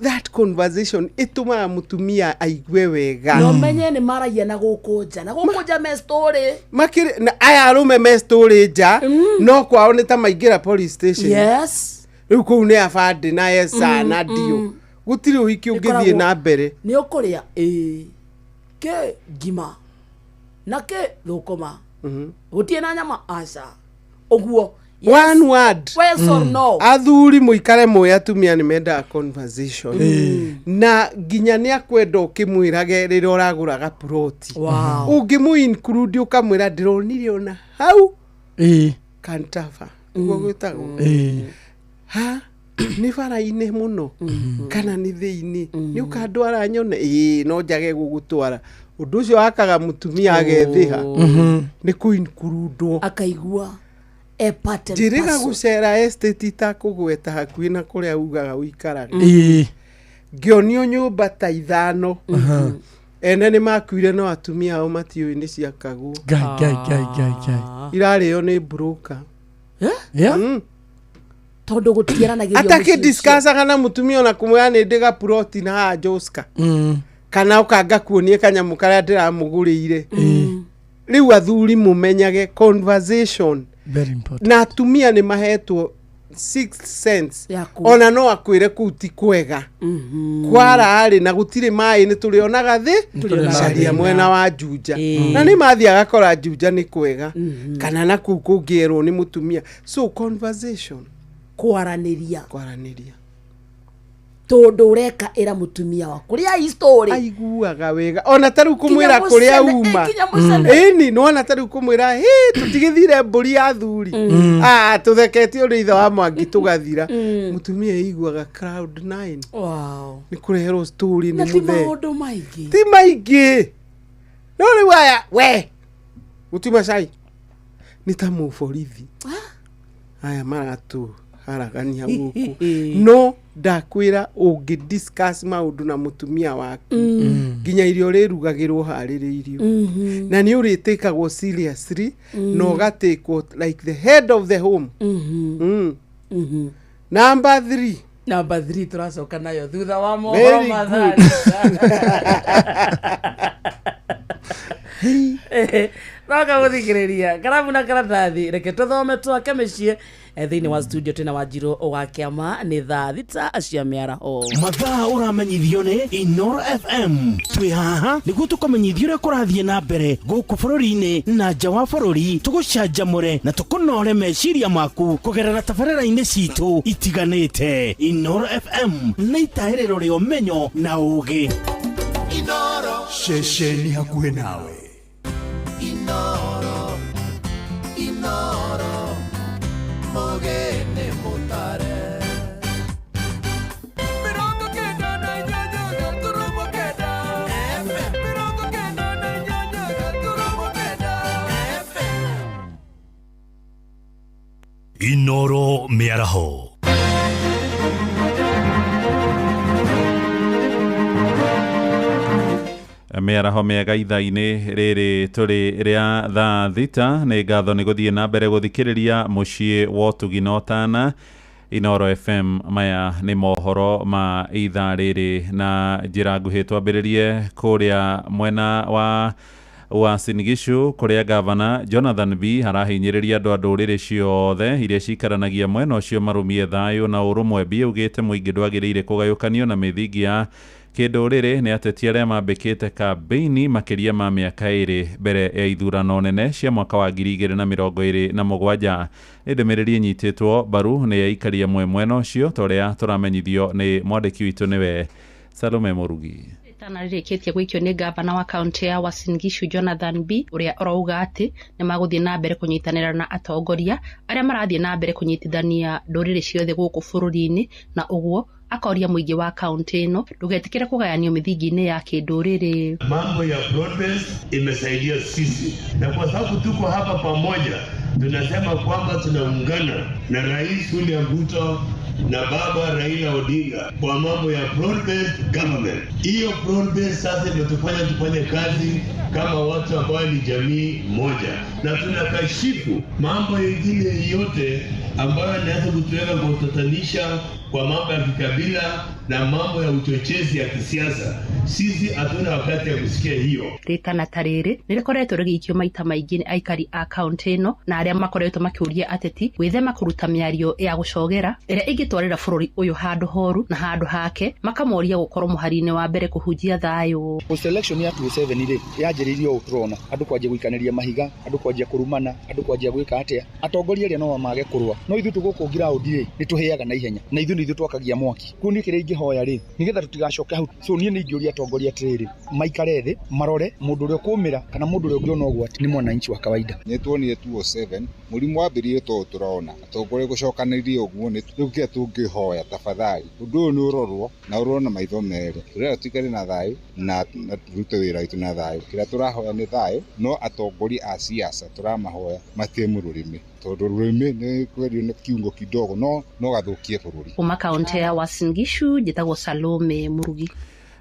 that conversation ĩtũmaga mũtumia aigue wega no menye nĩ maragia na gũkũ nja me story aya arũme me story nja no kwao nĩ ta maingĩra police station rĩu kũu nĩ abandi na Esa na Dio gũtirĩ ũhiki ũngĩthiĩ na mbere nĩ ũkũrĩa ke ngima na ke thũkũma gũtirĩ na nyama aca ũguo one word athuri mũikare mũĩ atumia nĩ mendaga conversation na nginya nĩ akwenda ũkĩmwĩrage rĩrĩa ũragũraga ploti ũngĩmũ-include ũkamwĩra ndĩronire ona hau Kantava ũguo gwĩtagwo ha nĩ bara-inĩ mũno kana nĩ thĩinĩ nĩ ũkandwara nyone no njage gũgũtwara ũndũ ũcio wakaga mũtumia agethĩha nĩ kũ-include akaigua njĩrĩga gũcera estate itakũgweta hakuhĩ na kũrĩa ugaga ũikaraga ngĩonio nyũmba ta 5 ene nĩ makuire no atumia ao matiũĩ nĩ ciakagwo irarĩo nĩ broker tondũ gũtiaranagĩrio atakĩdiscussaga na mũtumia ona kũmwĩra nĩ ndĩga ploti na haha Joska kana ũkanga kuonie kanyamũ karĩa ndĩramũgũrĩire rĩu athuri mũmenyage conversation na atumia nĩ mahetwo 6 cents ona no akwĩre kũu ti kwega kwara arĩ na gũtirĩ maĩ nĩ tũrĩonaga thĩ caria mwena wa Juja na nĩ mathiĩ agakora Juja nĩ kwega kana na kũu kũngĩerwo nĩ mũtumia so conversation kwaranĩria tondũ ũreka ĩra mũtumia waku rĩa history aiguaga wega ona tarĩu kũmwĩra kũrĩa uma ĩni nĩwona tarĩu kũmwĩra tũtigĩthire mbũri ya thuri tũtheketio nĩ ithe wa Mwangi tũgathira mũtumia aiguaga cloud 9 nĩ kũreherwo story nĩ mũthee ti maingĩ no rĩu aya we gũtuma cai nĩ ta mũborithi aya maratũ haragania gũkũ no ndakwĩra ũngĩ-discuss maũndũ na mũtumia waku nginya irio rĩrugagĩrwo harĩrĩirio na nĩ ũrĩtĩkagwo seriously na ũgatĩkwo like the head of the home number 3 tũracoka nayo thutha wa mohoro mathari Roka guthikireria karamu na karatathi reke tuthome twake mĩciĩ thĩinĩ wa studio tena Wanjiru wa Kĩama nĩ thaa thita cia mĩaraho mathaa ũramenyithio nĩ Inoro FM twĩ haha nĩguo tũkamenyithio ũrĩa kũrathiĩ na mbere gũkũ bũrũri-inĩ na nja wa bũrũri tũgũcanjamũre na tũkũnore meciria maku kũgerera tabarĩra-inĩ citũ itiganĩte. Inoro FM nĩ itaĩrĩro rĩa ũmenyo na ũũgĩ. Inoro ceceni hakuhĩ nawe. Inoro Mogene Mutare Mirongo kenda na nyanya turumo kenda Mirongo kenda na nyanya turumo kenda Inoro Mĩaraho. Mĩaraho mĩega ithaa-inĩ rĩrĩ tũrĩ rĩa thaa thita nĩ ngatho nĩ gũthiĩ na mbere gũthikĩrĩria mũciĩ wa ũtugi na ũtana Inoro FM. Maya nĩ mohoro ma ithaa rĩrĩ na njĩra nguhĩ twambĩrĩrie kũrĩa mwena wa Uasin Gishu kũrĩa gavana Jonathan B harahinyĩrĩria andũ a ndũrĩrĩ ciothe iria cikaranagia mwena ũcio marũmie thayũ na ũrũmwe. B augĩte mũingĩ ndwagĩrĩire kũgayũkanio na mĩthingi ya kĩndũrĩrĩ nĩ ateti arĩa mambĩkĩte kambeini makĩria ma mĩaka ĩrĩ mbere ya ithurano nene cia mwaka wa 2027. Nĩ ndũmĩrĩri ĩnyitĩtwo mbaru nĩ yaikaria mwena ũcio torĩa tũramenyithio nĩ mwandĩki witũ nĩwe Salome Murugi. Tana rĩrĩkĩtie gũikio nĩ gavana wa kaunti ya Uasin Gishu Jonathan B ũrĩa arauga atĩ nĩ magũthiĩ na mbere kũnyitanĩra na atongoria arĩa marathiĩ na mbere kũnyitithania ndũrĩrĩ ciothe gũkũ bũrũri-inĩ na ũguo akoria mũingĩ wa kaunti ĩno ndũgetikĩre kũgayanio mĩthingi-inĩ ya kĩndũrĩrĩ. Mambo ya broadband imesaidia sisi na kwa sababu tuko hapa pamoja tunasema kwamba tunaungana na Rais William Ruto na baba Raila Odinga kwa mambo ya broad-based government. Hiyo broad-based sasa ndio tufanye kazi kama watu ambao ni jamii moja, na tunakashifu mambo mengine yote ambayo yanaweza kutuweka kwa kutatanisha kwa mambo ya kikabila na mambo ya uchochezi ya kisiasa. Sisi hatuna wakati ya kusikia hiyo. Ritana tarĩrĩ nĩrĩkoretwo rĩgĩikio maita maingĩ nĩ aikari a kaunti ĩno na arĩa makoretwo makĩũria ateti gwĩthema kũruta mĩario ya gũcogera ĩrĩa ĩngĩtwarĩra bũrũri ũyũ handũ horu na handũ hake makamoria gũkorwo mũhari-inĩ wa mbere kũhunjia thayũ. Selection ya 27 yanjĩrĩirio ũũ tũrona andũ kwanjia gũikanĩria mahiga, andũ kwanjia kũrumana, andũ kwanjia gwĩka atĩa. Atongoria arĩa no mage kũrũa no ithuĩ tũgũkũ ground-rĩ nĩ tũhĩaga na ihenya na ithuĩ nĩ twakagia mwaki. Kuo nĩ kĩrĩa ingĩhoya rĩ nĩgetha tũtigacoke hau. So niĩ nĩ ingĩũria atongoria atĩrĩrĩ maikare thĩ marore mũndũ ũrĩa ũkũmĩra kana mũndũ ũrĩa ũngĩona ũgwati nĩ mwananchi wa kawaida. Nĩ tuonire 207 mũrimũ wambĩrĩirie to tũrona atongoria gũcokanĩria ũguo nĩ tũkĩe tũngĩhoya tafadhali ũndũ ũyũ nĩ ũrorwo na ũrorwo na maitho merĩ. Tũrera tũikare na thayũ na turute wĩra witũ na thayũ. Kĩrĩa tũrahoya nĩ thayũ no atongoria a siasa tũramahoya matie mũrũrĩmĩ tondũ rũrĩmĩ nĩ kwerio nĩ kiungo kidogo no gathũkie bũrũri. Kuma kaunti ya Uasin Gishu njĩtagwo Salome Murugi.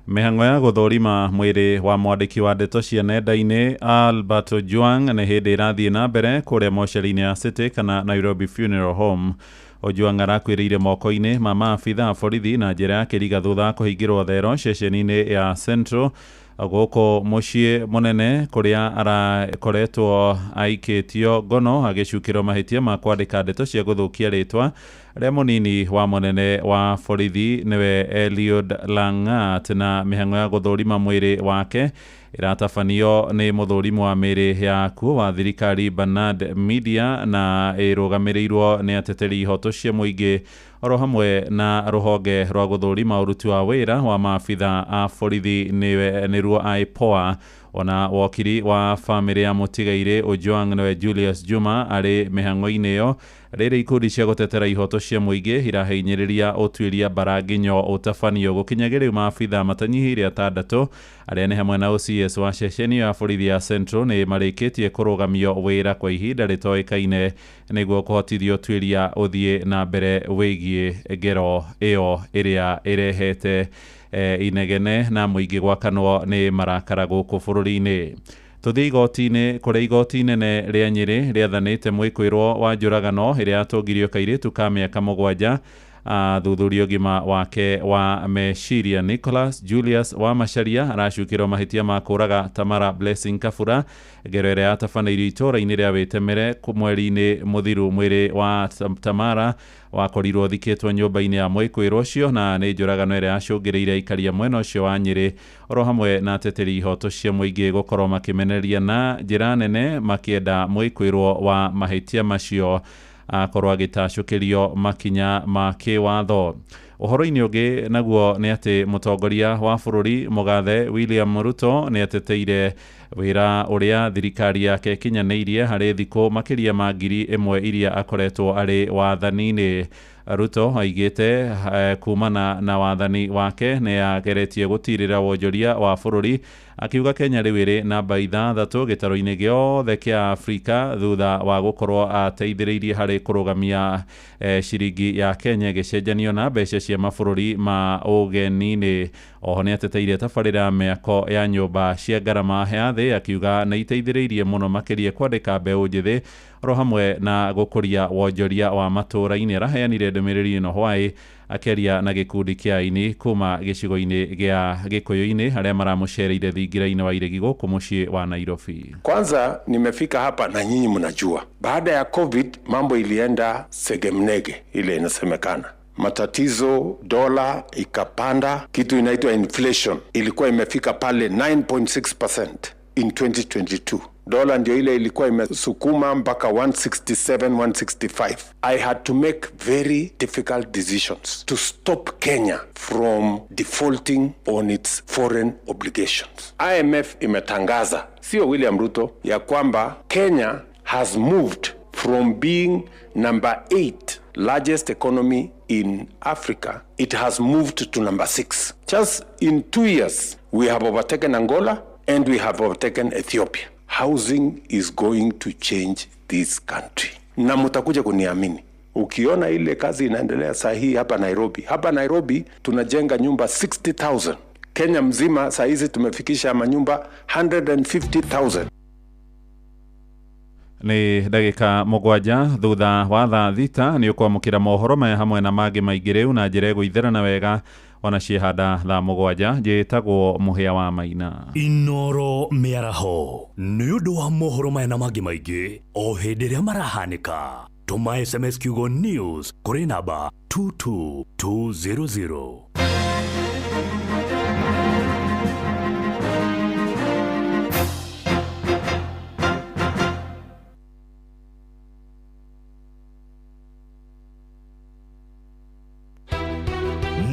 Mĩhang'o ya gũthũrima mwĩrĩ wa mwandĩki wa ndeto cia nenda-inĩ Albert Ojwang nĩ hĩndĩ ĩrathiĩ na mbere kũrĩa mocarĩ-inĩ ya City kana Nairobi Funeral Home. Ojwang arakuĩrĩire moko-inĩ ma maabitha a borithi na njĩra ya kĩriga thutha wa kũhingĩrwo thero ceceni-inĩ ya Central gũkũ mũciĩ mũnene kũrĩa arakoretwo aikĩtio ngono agĩcukĩrwo mahĩtia ma kwandĩka ndeto cia gũthũkia rĩtwa rĩa mũnini wa mũnene wa borithi nĩwe Eliud Langat. Na mĩhang'o ya gũthũrima mwĩrĩ wake ĩratabanio nĩ mũthũrimo wa mĩĩrĩ ya kuo wa thirikari Bernard Media na ĩrũgamĩrĩirwo nĩ ateteri ihoto cia mũingĩ oro hamwe na rũhonge rwa gũthũrima ũruti wa wĩra wa maabitha a borithi nĩruo IPOA. Ona wakiri wa famĩlĩ ya mũtigairĩ Ojwang nĩwe Julius Juma arĩ mĩhang'o-inĩ ĩyo. Rĩrĩ ikundi cia gũtetera ihoto cia mũingĩ irahinyĩrĩria ũtuĩria Baranginyo ũtabanio gũkinya rĩu maabitha matanyihĩire 6 arĩa nĩ hamwe na OCS wa ceceni ya borithi ya Central nĩ marĩkĩtie kũrũgamio wĩra kwa ihinda rĩtoĩkaine nĩguo kũhotithio ũtuĩria ũthiĩ na mbere wĩgiĩ ngero ĩyo ĩrĩa ĩrehete inegene na mũingĩ gwakanwo nĩ marakara gũkũ bũrũri-inĩ. Tũthiĩ igoti-inĩ kũrĩa igoti inene rĩa Nyĩrĩ rĩathanĩte mwĩkũĩrwo wa njũragano ĩrĩa yatongirio kairĩtu ka mĩaka 7 thuthurio gima wake wa meciria. Nicholas Julius wa Macharia aracukirwo mahitia ma kuraga Tamara Blessing Kabura gerere atafanĩirio itora-inĩ rĩa Wĩtemere mweri-inĩ mũthiru. Mwĩrĩ wa Tamara wakorirwo thikĩtwo nyũmba-inĩ ya mwĩkũĩrwo ũcio na nĩ njũragano ĩrĩa yacũngĩrĩire aikaria mwena ũcio wa Nyĩrĩ oro hamwe na ateteri ihoto cia mũingĩ gũkorwo makĩmenereria na njĩra nene makĩenda mwĩkũĩrwo wa mahĩtia macio akorwo agĩtacũkĩrio makinya ma kĩwatho. Ũhoro-inĩ ũngĩ naguo nĩ atĩ mũtongoria wa bũrũri mũgathe William Ruto nĩ ateteire wĩra ũrĩa thirikari yake kinyanĩirie harĩ thikũ makĩria ma 1,000 iria akoretwo arĩ wathani-inĩ. Ruto aigĩte kumana na wathani wake nĩ ageretie gũtirĩra wonjoria wa bũrũri, akiuga Kenya rĩu ĩrĩ namba 6 gĩtaro-inĩ gĩothe kĩa Afrika thutha wa gũkorwo ateithĩrĩirie harĩ kũrũgamia ciringi ya Kenya gĩcenjanio na mbeca cia mabũrũri ma ũgeni-inĩ. Oho nĩ ateteire tabarĩra mĩako ya nyũmba cia ngarama ya thĩ, akiuga nĩ iteithĩrĩirie mũno makĩria kwandĩka mbeũ njĩthĩ oro hamwe na gũkũria wonjoria wa matũũra-inĩ. Araheanire ndũmĩrĩri ĩno hwaĩ akĩaria na gĩkundi kĩa aini kuma gĩcigo-inĩ gĩa Gĩkũyũ-inĩ arĩa maramũcereire thingira-inĩ wa iregi gũkũ mũciĩ wa Nairobi. Kwanza nimefika hapa na nyinyi mnajua, baada ya COVID mambo ilienda segemnege, ile inasemekana matatizo, dola ikapanda, kitu inaitwa inflation ilikuwa imefika pale 9.6% in 2022. Dola ndio ile ilikuwa imesukuma mpaka 167, 165. I had to make very difficult decisions to stop Kenya from defaulting on its foreign obligations. IMF imetangaza, sio William Ruto, ya kwamba Kenya has moved from being number 8 largest economy in Africa, it has moved to number 6. Just in 2 years, we have overtaken Angola and we have overtaken Ethiopia. Housing is going to change this country. Na mutakuja kuniamini. Ukiona ile kazi inaendelea sahihi hapa Nairobi. Hapa Nairobi tunajenga nyumba 60,000. Kenya mzima sahizi tumefikisha manyumba 150,000. Nĩ ndagĩka mũgwanja thutha wa thaa thita nĩ ũkwamũkĩra mohoro maya hamwe na mangĩ maingĩ rĩu na njĩra ĩgũithĩrana wega ona ciĩhanda thaa mũgwanja. Njĩtagwo Mũhĩa wa Maina. Inoro mĩaraho nĩ ũndũ wa mohoro maya na mangĩ maingĩ o hĩndĩ ĩrĩa marahanĩka. Tũma SMS kiugo news kũrĩ namba 22200.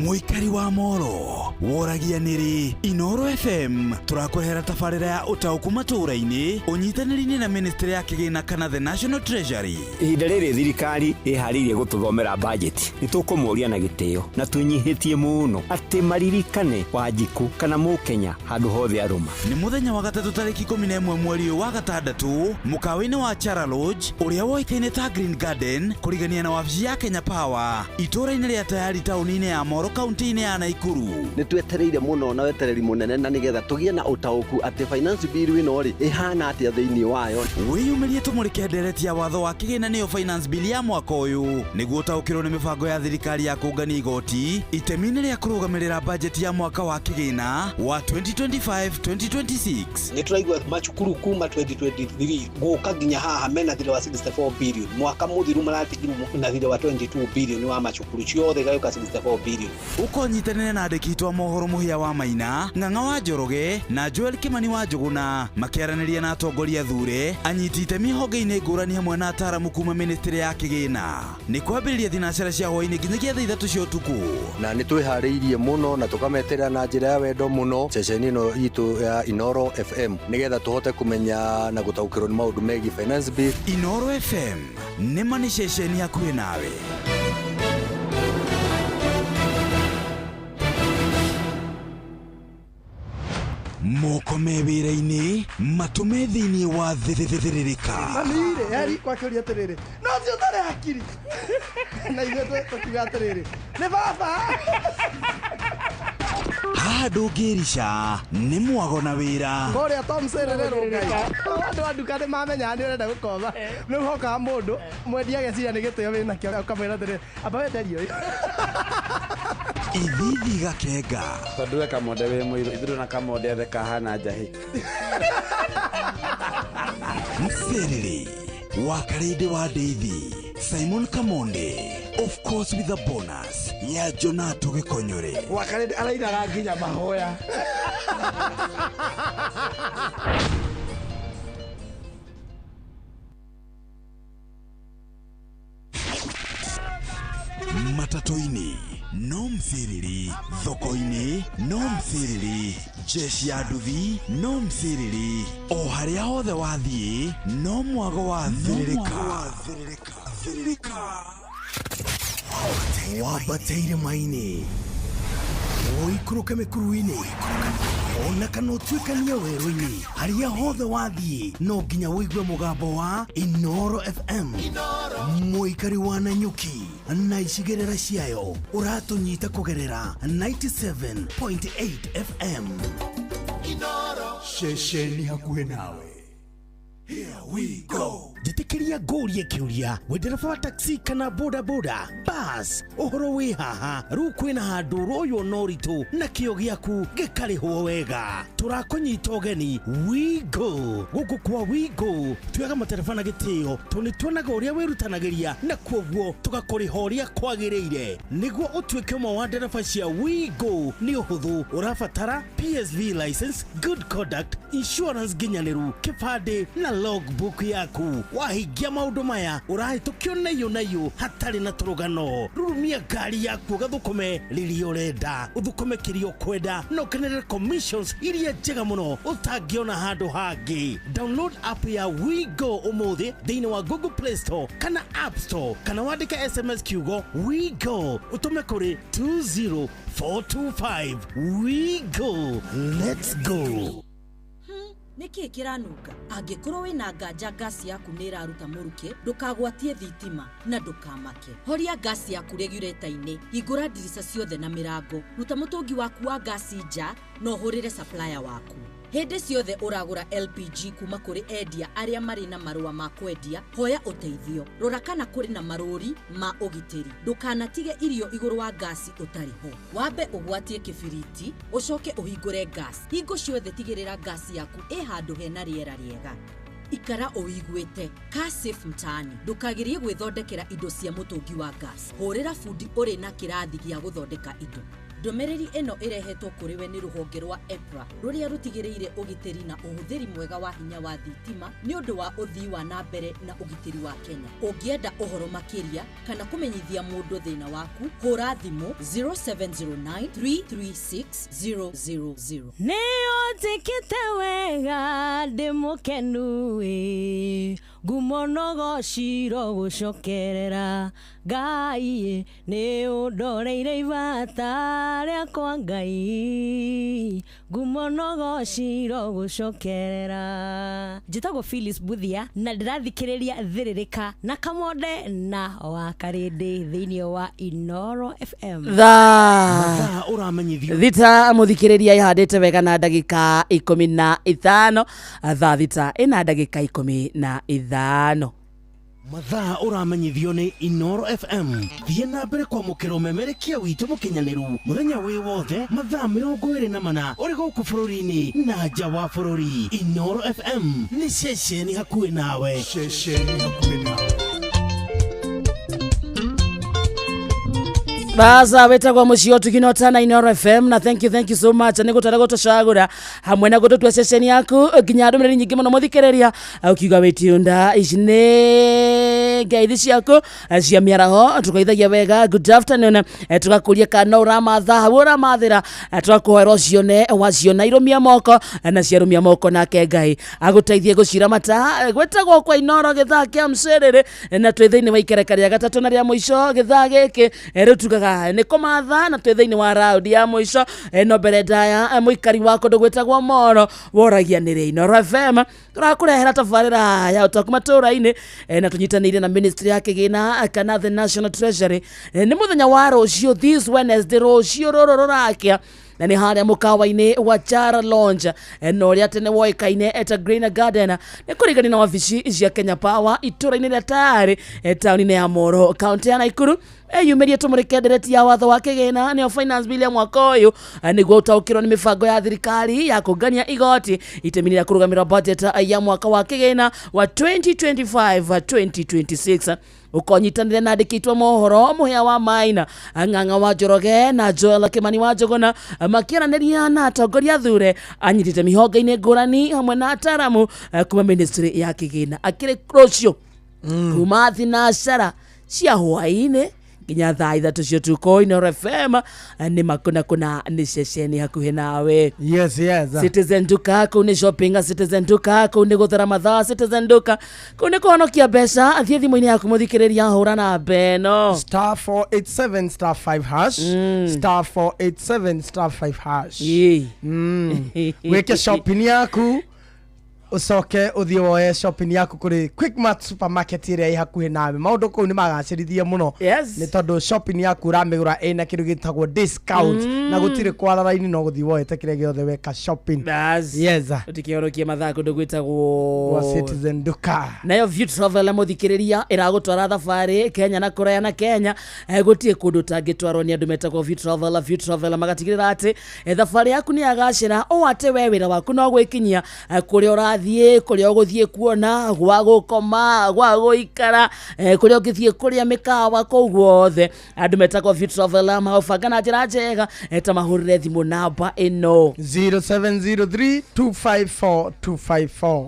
Mũikari wa Moro woragia nĩrĩ Inoro FM tũrakũrehera tabarĩra ya ũtaũku matũũra-inĩ ũnyitanĩri-inĩ na ministry ya kĩgĩna kana the National Treasury. Ihinda rĩrĩ thirikari ĩharĩirie gũtũthomera budget. Nĩtũkũmũria na gĩtĩo na twĩnyihĩtie mũno atĩ maririkane Wanjiku kana Mũkenya handũ hothe arũma. Nĩ mũthenya wa gatatũ tarĩki 11 mweri wa gatandatũ mũkawa-inĩ wa Chara Lodge ũrĩa woĩkaine ta Green Garden kũrigania na wabici ya Kenya Power itũũra-inĩ rĩa Tayari taũni-inĩ ya Moro kaunti-inĩ ya Naikuru. Nĩtwetereire mũno na wetereri mũnene na nĩgetha tũgĩe na ũtaũku atĩ finance bill ĩno rĩ ĩhana atĩa thĩinĩ wayo. Wĩyumĩrie tũmũrĩke ndereti ya watho wa kĩgĩna nĩyo finance bill ya mwaka ũyũ nĩguo ũtaũkĩrwo nĩ mĩbango ya thirikari ya kũngania igoti itemi-inĩ rĩa kũrũgamĩrĩra bajeti ya mwaka wa kĩgĩna wa 2025-2026. Nĩtũraigua macukuru kuma 2023 gũka nginya haha mena thirĩ wa 64 billion. Mwaka mũthiru maratigirwo na thirĩ wa 22 billion wa macukuru ciothe gayũka 64 billion. Ũkonyitanĩra na andĩki aitũ a mohoro Mũhĩa wa Maina, Ng'ang'a wa Njoroge na Joel Kimani wa Njũgũna makĩaranĩria na atongoria thure anyiti itemi honge-inĩ ngũrani hamwe na ataaramu kuma ministry ya kĩgĩna. Nĩ kwambĩrĩria thinacara cia hwaĩ-inĩ nginyagia thaa 3 cia ũtukũ. Na nĩtwĩharĩirie mũno na tũkameterera na njĩra ya wendo mũno ceceni ĩno itũ ya Inoro FM nĩgetha tũhote kũmenya na gũtaũkĩrwo nĩ maũndũ megiĩ finance bill. Inoro FM nĩ mani ceceni hakuhĩ nawe. Moko me wĩra-inĩ matũme thĩinĩ wa thĩrĩrĩka. Manire yari kwakĩũria atĩrĩrĩ no cio ũtarĩ hakiri na ithuĩ tũkiuga atĩrĩrĩ nĩ baba. ndũngĩrica nĩ mwago na wĩra Ngoria Tom Sererero ngai andũ a nduka nĩ mamenya nĩ ũrenda gũkomba rĩu hoka mũndũ mwendia gecira nĩ gĩtĩo wĩna kĩo ũkamwĩra atĩrĩ amba wenderio ithithi gakenga tondũ we kamonde wĩ mũirũ ithuĩ na kamonde othe kahana njahĩ Mserere Wakarede wa Deithi Simon Kamonde of course with a bonus ya Jonato Gikonyore Wakarede arainaga nginya mahoya Matatoini no mthiriri thoko-ini no mthiriri jeshi ya nduthi no mthiriri o harĩa hothe wathiĩ no mwago wa thiririka wambateire maini ũikũrũke mĩkuru-inĩ ona kana ũtuĩkanie werũ-inĩ harĩa hothe wathiĩ no nginya wĩigue mũgambo wa Inoro FM mũikari wa Nanyuki na icigĩrĩra ciayo ũratũnyita kũgerera 97.8 FM Inoro ceceni hakuhĩ nawe. Here we go. Jitikiria ngũrie kĩũria we ndereba wa taxi kana boda boda bus ũhoro wĩ haha rĩu kwĩna handũ royo no ritũ na kĩo gĩaku gĩkarĩhwo wega tũrakũnyita ũgeni Wigo gũkũ kwa Wigo tuoyaga matereba na gĩtĩo tondũ nĩtuonaga ũrĩa wĩrutanagĩria na kuoguo tũgakũrĩha ũrĩa kwagĩrĩire nĩguo ũtuĩke ũmwe wa ndereba cia Wigo nĩ ũhũthũ ũrabatara PSV license good conduct insurance nginyanĩru kĩbandĩ na logbook yaku wahingia maũndũ maya ũrahĩtũkio nayo hatarĩ na tũrũgano rurumia ngari yaku ũgathũkũme rĩrĩa ũrenda ũthũkũme kĩrĩa ũkwenda na ũkenerere commissions iria njega mũno ũtangĩona handũ hangĩ download app ya Wigo ũmũthĩ thĩinĩ wa Google Play Store kana App Store kana wandĩke SMS kiugo Wigo ũtũme kũrĩ 20425 Wigo let's go. Niki kiranunga angĩkorwo wĩna nganja gasi yaku nĩ ĩraruta mũrukĩ ndũkagwatie thitima na ndũkamake horia gasi yaku regulator-inĩ hingũra ndirica ciothe na mĩrango ruta mũtũngi waku wa gasi nja na ũhũrĩre supplier waku hĩndĩ ciothe ũragũra LPG kuma kũrĩ endia arĩa marĩ na marũa ma kwendia hoya ũteithio rora kana kũrĩ na marũri ma ũgitĩri ndũkanatige irio igũrũ wa gasi ũtarĩ ho wambe ũgwatie kĩbiriti ũcoke ũhingũre gasi hingo ciothe tigĩrĩra gasi yaku ĩ handũ hena rĩera rĩega ikara ũiguĩte ka safe mtaani ndũkagerie gwĩthondekera indo cia mũtũngi wa gas hũrĩra fundi ũrĩ na kĩrathi gĩa gũthondeka indo Ndũmĩrĩri ĩno ĩrehetwo kũrĩ we nĩ rũhonge rwa EPRA rũrĩa rũtigĩrĩire ũgitĩri na ũhũthĩri mwega wa hinya wa thitima nĩ ũndũ wa ũthii wa na mbere na ũgitĩri wa Kenya. Ũngĩenda ũhoro makĩria kana kũmenyithia mũndũ thĩna waku, hũra thimũ 0709 336 000. Nĩ ũtikĩte wega ndĩmũkenu ngumo nogo ciro gũcokerera Ngai nĩ ũndoreire ibata rĩakwa Ngai ngumo nogo ciro gũcokerera. Njĩtagwo Phyllis Buthia na ndĩrathikĩrĩria thĩrĩrĩka na Kamonde na Wakarĩndĩ thĩinĩ wa Inoro FM. Thita mũthikĩrĩria ihandĩte wega na ndagĩka 15 thaa thita ĩna ndagĩka 15. Mathaa ũramenyithio nĩ Inoro FM. Thiĩ na mbere kwamũkĩra ũmemerekia witũ mũkinyanĩru mũthenya wĩ wothe mathaa 24 ũrĩ gũkũ bũrũri-inĩ na nja wa bũrũri. Inoro FM nĩ ceceni hakuhĩ nawe. Ceceni hakuhĩ nawe. Baza wetagwa mucio tukinota na Inoro FM na thank you so much nĩ gũtara gũtũcagũra hamwe na gũtũtua session yaku nginya ndũmĩrĩri nyingĩ mũno mũthikĩrĩria ukiuga wetiunda ici nĩ ngeithi ciaku cia mĩaraho tukaithagia wega good afternoon tugakũria kana ũramatha hau ũramathĩra tugakũhera cione waciona irũmia moko na ciarũmia moko nake Ngai agũteithie gũcira mata gwetagwo kwa Inoro gĩthaa kĩa mcerere na twĩ thĩinĩ wa ikereka rĩa gatatũ na rĩa mũico gĩthaa gĩkĩ rĩtugaga nĩ kũmatha na twĩ thĩinĩ wa raundi ya mũico no mbere ndaya mũikari wa kũndũ gwĩtagwo Moro woragia nĩ Inoro FM tũrakũrehera tabarĩra ya ũtaku matũũra-inĩ na tũnyitanĩire na ministry ya kĩgĩna kana the National Treasury nĩ mũthenya wa rũciũ this Wednesday rũciũ rũrũ rũrakĩa na nĩ harĩa mũkawa-inĩ wa Chara Lounge no rĩa tene woĩkaine eta Green Garden nĩ kũrigania na wabici cia Kenya Power itũra-inĩ rĩa Tare taũni-inĩ ya Moro kaunti ya Nakuru. Yumirie tumurike ndereti ya watho wa kigina nĩyo finance bill ya mwaka ũyũ nĩguo ũtaũkĩrwo nĩ mĩbango ya thirikari ya kũngania igoti itemi rĩa kũrũgamĩrĩra budget ya mwaka wa kigina wa 2025-2026 ukonyitanire na andĩkĩtwo mohoro mũhĩa wa Maina Ng'ang'a wa Njoroge na Joel Kimani wa Njogona makĩaranĩria na atongoria thure anyitĩte mĩhonge-inĩ ngũrani hamwe na ataramu kuma ministry ya kigina akĩrĩ rũciũ kuma thinacara cia hwaĩ-inĩ nginya thaa 3 cia ũtukũ Inooro FM nĩ makuna nĩ ceceni hakuhĩ nawe. Yes. Citizen Duka kũu nĩ shopping, Citizen Duka kũu nĩ gũthera mathaa, Citizen Duka kũu nĩ kũhonokia mbeca. Thiĩ thimũ-inĩ yaku mũthikĩrĩria hũra na beno *487 *5 hash *487 *5 hash. Weke shopping yaku ucoke uthie woe shopping yaku kuri Quickmart supermarket ĩrĩa ĩ hakuhĩ nawe. Maũndũ kũu nĩ magacĩrithie mũno nĩ tondũ shopping yaku ũramĩgũra ĩna kĩndũ gĩtagwo discount na gũtirĩ kwara raini no gũthiĩ woete kĩrĩa gĩothe weka shopping. Yes. Ũtikĩhonokie mathaa kũndũ gwĩtagwo Citizen Duka. Nayo View Travel mũthikĩrĩria ĩragũtwara thabarĩ Kenya na kũraya na Kenya gũtirĩ kũndũ tangĩtwarwo nĩ andũ metagwo View Travel magatigĩrĩra atĩ thabarĩ yaku nĩ yagacĩra o atĩ we wĩra waku no gwĩkinyia kũrĩa kũrĩa ũgũthiĩ kuona gwa gũkoma gwa gũikara kũrĩa ũngĩthiĩ kũrĩa mĩkawa kũu guothe andũ metagwo View Travel maũbanga na njĩra njega ta mahũrĩre thimũ namba ĩno 0703 254 254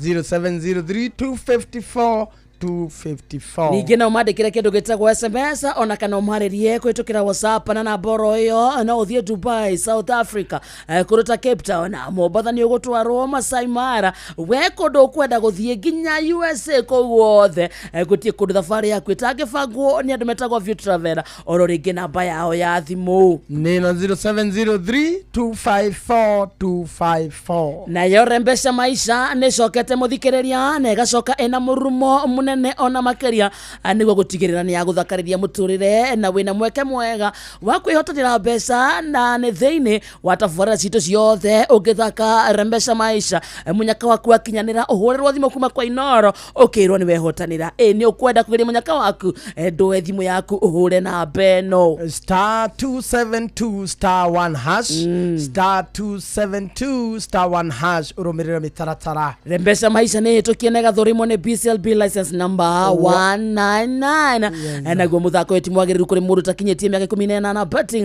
0703 254 254. Ningĩ no mandĩkĩre kĩndũ gĩtagwo SMS ona kana ũmarĩrie kũhĩtũkĩra WhatsApp na namba ĩyo no ũthiĩ Dubai, South Africa kũruta Cape Town Mombasa nĩ ũgũtwarwo Masai Mara we kũndũ ũkwenda gũthiĩ nginya USA kũu guothe gũtirĩ kũndũ thabarĩ yaku ĩtangĩbangwo nĩ andũ metagwo View Travel oro rĩngĩ namba yao ya thimũ nĩ no 0703 254 254. Nayo Rembesha Maisha nĩcokete mũthikĩrĩria na ĩgacoka ĩna mũrumo nene ona makeria nĩguo gũtigĩrĩra nĩ yagũthakarĩria mũtũrĩre na wĩna mweke mwega wa kwĩhotanĩra mbeca na nĩ thĩinĩ wa tabarĩra citũ ciothe ũngĩthaka Rembesha Maisha mũnyaka waku akinyanĩra ũhũrĩrwo thimũ kuma kwa Inooro ũkĩrwo nĩ wehotanĩra nĩ ũkwenda kũgeria mũnyaka waku ndũe thimũ yaku ũhũre na beno *272 *1 hash *272 *1 hash ũrũmĩrĩre mĩtaratara. Rembesha Maisha nĩ hĩtũkie na ĩgathũrimwo nĩ BCLB license number 199 naguo mũthako wĩ ti mwagĩrĩru kũrĩ mũndũ takinyĩtie mĩaka 18 na betting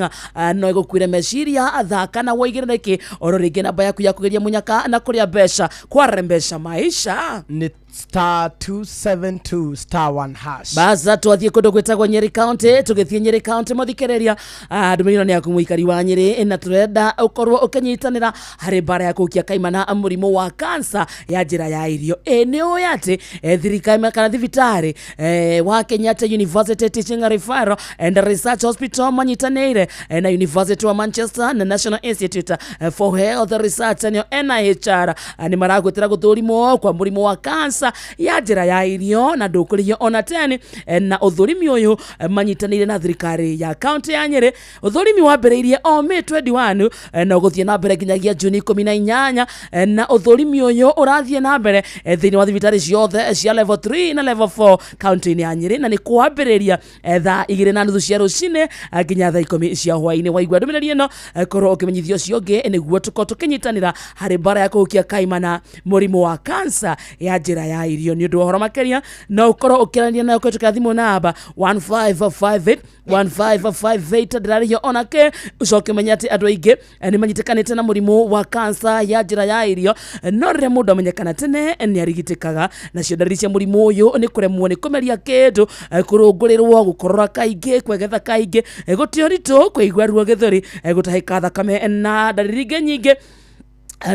no ĩgũkuire meciria thaka na woigĩrĩrĩki oro rĩngĩ namba yaku ya kũgeria mũnyaka na kũrĩa mbeca kwa Rembesha Maisha nĩ *272 *1 hash. Baza twathiĩ kũndũ gwĩtagwo Nyeri County tũgĩthiĩ Nyeri County mũthikĩrĩria ndũmĩrĩro nĩ yaku mũikari wa Nyeri na tũrenda ũkorwo ũkĩnyitanĩra harĩ mbara ya kũhukia kaimana mũrimũ wa cancer ya njĩra ya irio nĩ ũĩ atĩ thirikari kana thibitarĩ wa Kenyatta University Teaching Referral and Research Hospital manyitanĩire na University wa Manchester na National Institute for Health Research nĩyo NIHR nĩ maragwĩtĩra gũthũrimwo kwa mũrimũ wa cancer ya njĩra ya irio na ndũkũrĩhio ona tene na ũthũrimi ũyũ manyitanĩire na thirikari ya kaunti ya Nyeri. Ũthũrimi wambĩrĩirie o May 21 na ũgũthiĩ na mbere nginyagia Juni 18 na ũthũrimi ũyũ ũrathiĩ na mbere thĩinĩ wa thibitarĩ ciothe cia level 3 na level 4 kaunti-inĩ ya Nyeri na nĩ kwambĩrĩria thaa 2:30 cia rũcinĩ nginya thaa 10 cia hwaĩ-inĩ. Waigua ndũmĩrĩri ĩno korwo ũkĩmenyithio ũcio ũngĩ nĩguo tũkorwo tũkĩnyitanĩra harĩ mbara ya kũhukia kaimana mũrimũ wa cancer ya njĩra ya irio. Nĩ ũndũ wa ũhoro makĩria no ũkorwo ũkĩaranĩria nayo kũhĩtũkĩra thimũ namba 1558 1558 ndĩrarĩhio onake ũcoke menya atĩ andũ aingĩ nĩ manyitĩkanĩte na mũrimũ wa cancer ya njĩra ya irio no rĩrĩa mũndũ amenyekana tene nĩ arigitĩkaga. Nacio ndariri cia mũrimũ ũyũ nĩ kũremwo nĩ kũmeria kĩndũ kũrũngũrĩrwo gũkorora kaingĩ kwegetha kaingĩ gũtio ritũ kwĩigua ruo gĩthũri gũtahĩka thakame na ndariri ingĩ nyingĩ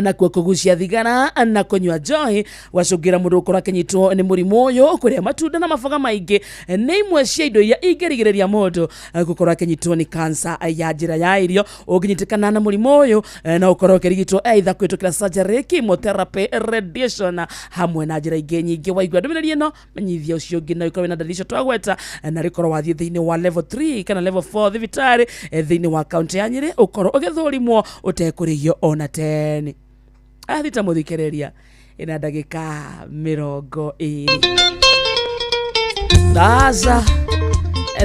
na kugucia thigara na kunywa njohi wacungira mundu ukora kenyitwo ni murimu uyu kuria matunda na maboga maingi ni imwe cia indo iria ingirigiriria mundu gukora kenyitwo ni cancer ya njira ya irio unginyitikana na murimu uyu na ukora ukirigitwo either kwitukira surgery, chemotherapy, radiation hamwe na njira ingi nyingi. Waigua ndumiriri ino menyithia ucio ungi na ikorwo na ndaricio twagweta na rikorwo wathie thiini wa level 3 kana level 4 thibitari thiini wa county ya Nyeri ukorwo ugithurimwo utekurigio ona 10 athita muthikereria ina ndagika 20 Daza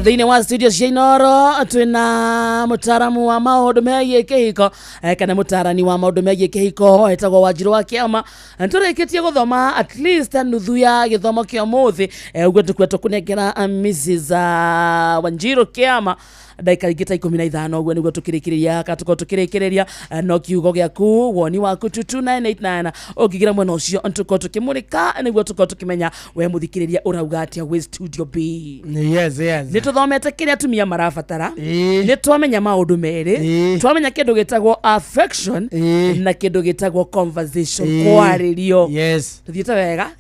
thiini wa studio cia Inoro twina mutaramu wa maundu megie kihiko kana mutarani wa maundu megie kihiko etagwo Wanjiru wa Kiama. Nturikitie guthoma at least nuthu ya githomo kia muthi uguo tukwetwo kunengera Mrs Wanjiru Kiama ndaika ingita 15 uguo niguo tukirikiria katuko tukirikiria no kiugo giaku woni waku 22989 ukigira mwena ucio ntuko tukimurika niguo tuko tukimenya we muthikiriria urauga atia we studio B. Yes. Ni tuthomete kiria atumia marabatara ni twamenya maundu meri twamenya kindu gitagwo affection na kindu gitagwo conversation kwaririo. Yes, tuthiete wega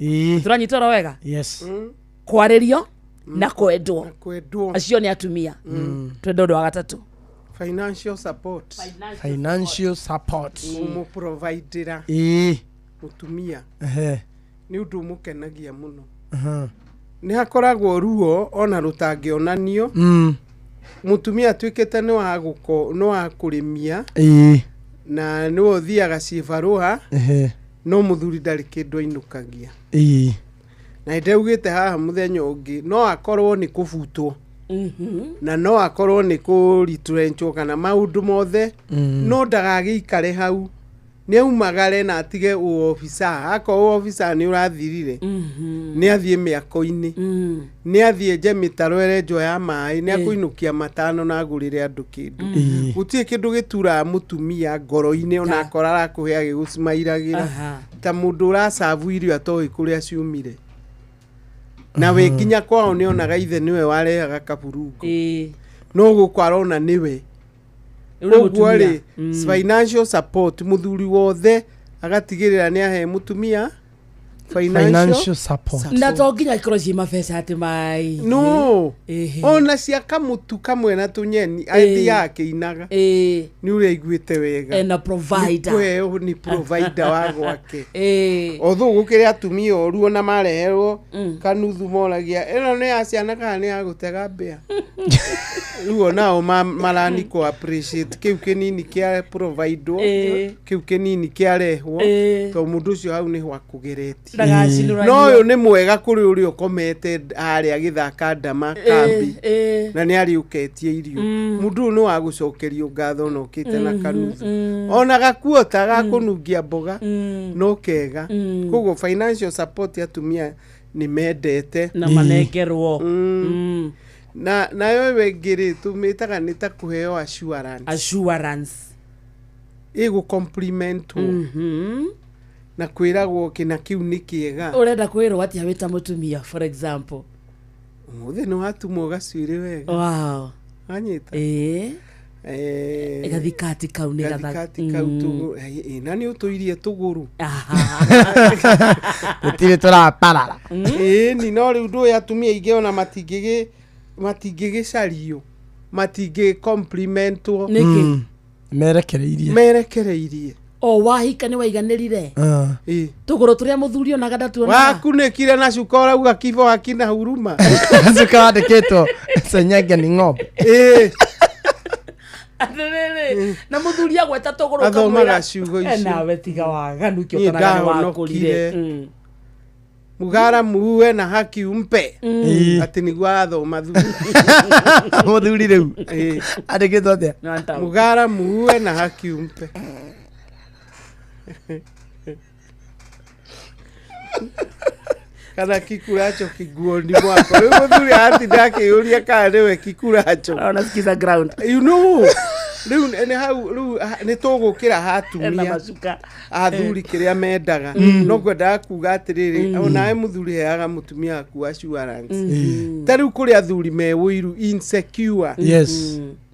turanyitoro wega. Yes, kwaririo na kwendwo acio ni atumia twendo ndo wa gatatu financial support mu provider mutumia ni undu mukenagia muno ni hakoragwo ruo ona rutangionanio mutumia atwikete ni wa kurimia na ni wothiaga cibaruha no muthuri ndari kindu ainukagia na ndeugite haha muthenya ungi no akorwo ni kubutwo na no akorwo ni kuritrencho kana maundu mothe no ndagagikare hau ni umagare na atige ofisa ako ofisa ni urathirire ni athie miako-ini ni athie je mitaro erenjo ya mai ni akuinukia matano na agurire andu kindu gutie kindu gitura mutumia ngoro-ini ona akorara kuhea gigucimairagira ta mundu urasavu irio atoi kuria ciumire na we kinya kwao ni onaga ithe niwe warehaga kaburungu no gukwarona niwe ugwari financial support muthuri wothe agatigirira ni ahe mutumia financial support na toginya ikoro ci mabesa ati mai no ona cia kamutu kamwe na tunyeni aithi yake inaga ni uri aiguite wega na provider ni provider wa gwake othu gukire atumia oru ona mareherwo kanuthu moragia eno ni aciana kana ni agutega mbia ruo nao marani ko appreciate kiu kinini kia provider kiu kinini kia rehwo to mundu ucio hau ni hwa kugereti no yo ni mwega kuri uri ukomete ari agithaka ndama kambi na ni ari uketie irio mundu no agucokerio ngatho no kite na kanuthu ona gakuota gakunungia mboga no kega kogo financial support atumia ni mendete na manengerwo na wewe ngiri tumitaga nita kuheo assurance ego compliment na kwiragwo kina kiu ni kiega urenda kwirwo ati awita mutumia for example muthe no hatumo gacwire wega wow anyita gathikati kau ni gathikati kau tu nani utuirie tuguru utire turaparara ni no riu ndu yatumia ingeona matingigicario matingi complimentwo niki merekereirie o wahika ni waiganirire tuguru turia muthuri ona gadatu ona wakunekire na cukora uga kibo akina huruma cukora ndikitwo senyenge ni ng'ombe na muthuri agweta tuguru kamwe ciugo icio na wetiga waganu kio kana wakurire mugara muwe na haki umpe ati niguo athoma muthuri riu andikitwo atia mugara muwe na haki umpe kana kikuracho kiguoni mwako wewe muthuri ati ndake yuria kana niwe kikuracho unasikiza ground you know riu ene hau ni tugukira hatumia athuri kiria mendaga no gwenda kuga atiriri ona muthuri heaga mutumia aku assurance tariu kuri athuri me wiru insecure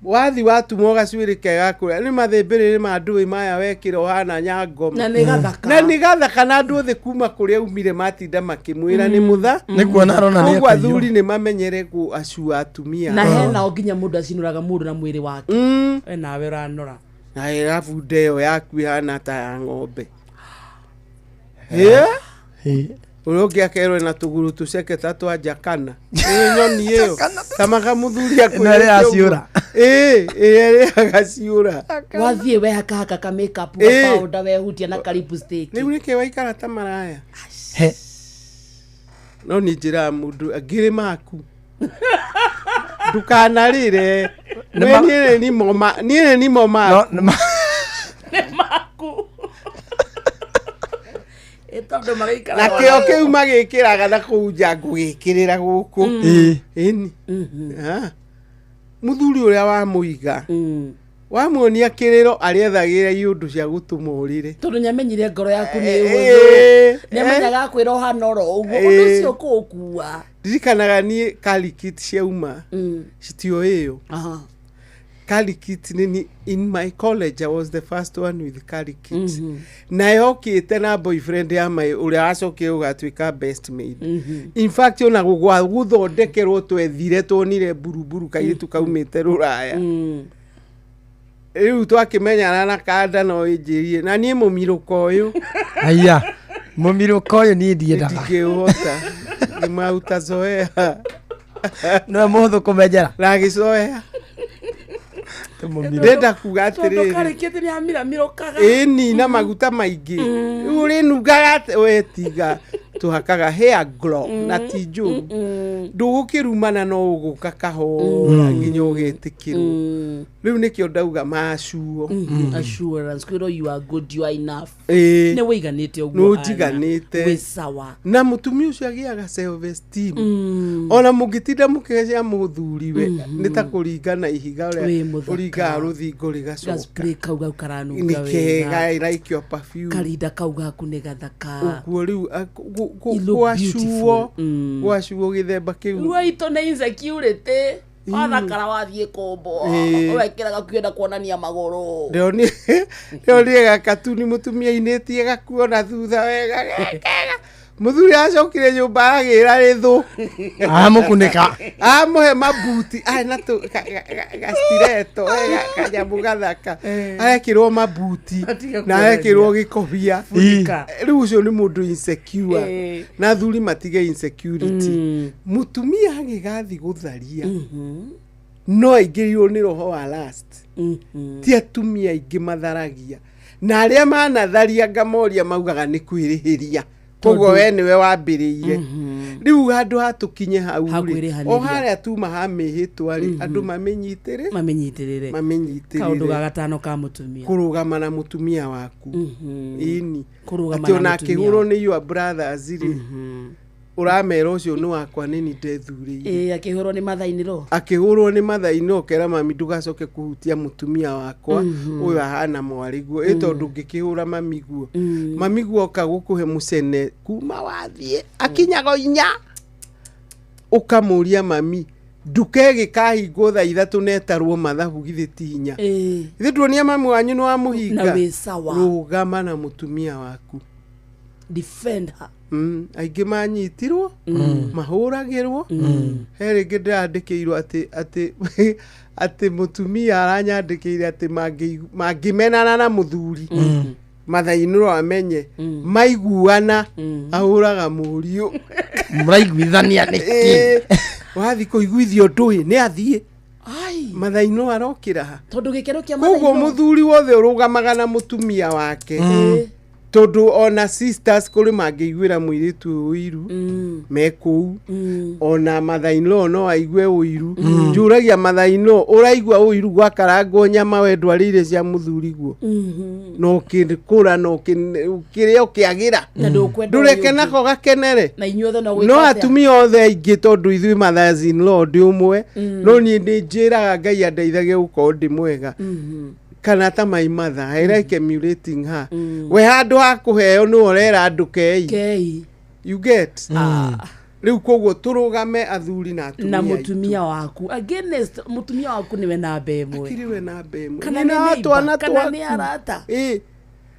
wathi watumwo gacuĩrĩ kega kũrĩa nĩ mathĩmbĩrĩrĩ ma ndũĩ maya wekĩra ũhana nyangoma na nĩ gathaka na nĩ gathaka na andũ othe kuma kũrĩa umire matinda makĩmwĩra nĩ mũtha nĩ kuona arona nĩ ũguo athuri nĩ mamenyere gũacua atumia na hena o nginya mũndũ acinũraga mũndũ na mwĩrĩ wake nawe ũranora na ĩrabu nda ĩyo yaku ĩhana ta ya ng'ombe ũrĩa ũngĩ akerwo na tũgũrũ tũceke ta twa njakana nyoni ĩyo tamaga mũthuri akwĩra ĩrĩaga ciũra wathiĩ wehakahaka ka makeup ga powder wehutia na ka lipstick rĩu nĩkĩ waikara ta maraya no nĩ njĩra mũndũ angĩrĩ maku ndukanarĩre niĩ nĩ mo maku na kĩo kĩu magĩkĩraga na kũu nja ngũgĩkĩrĩra gũkũ ĩni mũthuri ũrĩa wamũiga wamuonia kĩrĩro arĩethagĩra iũndũ cia gũtũma ũrĩre tondũ nĩamenyire ngoro yaku nĩ hũthũ nĩamenyaga kwĩra ũhana oro ũguo ũndũ ũcio kũũkua ndirikanaga niĩ Kalikit ciauma citio ĩyo Kalikit nini in my college I was the first one with Kalikit na yokite na boyfriend ya mai uria acokire ugatuika best maid in fact ona guthondekerwo twethire twonire buruburu kairitu kaumite ruraya riu twakimenyana na kanda no injirie na nie mumiruko uyu aya mumiruko uyu ni ndiendaga ndikihota ni mauta zoea no muhuthu kumenyera na gizoea ndenda kuga atiriri Kalikit nĩ amiramirũkaga ĩni na maguta maingĩ ũrĩ nugaga wetiga tuhakaga hair glow na ti njũru ndũgũkĩrumana no ũgũka kahora nginya ũgetĩkĩrwo rĩu nĩkĩo ndauga macuo assurance kwĩrwo you are good you are enough nĩ wĩiganĩte ũguo nũnjiganĩte wĩ sawa na mũtumia ũcio agĩaga self esteem ona mũngĩtinda mũkĩgecia mũthuriwe nĩ ta kũringana ihiga ũrĩa ũringaga rũthingo rĩgacoka kauga karanunga wega nĩkega ĩraikio perfume karinda kauga gaku nĩ gathaka ũguo rĩu gwacuo gĩthemba kĩu rwaitũ nĩ insecurity wathakara wathiĩ kombo wekĩra gakuenda kuonania magũrũ rĩonire gakatuni mũtumia inĩtie gakuona thutha wega gekega mũthuri acokire nyũmba agĩra rĩthũ amũkunĩka amũhe mabuti na gastireto kanyamũ gathaka arekĩrwo mabuti na arekĩrwo gĩkobia rĩu ũcio nĩ mũndũ insecure na athuri matige insecurity mũtumia agĩgathi gũtharia no aingĩrirwo nĩ roho wa last ti atumia aingĩ matharagia na arĩa manatharia ngamoria maugaga nĩ kwĩrĩhĩria koguo we niwe wambĩrĩire rĩu handũ hatukinye hau o harĩa tuma hamĩhĩtwa rĩ andũ mamenyitĩrĩre kaũndũ ga gatano ka mũtumia kũrũgama na mũtumia waku ini atĩ ona akĩhũrwo nĩ your brothers rĩ uramera ucio nĩ wakwa nini ndethurĩire akĩhũrwo nĩ mathainĩro ũkera mami ndugacoke kũhutia mũtumia wakwa ũyũ ahana mwariguo tondũ ngĩkĩhũra mamiguo oka gũkũhe mũcene kuma wathiĩ akinyaga inya ũkamũria mami nduka ĩgĩkahingwo thaa 3 netarwo mathabu githĩ ti hinya githĩ tuonia mami wanyu nĩ wamũhinga rũgama na mũtumia waku defend her aingĩ manyitirwo mahũragĩrwo he rĩngĩ ndĩrandĩkĩirwo atĩ mũtumia aranyandĩkĩire atĩ mangĩmenana na mũthuri mathainũro amenye maiguana ahũraga mũriũ mũraiguithania nĩkĩ wathi kũiguithio ndũĩ nĩ athiĩ mathainũ arokĩra ha tondũ gĩkeno kĩa mathainũ koguo mũthuri wothe ũrũgamaga na mũtumia wake tondu ona sisters kuri mangĩiguĩra mũirĩtu ũiru mekũu ona mathainũ no aigue ũiru njũragia mathainũ ũraigua ũiru gwakarangwo nyama we ndwarĩire cia mũthuriguo no kĩkũra no kĩrĩa ũkĩagĩra ndũreke nako gakenere no atumia othe aingĩ tondũ ithuĩ mathainũ ndĩ ũmwe no niĩ njĩraga Ngai andeithagie gũkorwo ndĩ mwega kana ta my mother I like emulating her we handũ ha kũheo no ũrera andũ kei you get riu koguo turugame athuri na atumia na mutumia waku against mutumia waku niwe na mbemwe akiriwe na mbemwe kana ni atwana kana ni arata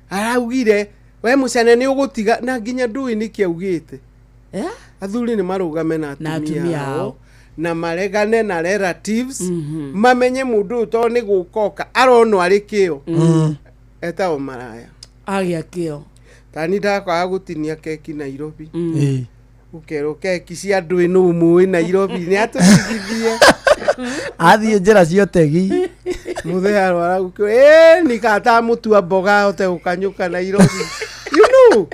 araugire we mucene ni ugutiga na nginya ndui ni kiaugite athuri ni marugame na atumia ao na maregane na relatives mamenye mundu to ni gukoka arono ari kio eta maraya agia kio tani ndakwaga gutinia keki Nairobi ukero keki cia ndui no muwi Nairobi ni atutigithie athie njira cio tegi muthea arwara gukio ni kata mutua mboga ote ukanyuka Nairobi you know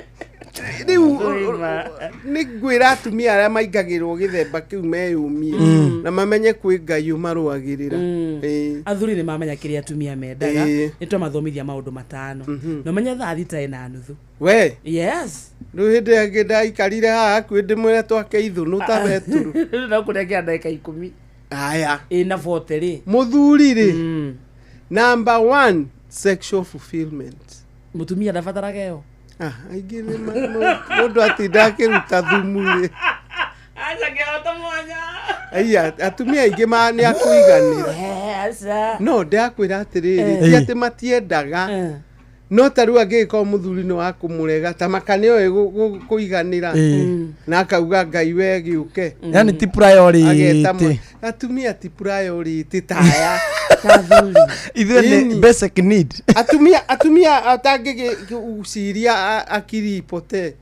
ni gwira atumia aria maingagirwo githemba kiu meyumie na mamenye kwi Ngai umaruagirira athuri ni mamenya kiria atumia mendaga nitwa mathomithia maundu matano no menye thaa thita ina nuthu we yes ndu hindi angi ndaikarire haha kwi ndimwire twake ithunu ta beturu no kurekia ndagika 10 aya ina 40 ri muthuri ri number 1 sexual fulfillment mutumia ndabataraga yo aingĩ mũndũ atinda akĩruta thumu rĩ atumia aingĩ nĩ akũiganĩra no ndakwĩra atĩrĩrĩ ti atĩ matiendaga no ta rĩu angĩgĩkorwo mũthuri nĩ wa kũmũrega ta makane oĩ kũiganĩra na akauga Ngai we gĩũke yani ti priority atumia ti priority taya ithuĩ nĩ basic need atumia atangĩguciria akiri pote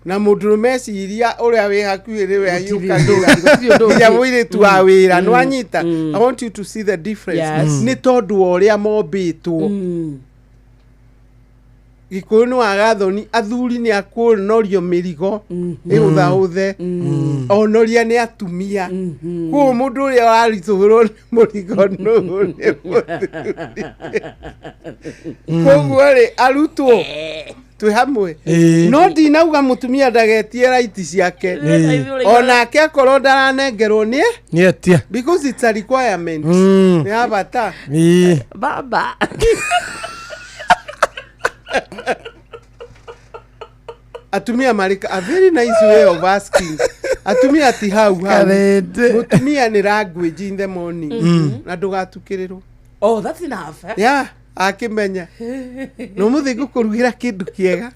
na mũndũ meciria ũrĩa wĩ hakuhĩ rĩwe ayũkagira mũirĩtu wa wĩra nĩ wanyita I want you to see the difference nĩ tondũ wa ũrĩa mombĩtwo Gikuyu ni wagathoni athuri ni akuonorio mirigo iguthauthe onoria ni atumia ku mundu uria warituhurwo ni murigo no koguo ri arutwo twi hamwe no ndinauga mutumia ndagetie raiti ciake onake akorwo ndaranengerwo ni etia because it's a requirement ni abata baba atumia marika a very nice way of asking atumia ati hau mutumia ni language in the morning na ndugatukirirwo that's enough yeah akimenya no muthi gukurugira kindu kiega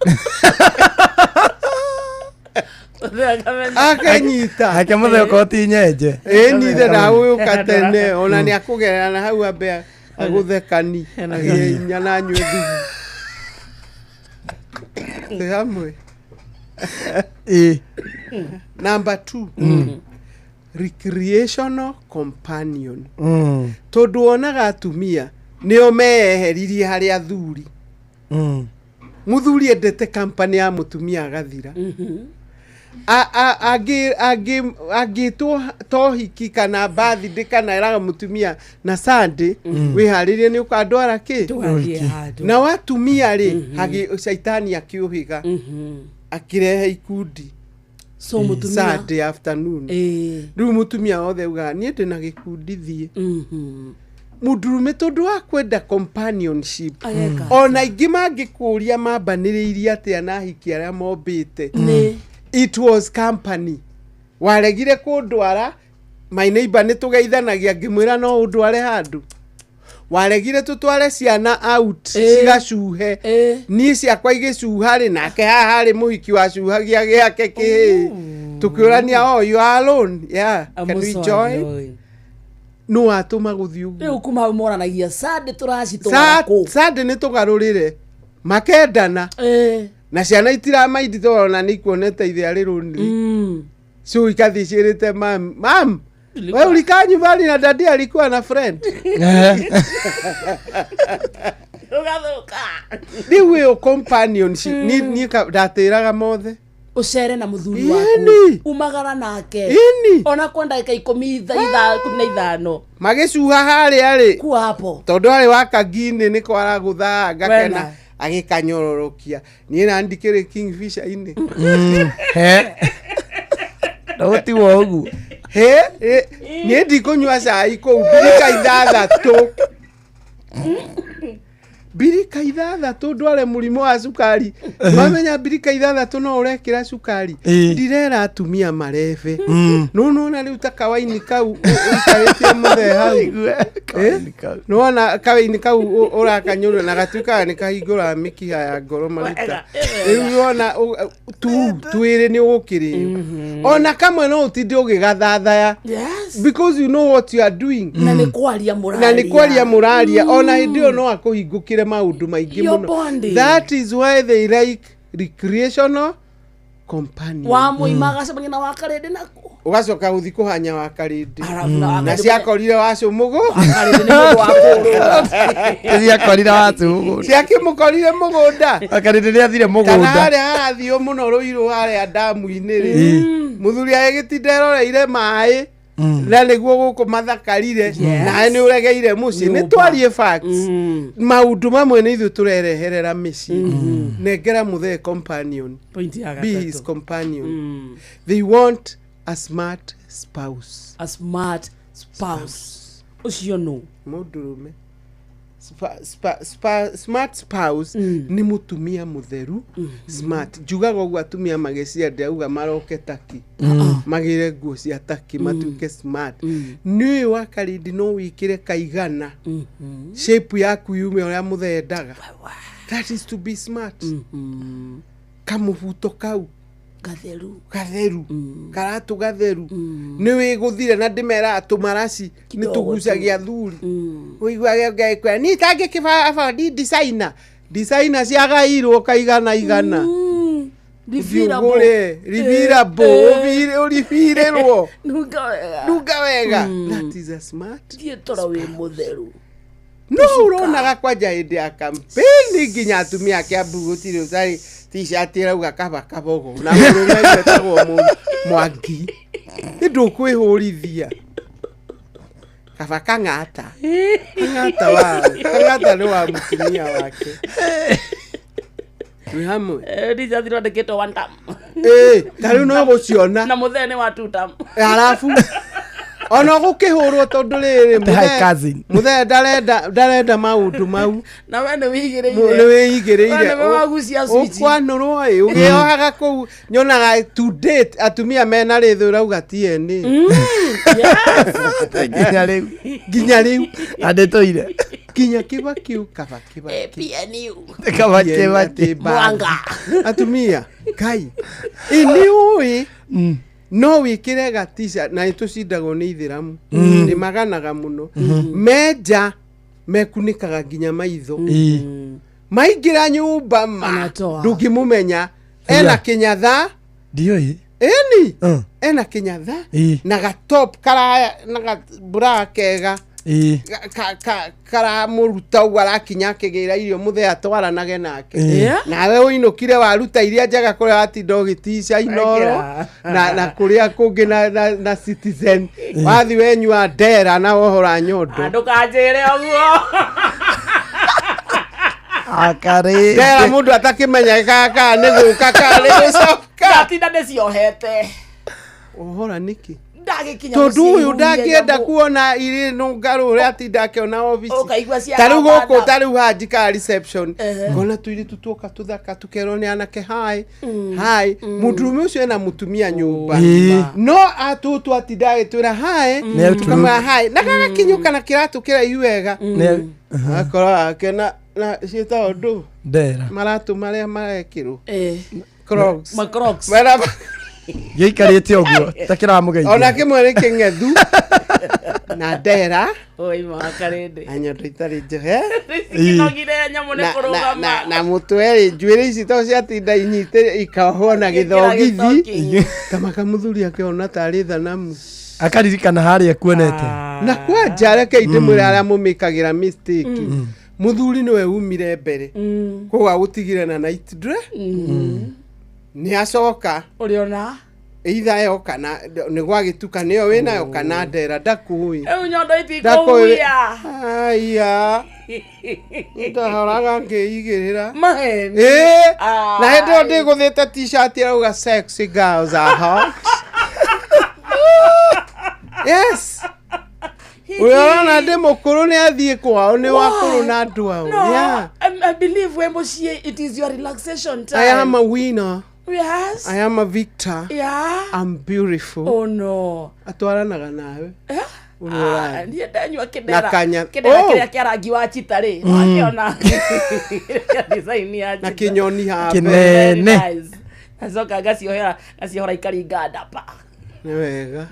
akanyita akemuthe ukoti nyenje nithe ndawe ukatene ona ni akugerera na hau ambe aguthekani aginya na nywe thumu hamwe number 2 recreational companion tondu onaga atumia nio meheririe hari athuri muthuri endete company ya mutumia agathira agitwo tohiki kana birthday kana iraga mutumia na Sunday wiharirie ni ukandwara ki na watumia ri hagi shaitani akiuhiga akirehe ikundi so mutumia Sunday afternoon riu mutumia othe uga ni ndina gikundi thie mudurume tondu wa kwenda companionship ona ingi mangikuria mambaniriirie atia na hiki aria mombite it was company waregire kundwara my neighbor ni tugeithanagia ngimwira no undware handu waregire tutware ciana out cigacuhe ni ciakwa igicuha ri nake haha ri muhiki wa cuhagia giake ki tukiurania you are alone can we join no atuma guthi ugu riu kuma moranagia Sunday turacitwara ku Sunday ni tugarurire makendana na ciana itiramaindi tona ni kuonete ithe ari runi so ikathicirite mam wewe ulikaa nyumbani na dadi alikuwa na friend ni we companionship ni datiraga mothe ucere na muthuri waku umagara nake ona kwenda ndagika 15 magicuha hari ari ku hapo tondu ari wakagini ni kwara gutha ngakena agikanyororokia ni na ndikire Kingfisher ini Doti wogu ni ndikunywa cai ko birika 6 birika ithathatũ ndware mũrimũ wa cukari mamenya birika ithathatũ no ũrekĩra cukari ndirera atumia marebe nũnũna rĩu ta kawaini kau ũikarĩtie mũthee hau nũona kawaini kau ũrakanyũrwo na gatuĩkaga nĩ kahingũraga mĩkiha ya ngoro maruta rĩu wona twĩrĩ nĩ ũgũkĩrĩo ona kamwe no ũtinde ũgĩgathathaya because you know what you are doing na nĩ kwaria mũraria ona hĩndĩ ĩyo no akũhingũkĩre maũndũ maingĩ mũno that is why they like recreational companion wa mũimaga cemania na wakarĩndĩ nako ugacoka guthi kuhanya wa karindi na ciakorire wacumugu ciakorire wacumugu ciakimukorire mugunda akarindi ni athire mugunda kana haria harathio muno ruiru haria damu-ini ri muthuri agĩtinda eroreire maĩ na nĩguo gũkũ mathakarire nawe nĩ ũregeire mũciĩ nĩ twarie facts maũndũ mamwe nĩ ithuĩ tũrereherera mĩciĩ nengera mũthee companion be his companion they want a smart spouse ucio no mũndũrũme smart spouse ni mutumia mutheru smart njugaga ũguo atumia magĩcienda auga maroke taki magĩre nguo cia taki matuĩke smart nĩ wa karindi no wĩkĩre kaigana shape yaku yume ũrĩa mũthendaga that is to be smart kamũbuto kau gatheru karatu gatheru nĩ wĩgũthire na ndĩmera atũmaraci nĩ tũgucagia thuri ũiguage ngekwa ni tange kĩbaba designer ciagairwo kaigana ribirabo nunga wega that is a smart tora wĩ mũtheru no ũronaga kwanja hĩndĩ ya campaign nginya atumia akĩambu gũtirĩ ũtarĩ t-shirt irauga kaba kabogo na mũrũme gwetagwo Mwangi ndũkwĩhũrithia kaba kang'ata nĩ wa mũtumia wake nĩ hamwe ndithondeketwo one time tarĩu no gũciona na mũthee nĩ wa two time arabu ona gũkĩhũrwo tondũ rĩrĩ mũthee ndarenda maũndũ mau na we nĩ wĩigĩrĩire ũkwanũrwo ũgĩohaga kũu nyonaga to date atumia mena rĩthũ ũrauga tieni nginya rĩu andĩtũire kinya kiba kiu kaba atumia kai iniũĩ no wikire gatisha na itucindagwo ni ithiramu ni maganaga muno meja mekunikaga nginya maitho maingira nyumba ndungimumenya ena kinyatha ndioi ena kinyatha na gatop karaya na gatbura kega kara muruta warakinya kĩgĩra irio mũthee atwaranage nake nawe ũinũkire waruta iria njega kũrĩa watinda ũgĩtica Inoro na kũrĩa kũngĩ na Citizen wathi wenyua ndera na wohora nyondo ndũkanjĩre ũguo ndera mũndũ atakĩmenya kaka nĩ gũka karĩ gũcoka tinda ndĩciohete wohora nĩkĩ tondu uyu ndangĩenda kuona irĩ nũngarũ ũrĩa atinda akĩona obici tarĩu gũkũ tarĩu hanjika reception ngona tũirĩtu tuoka tũthaka tũkerwo nĩ anake hi mũndũrũme ũcio ena mũtumia nyũmba no atũtũ atinda agĩtwĩra hi tukamwĩra hi na gagakinyũka na kĩratũ kĩraihu wega akorwo akena na ciĩtagwo ndũ maratũ marĩa marekĩrwo Crocs gĩikarĩte ũguo takĩramugeithia ona kĩmwe nĩ kĩng'ethu na ndera anyondo itarĩ njohe na mũtwe njuĩrĩ ici to ciatinda inyite ikaohwo na gĩthogithi kamaka mũthuri akĩona tarĩ thanamu akaririkana harĩa kuonete na kwanja reke ndĩmwĩre arĩa mũmĩkagĩra mistake mũthuri nĩwe umire mbere koguo agũtigire na night dress ni acoka uriona either yo kana nĩ gwagĩtuka nĩyo wĩnayo kana ndera ndakũĩ nyondo itikũhuia aya ndahoraga ngĩigĩrĩra maheni na hĩndĩ ĩyo ndĩgũthĩte t-shirt irauga sexy girls are hot yes ũrona ndĩ mũkũrũ nĩ athiĩ kwao nĩ wakũrũ na andũ ao I believe Wemboshie, it is your relaxation time. I am a winner. Yes. I am a victor. Yeah. I'm beautiful. Oh no. Atwaranaga nawe. Niye ndanyua Na kanya. kidera kiria kia rangi wa chita ri. Wakiona. Design ya chita. Na kinyoni hapa. Kinene. Azoka gaciohera ikaringa ndapa. Ni wega.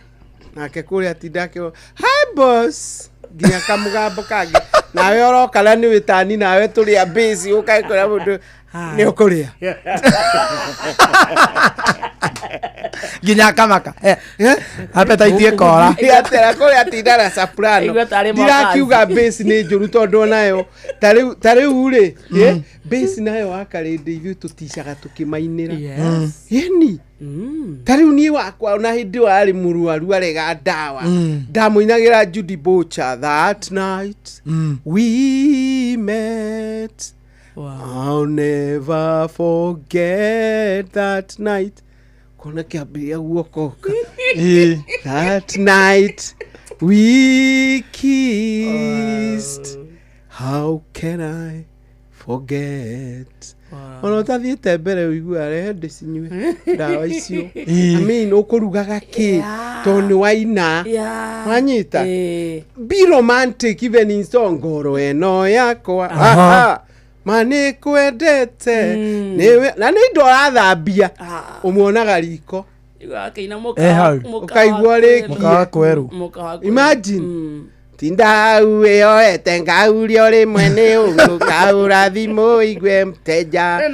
Nake kuria tindake. Hi boss. Ginya kamugambo kangi. Nawe orokala ni witani nawe turi a busy ukaikora mundu ni ukuria. Ginya kamaka. Appetite kora. Atera kuria tindara soprano. Ndirakiuga bass ni njuru tondu nayo. Tari ure. Bass nayo akarinde ithu tuticaga tukimainira. Yes. Yeni. Tari uni wakwa na hindi wari muruaru arega dawa. Ndamuinagira Judy Butcher that night. We met. I'll never forget that night. Kona kiabiria guokoka. That night we kissed. How can I forget? Ono tathiete mbere uigua rende cinyue ndawa icio. I mean ukurugaga ki toni waina wanyita be romantic even in song ngoro eno yakwa mani kwendete niwe na ni ndo rathambia umuonaga riko akaina muka ukaigua riki muka kweru imagine tinda uyoete ngaurio rimwe ni ugukaura thimu igwe mteja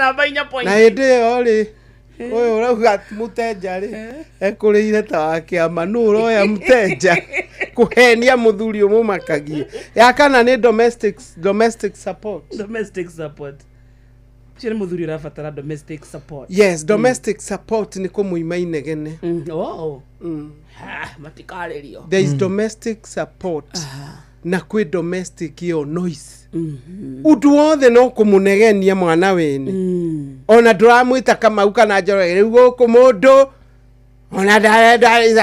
na hindi yo ri uyu urauga muteja ri ekurire ta wakiama nu uroya mteja kuhenia muthuri umumakagie ya kana ni domestic support Chire muthuri rafatara domestic support. Yes, domestic support ni kumuima inegene. Matikaririo. There is domestic support. Na kwi domestic yo noise. Udu wothe no kumunegenia mwana wene. Ona nduramuita kama uka na njoro riu guku mundu ona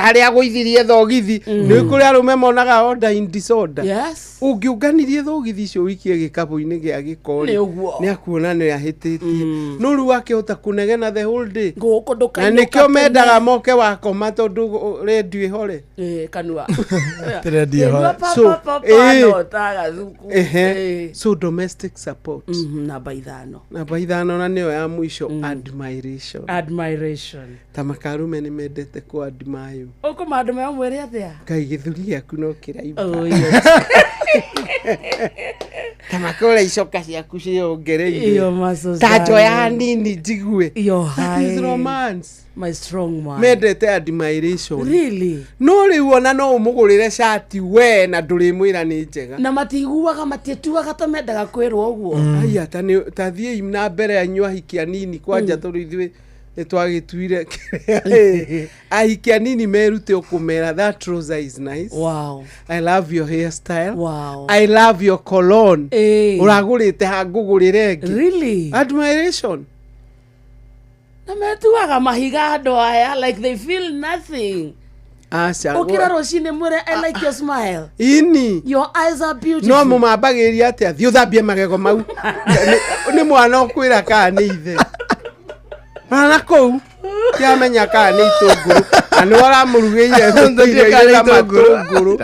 hari agwithirie thogithi ni kuri arume monaga order in disorder. Yes. Ungiunganirie thogithi cio wikie gikabu-ini gia gikori ni akuona ni ahititie no ru akihota kunegena the whole day guku nduka na nikio mendaga moke wakoma tondu radio ihore kanua radio ihore so domestic support namba ithano na niyo ya mwisho admiration tamakarume ni mendete ku admire uko mandu me mwere atia kai githuri yaku no kiraiba tamakora icoka ciaku ciongereire tajo ya nini jigue is romance my strong man mendete admiration really no riu ona no umugurire shati we na nduri mwira ni njega na matiguaga matietuaga to mendaga kwirwo uguo aya tathie na mbere anyua hikia nini kwanja turi ithui twagituire ahikia nini merute ukumera that trouser is nice. Wow, I love your hairstyle. Wow, I love your cologne. Uragurite hangugurire ngi really admiration na metuaga mahiga andu aya like they feel nothing. Asha ukira rocine mwere I like your smile ini your eyes are beautiful no mumambagiria atia thi uthambie magego mau ni mwana okwira ka ni ithe ana kou kiamenya ka ni itunguru ani wara murugeire ndike ka ni itunguru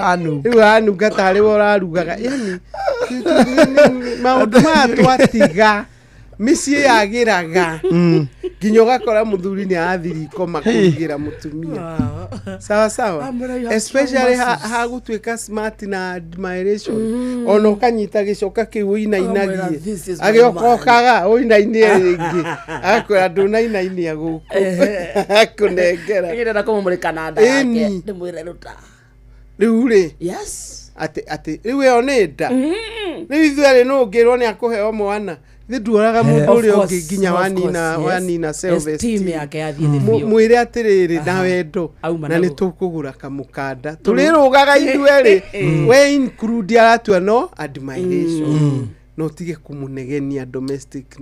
anu gatari wara rugaga yani maundu ma twatiga micie yagiraga nginya gakora muthuri ni athiri koma kugira mutumia sawa sawa especially ha gutwika smart na admiration ono kanyita gicoka kiu inainagie agiokokaga uinainie ringi akwira ndunainia guku akunengera ngira kumumurika na nda yake ndimwire ruta riu ri yes ati riu yo ni nda riu ithuere no ngirwo ni akuheo mwana nduoraga mundu uri ongi nginya wanina self esteem yake yathie thio mwire atiriri na wendo na ni tukugura kamukanda turirugaga ithueri we include aratua no admiration no tige kumunegenia domestic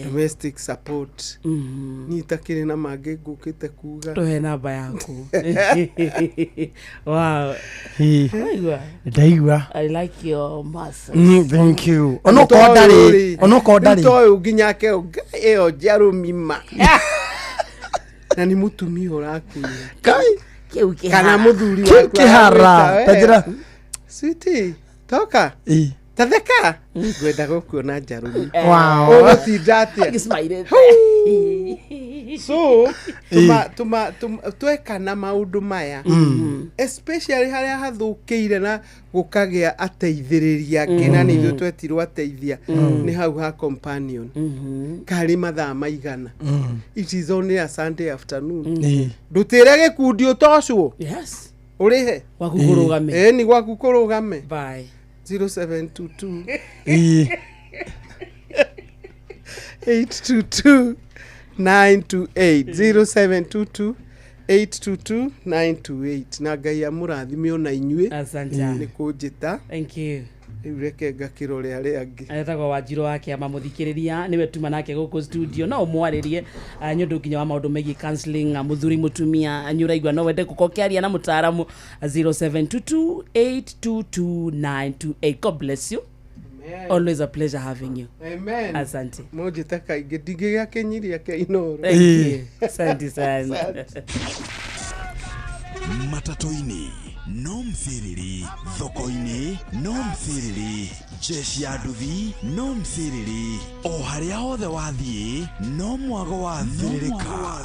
domestic support ni takire na mage ngukite kuga tohe namba yaku wow ndaigua I like your muscles thank you onoko ndari to nginyake eo jaru mima na ni mutumia urakunya kai kana muthuri waku kihara tajira sweetie toka tatheka gwenda gukuona njaru wow otindate so tuma tweka na maundu maya especially haria hathukiire na gukagea ateithiriria ngina ni ithu twetirwo ateithia ni hau ha companion kari mathaa maigana it is only a Sunday afternoon ndutire gikundi utocwo yes urihe wakukurugame ni wakukurugame bye 0722 822 928 0722 822 na Ngai amurathime ona inyue ni kunjita thank you reke ngakirore aria angi ayetagwo Wanjiru wake ama muthikiriria niwe tuma nake guku studio no mwaririe nyundu kinya wa maundu megi counseling muthuri mutumia nyuraigwa no wende gukokearia na mutaaramu 0722 822 928 God bless you. Amen. Always a pleasure having you. Amen. Asante. Mojita kaige dige yake nyiri yake Inoro. Thank you. Asante sana. Matatoini no mthiriri, thoko-ini no mthiriri, jeshi ya nduthi no mthiriri, o haria hothe wathie no mwago wa thiririka.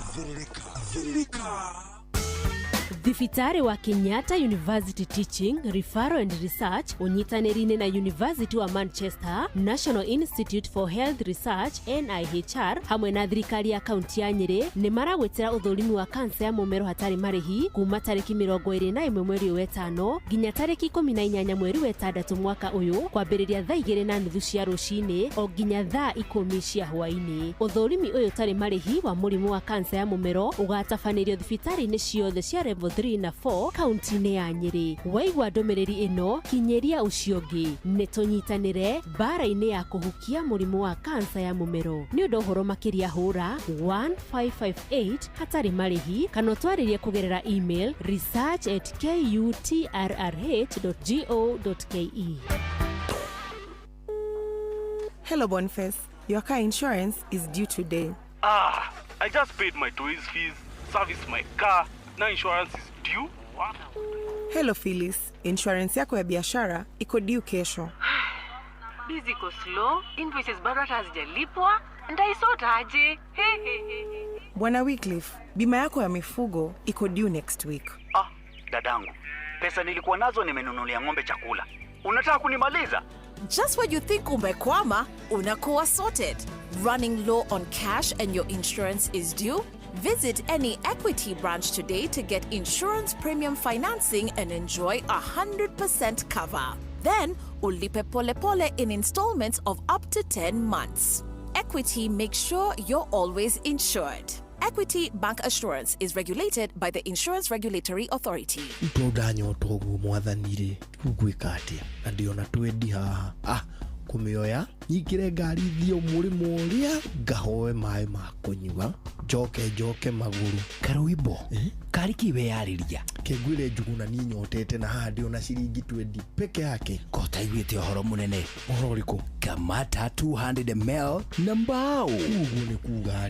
Thibitari wa Kenyatta University Teaching, Referral and Research unyitanĩri-inĩ na University wa Manchester, National Institute for Health Research NIHR hamwe na thirikari ya kaunti ya Nyeri nĩ maragwetera ũthũrimi wa kansa ya mũmero hatarĩ marĩhi kuma tarĩki 21 mweri wa gatano nginya tarĩki 18 mweri wa gatandatũ mwaka ũyũ kwambĩrĩria thaa 2:30 cia rũcinĩ o nginya thaa 10 cia hwaĩ-inĩ. Ũthũrimi ũyũ tarĩ marĩhi wa mũrimũ wa kansa ya mũmero ũgatabanĩrio thibitari-inĩ ciothe cia level 3 na 4 kaunti-inĩ ya Nyeri. Waigua ndũmĩrĩri ĩno kinyeria ũcio ũngĩ nĩ tũnyitanĩre mbara-inĩ ya kũhukia mũrimũ wa kansa ya mũmero. Nĩ ũndũ ũhoro makĩria hũra 1558 hatarĩ marĩhi kana twarĩrie kũgerera email research@kutrrh.go.ke. Hello Boniface, your car insurance is due today. I just paid my toys fees, serviced my car. Now insurance is due? What? Hello Phyllis, insurance yako ya biashara iko due kesho. Busy iko slow, invoices bado hazijalipwa, ndaisota aje? Bwana Wycliffe, bima yako ya mifugo iko due next week. Dadangu, pesa nilikuwa nazo nimenunulia ng'ombe chakula. Unataka kunimaliza? Just when you think umekwama, unakuwa sorted. Running low on cash and your insurance is due? Visit any Equity branch today to get insurance premium financing and enjoy 100% cover. Then, ulipe pole pole in installments of up to 10 months. Equity makes sure you're always insured. Equity Bank Assurance is regulated by the Insurance Regulatory Authority. Ndodanyoto guo mwathani-ri ngwika atia na ndiona twendi haha kumioya nyingire ngari thio murimo uria ngahoe mai ma kunyua njoke maguru Karuibo kari kiwe yariria kengwire njuguna ni nyotete na handi ona ciringi 20 peke yake kota igwite ohoro munene ohoro riku kamata 200 ml na mbao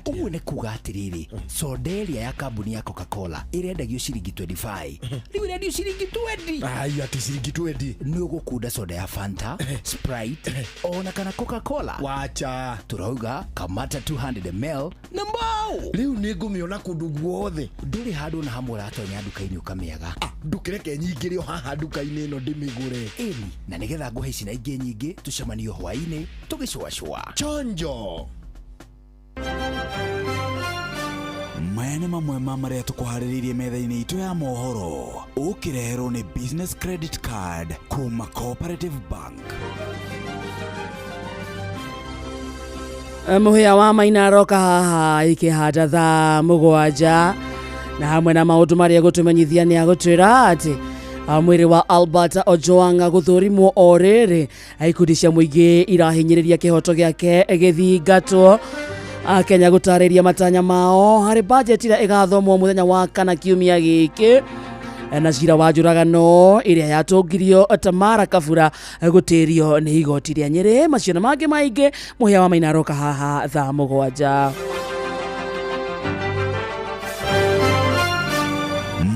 uguo ni kuga atiriri soderia ya kambuni ya Coca-Cola irendagio ciringi 25 riu rendio ciringi 20 ai ati ciringi 20 ni ugukunda soda ya Fanta Sprite ona kana Coca-Cola wacha turauga kamata 200 ml na mbao riu ni ngumiona kundu guothe nduri handu na hamwe ratonya nduka-ini ukamiaga ndukireke nyingire haha nduka-ini ino ndimigure eni na nigetha nguhe ici na ingi nyingi tucemanio hwaini tugicwacwa chonjo maya nĩ mamwe ma marĩa tũkũharĩrĩirie metha-inĩ itũ ya mohoro ũkĩreherwo nĩ business credit card kuma Cooperative Bank. Muhia wa Maina aroka haha ikihanda thaa 7 na hamwe na maundu maria gutumenyithia ni agutwira ati mwiri wa Albert Ojwanga guthurimwo orere ikundi cia muingi irahinyiriria kihoto giake githingatwo Kenya gutariria matanya mao hari budget ira igathomwo muthenya wa kana kiumia giki na cira wa njuragano iria yatungirio Tamara Kabura gutirio ni igoti ria Nyeri. Macio na mangi maingi muhia wa Mainaroka haha thaa 7.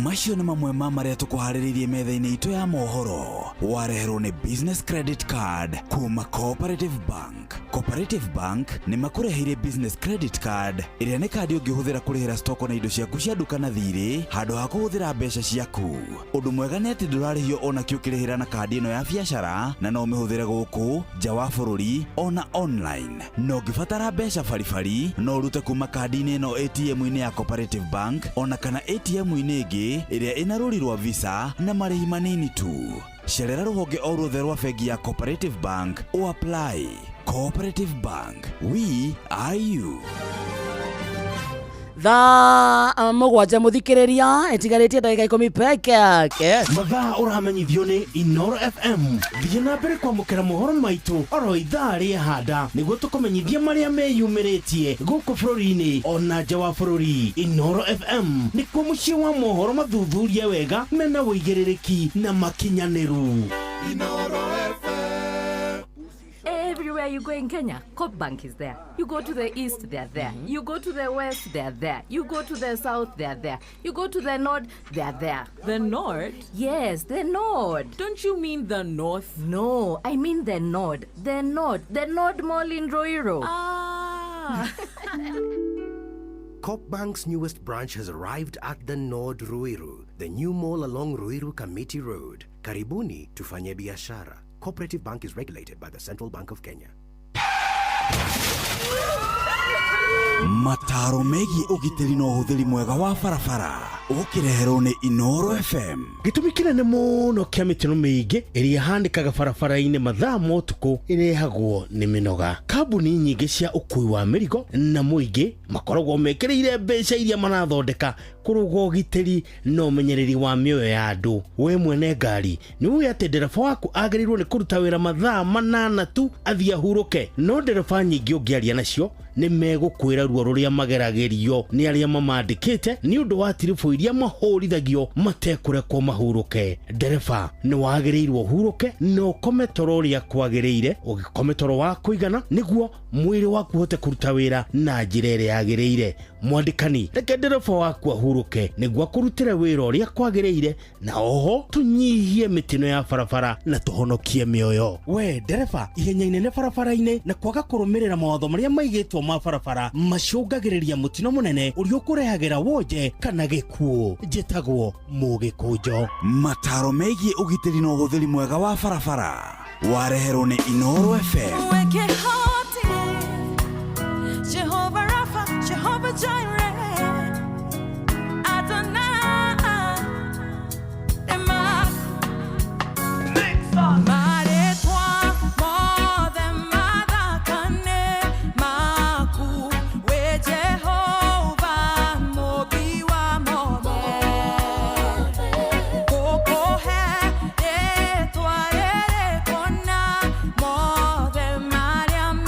Macio na mamwe maria tukuhariririe metha-ini itu ya mohoro. Wareherwo ni business credit card kuma Cooperative Bank. Cooperative Bank ni makureheire business credit card iria ni kadi ungihuthira kurihira stoko na indo ciaku cia duka na thiri handu ha kuhuthira mbeca ciaku. Undu mwega ni ati ndurarihio ona kiukirihira na kadi ino ya biashara na no mihuthire guku nja wa bururi ona online. No ngibatara mbeca baribari no rute kuma kadi-ini ino ATM-ini ya Cooperative Bank ona kana ATM-ini ingi iria ina ruri rwa Visa na marihi manini tu. Cerera ruhonge o ruothe rwa bengi ya Cooperative Bank o apply. Cooperative Bank, we are you. Thaa 7 muthikiriria etigaritie ndagika 10 peke yake. Mathaa uramenyithio ni Inoro FM. Thiĩ na mbere kwamũkĩra mohoro maitũ oro ithaa rĩa handa nĩguo tũkũmenyithia marĩa meyumĩrĩtie gũkũ bũrũri-inĩ ona nja wa bũrũri. Inoro FM nĩkuo mũciĩ wa mohoro mathuthurie wega mena wũigĩrĩrĩki na makinyanĩru. Inoro FM. Everywhere you go in Kenya, Coop Bank is there. You go to the east, they're there. You go to the west, they're there. You go to the south, they're there. You go to the north, they're there. The north? Yes, the north. Don't you mean the north? No, I mean the north. The north. The North Mall in Ruiru. Ah. Coop Bank's newest branch has arrived at the Nord Ruiru, the new mall along Ruiru Kamiti Road. Karibuni tufanye biashara. Cooperative Bank is regulated by the Central Bank of Kenya. Mataro megi ugitiri no huthiri mwega wa barabara ukireherwo ni Inoro FM. Gitumi kinene muno kia mitino miingi iria handikaga barabara-ini mathaa motuku irehagwo ni minoga. Kambuni nyingi cia ukui wa mirigo na muingi makoragwo mekireire mbeca iria marathondeka kuruga ugitiri no menyereri wa mioyo ya andu. We mwene ngari ni uge ati ndereba waku agĩrĩirwo ni kuruta wĩra mathaa 8 tu athie ahuruke, no ndereba nyingi ungiaria nacio ni megukwira ruo ruria mageragerio ni aria mamandikite ni undu wa tirifu iria mahoritagio matekurekwo mahuruke. Ndereba ni wagĩrĩirwo huruke no kome toro ria kwagĩrĩire, ugikome toro wa kuigana niguo mwĩrĩ waku hote kuruta wĩra na njĩra ĩrĩa yagĩrĩire. Mwandikani reke ndereba waku ahuruke niguo akurutĩre wĩra ũrĩa kwagĩrĩire, na oho tunyihie mitino ya barabara na tuhonokie mĩoyo. We ndereba, ihenya inene barabara-inĩ na kwaga kũrũmĩrĩra mawatho marĩa maigĩtwo ma barabara macũngagĩrĩria mũtino mũnene ũrĩa ũkũrehagĩra wonje kana gĩkuũ. Njĩtagwo Mũgĩkũnjo. Mataro megiĩ ũgitĩri na ũhũthĩri mwega wa barabara wareherwo nĩ Inoro FM. Jehovah Rapha, Jehovah Jireh, Adonai, Emma, Mare toi, more than mother kane, Maku, we Jehovah, Mobi wa mobe, Koko he, de toi kona, more than Mariam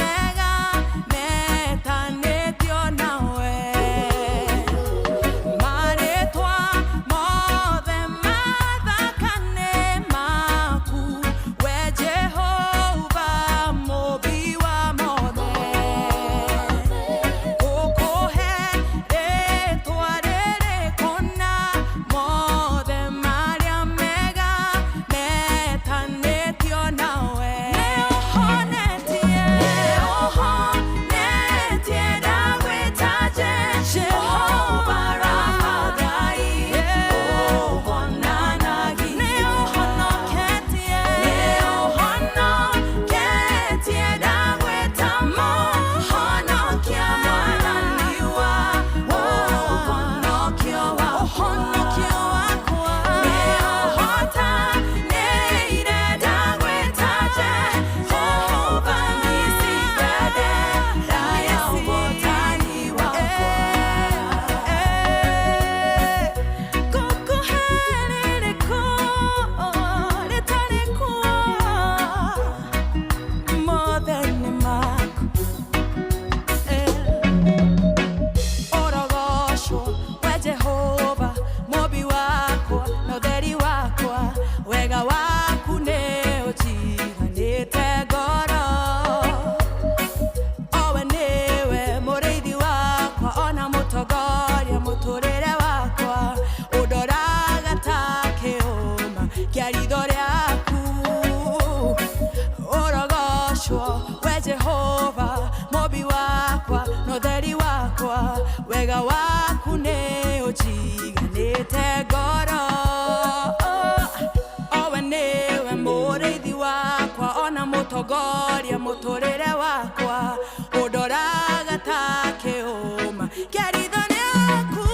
Jehova mobi wakwa notheri wakwa wega waku ne uchiganite ngoro owe niwe mũrĩithi wakwa ona mũtongoria mũtũrĩre wakwa ũndoraga ta kĩũma kĩa ritho rĩaku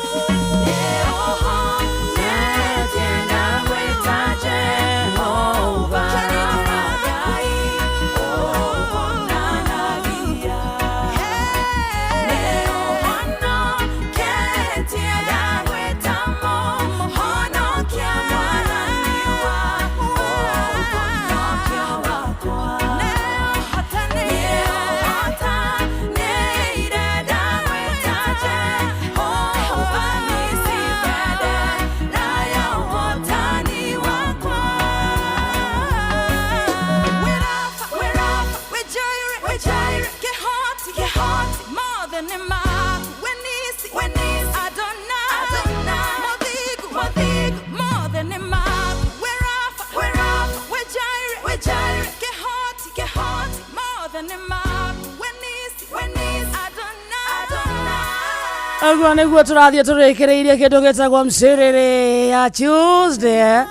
Agwa niguo turathie turekereirie kindu gitagwo mciriri ya Tuesday.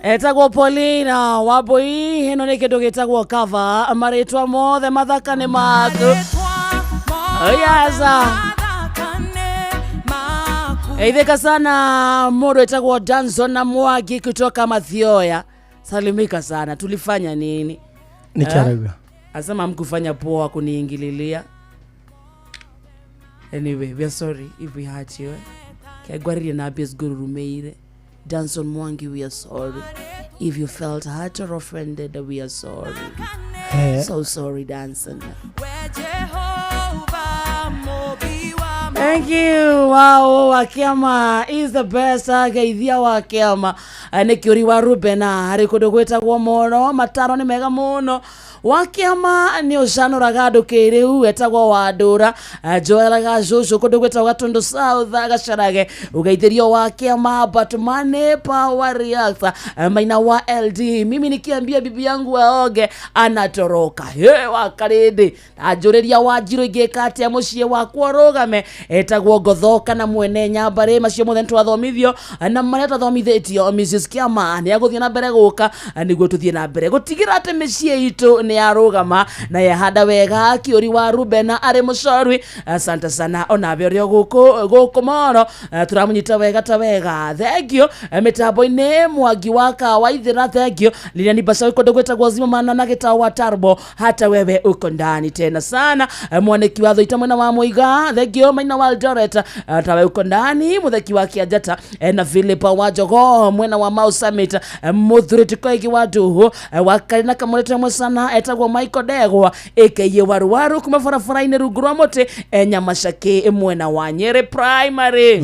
Etagwo Paulina Wambui. Hino ni kindu gitagwo cover. Maritwa mothe mathaka ni maku. Oyaza. Eitheka sana mundu etagwo Danson na Mwangi kutoka Mathioya. Salimika sana. Tulifanya nini? Ni charaga. Asema mkufanya poa kuniingililia. Anyway, we are sorry if we hurt you. Kegwarire na abes gururumeire. Danson Mwangi, we are sorry. If you felt hurt or offended, we are sorry. So sorry, Danson. Thank you. Wow, Wakiama is the best. Geithia Wakiama. Nekiuri wa Rubena. Harikudu gwetagwo mono. Mataro ni mega mono. Wakiama ni Oshano Ragado Keriu etagwo Wadura Joel Gajojo kudu gwetagwo Gatundu South Gasharage ugaithirio Wakiama Batmane Power Reactor maina wa LD. Mimi nikiambia bibi yangu aoge anatoroka. Wakaridi ajuriria Wanjiru igekati ya mucie wakwa rogame etagwo Gothoka na mwene Nyambare macio mothe twathomithio na maria twathomithitio Mrs Kiama ni aguthie na mbere guka niguo tuthie na mbere gutigira ate micie itu ni arugama na yahanda wega Kiuri wa Rubena ari mucorwi. Asante sana ona berio guku mono turamunyita wega ta wega. Thank you mitambo-ini Mwangi wa Kawaithira. Thank you Lilian Basawi kondo gwetagwo Zimana na Gitawa Tarbo. Hata wewe uko ndani tena sana. Mwaniki wa Thoita mwena wa Muiga. Thank you Maina wa Eldoret tawe uko ndani. Mutheki wa Kiajata na Philip wa Jogo mwena wa Mau Summit. Muthuriti koigi wa Duhu wakari na kamulete mwesana etagwo Michael Degwa aka Waruwaru kuma farafara-ini rungu rwa muti Nyamashake mwena wa Nyeri Primary.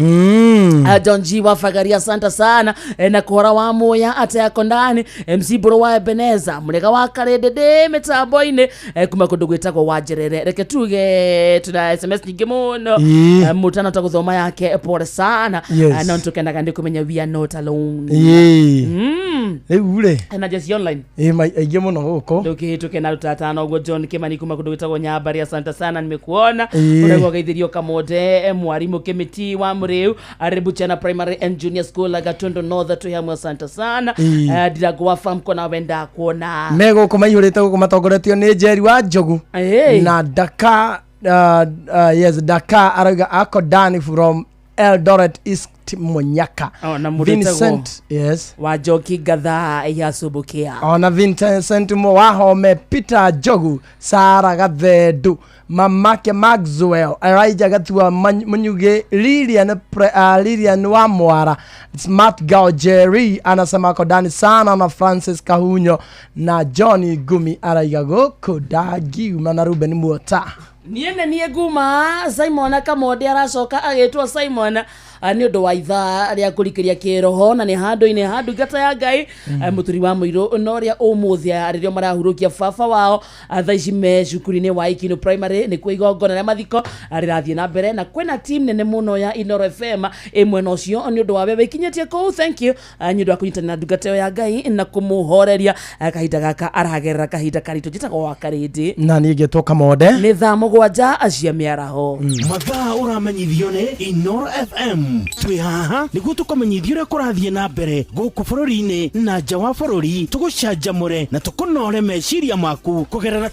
Donji wa Fagaria santa sana na kuhora wa Moya ate yako ndani. MC Bro wa Ebeneza murega wa Karedede mitambo-ini kuma kundu gwetagwo Wanjerere. Reke tuge tuna SMS nyingi muno mutana taguthoma yake pole sana na ntukenda ndi kumenya we are not alone. Ule na just online aige muno huko tuke na tutatana ugo John Kimani kuma kundu gwetagwo Nyambari. Asante sana nimekuona urego geithirio Kamode mwarimu Kimiti wa Muriu Aribuchana Primary and Junior School Gatundu North to yamu. Asante sana Dirago wa farm kona wenda kuona mego kumayurite kumatongoretio ni Jerry wa Njogu na Daka yes Daka araga ako Dani from Eldoret East Munyaka. Na Vincent yes wa Joki Gadha ya Subukia. Na Vincent mo wa Home Peter Jogu Sara Gathedu mamake Maxwell Elijah Gatua Munyuge Lilian wa Mwara Smart Girl Jerry anasema kodani sana na Francis Kahunyo na Johnny Gumi araigago kodagi na Ruben Muota. Niende niye guma Simon Kamode aracoka agitwa Simon nĩ ũndũ wa ithaa rĩa kũrikĩria kĩroho na nĩ handũ-inĩ ha ndungata ya Ngai mũturi wa mũirũ no rĩa ũmũthĩ rĩrĩa marahurũkia baba wao thaa ici me cukuru-inĩ wa Ikino Primary nĩ kuo igongona rĩa mathiko rĩrathiĩ na mbere na kwĩna team nene mũno ya Inoro FM ĩmwe na ũcio nĩ ũndũ wa wewe ikinyĩtie kũu. Thank you nĩ ũndũ wa kũnyitanĩra na ndungata ya Ngai na kũmũhoreria kahinda gaka aragerera kahinda karitũ njĩtagwo wa Karĩndĩ na niĩ ngĩtwo Kamode nĩ thaa mũgwanja cia mĩaraho mathaa ũramenyithio nĩ Inoro FM twĩ haha nĩguo tũkamenyithio ũrĩa kũrathiĩ na mbere gũkũ bũrũri-inĩ na nja wa bũrũri tũgũcanjamũre na tũkũnore meciria maku kũgerera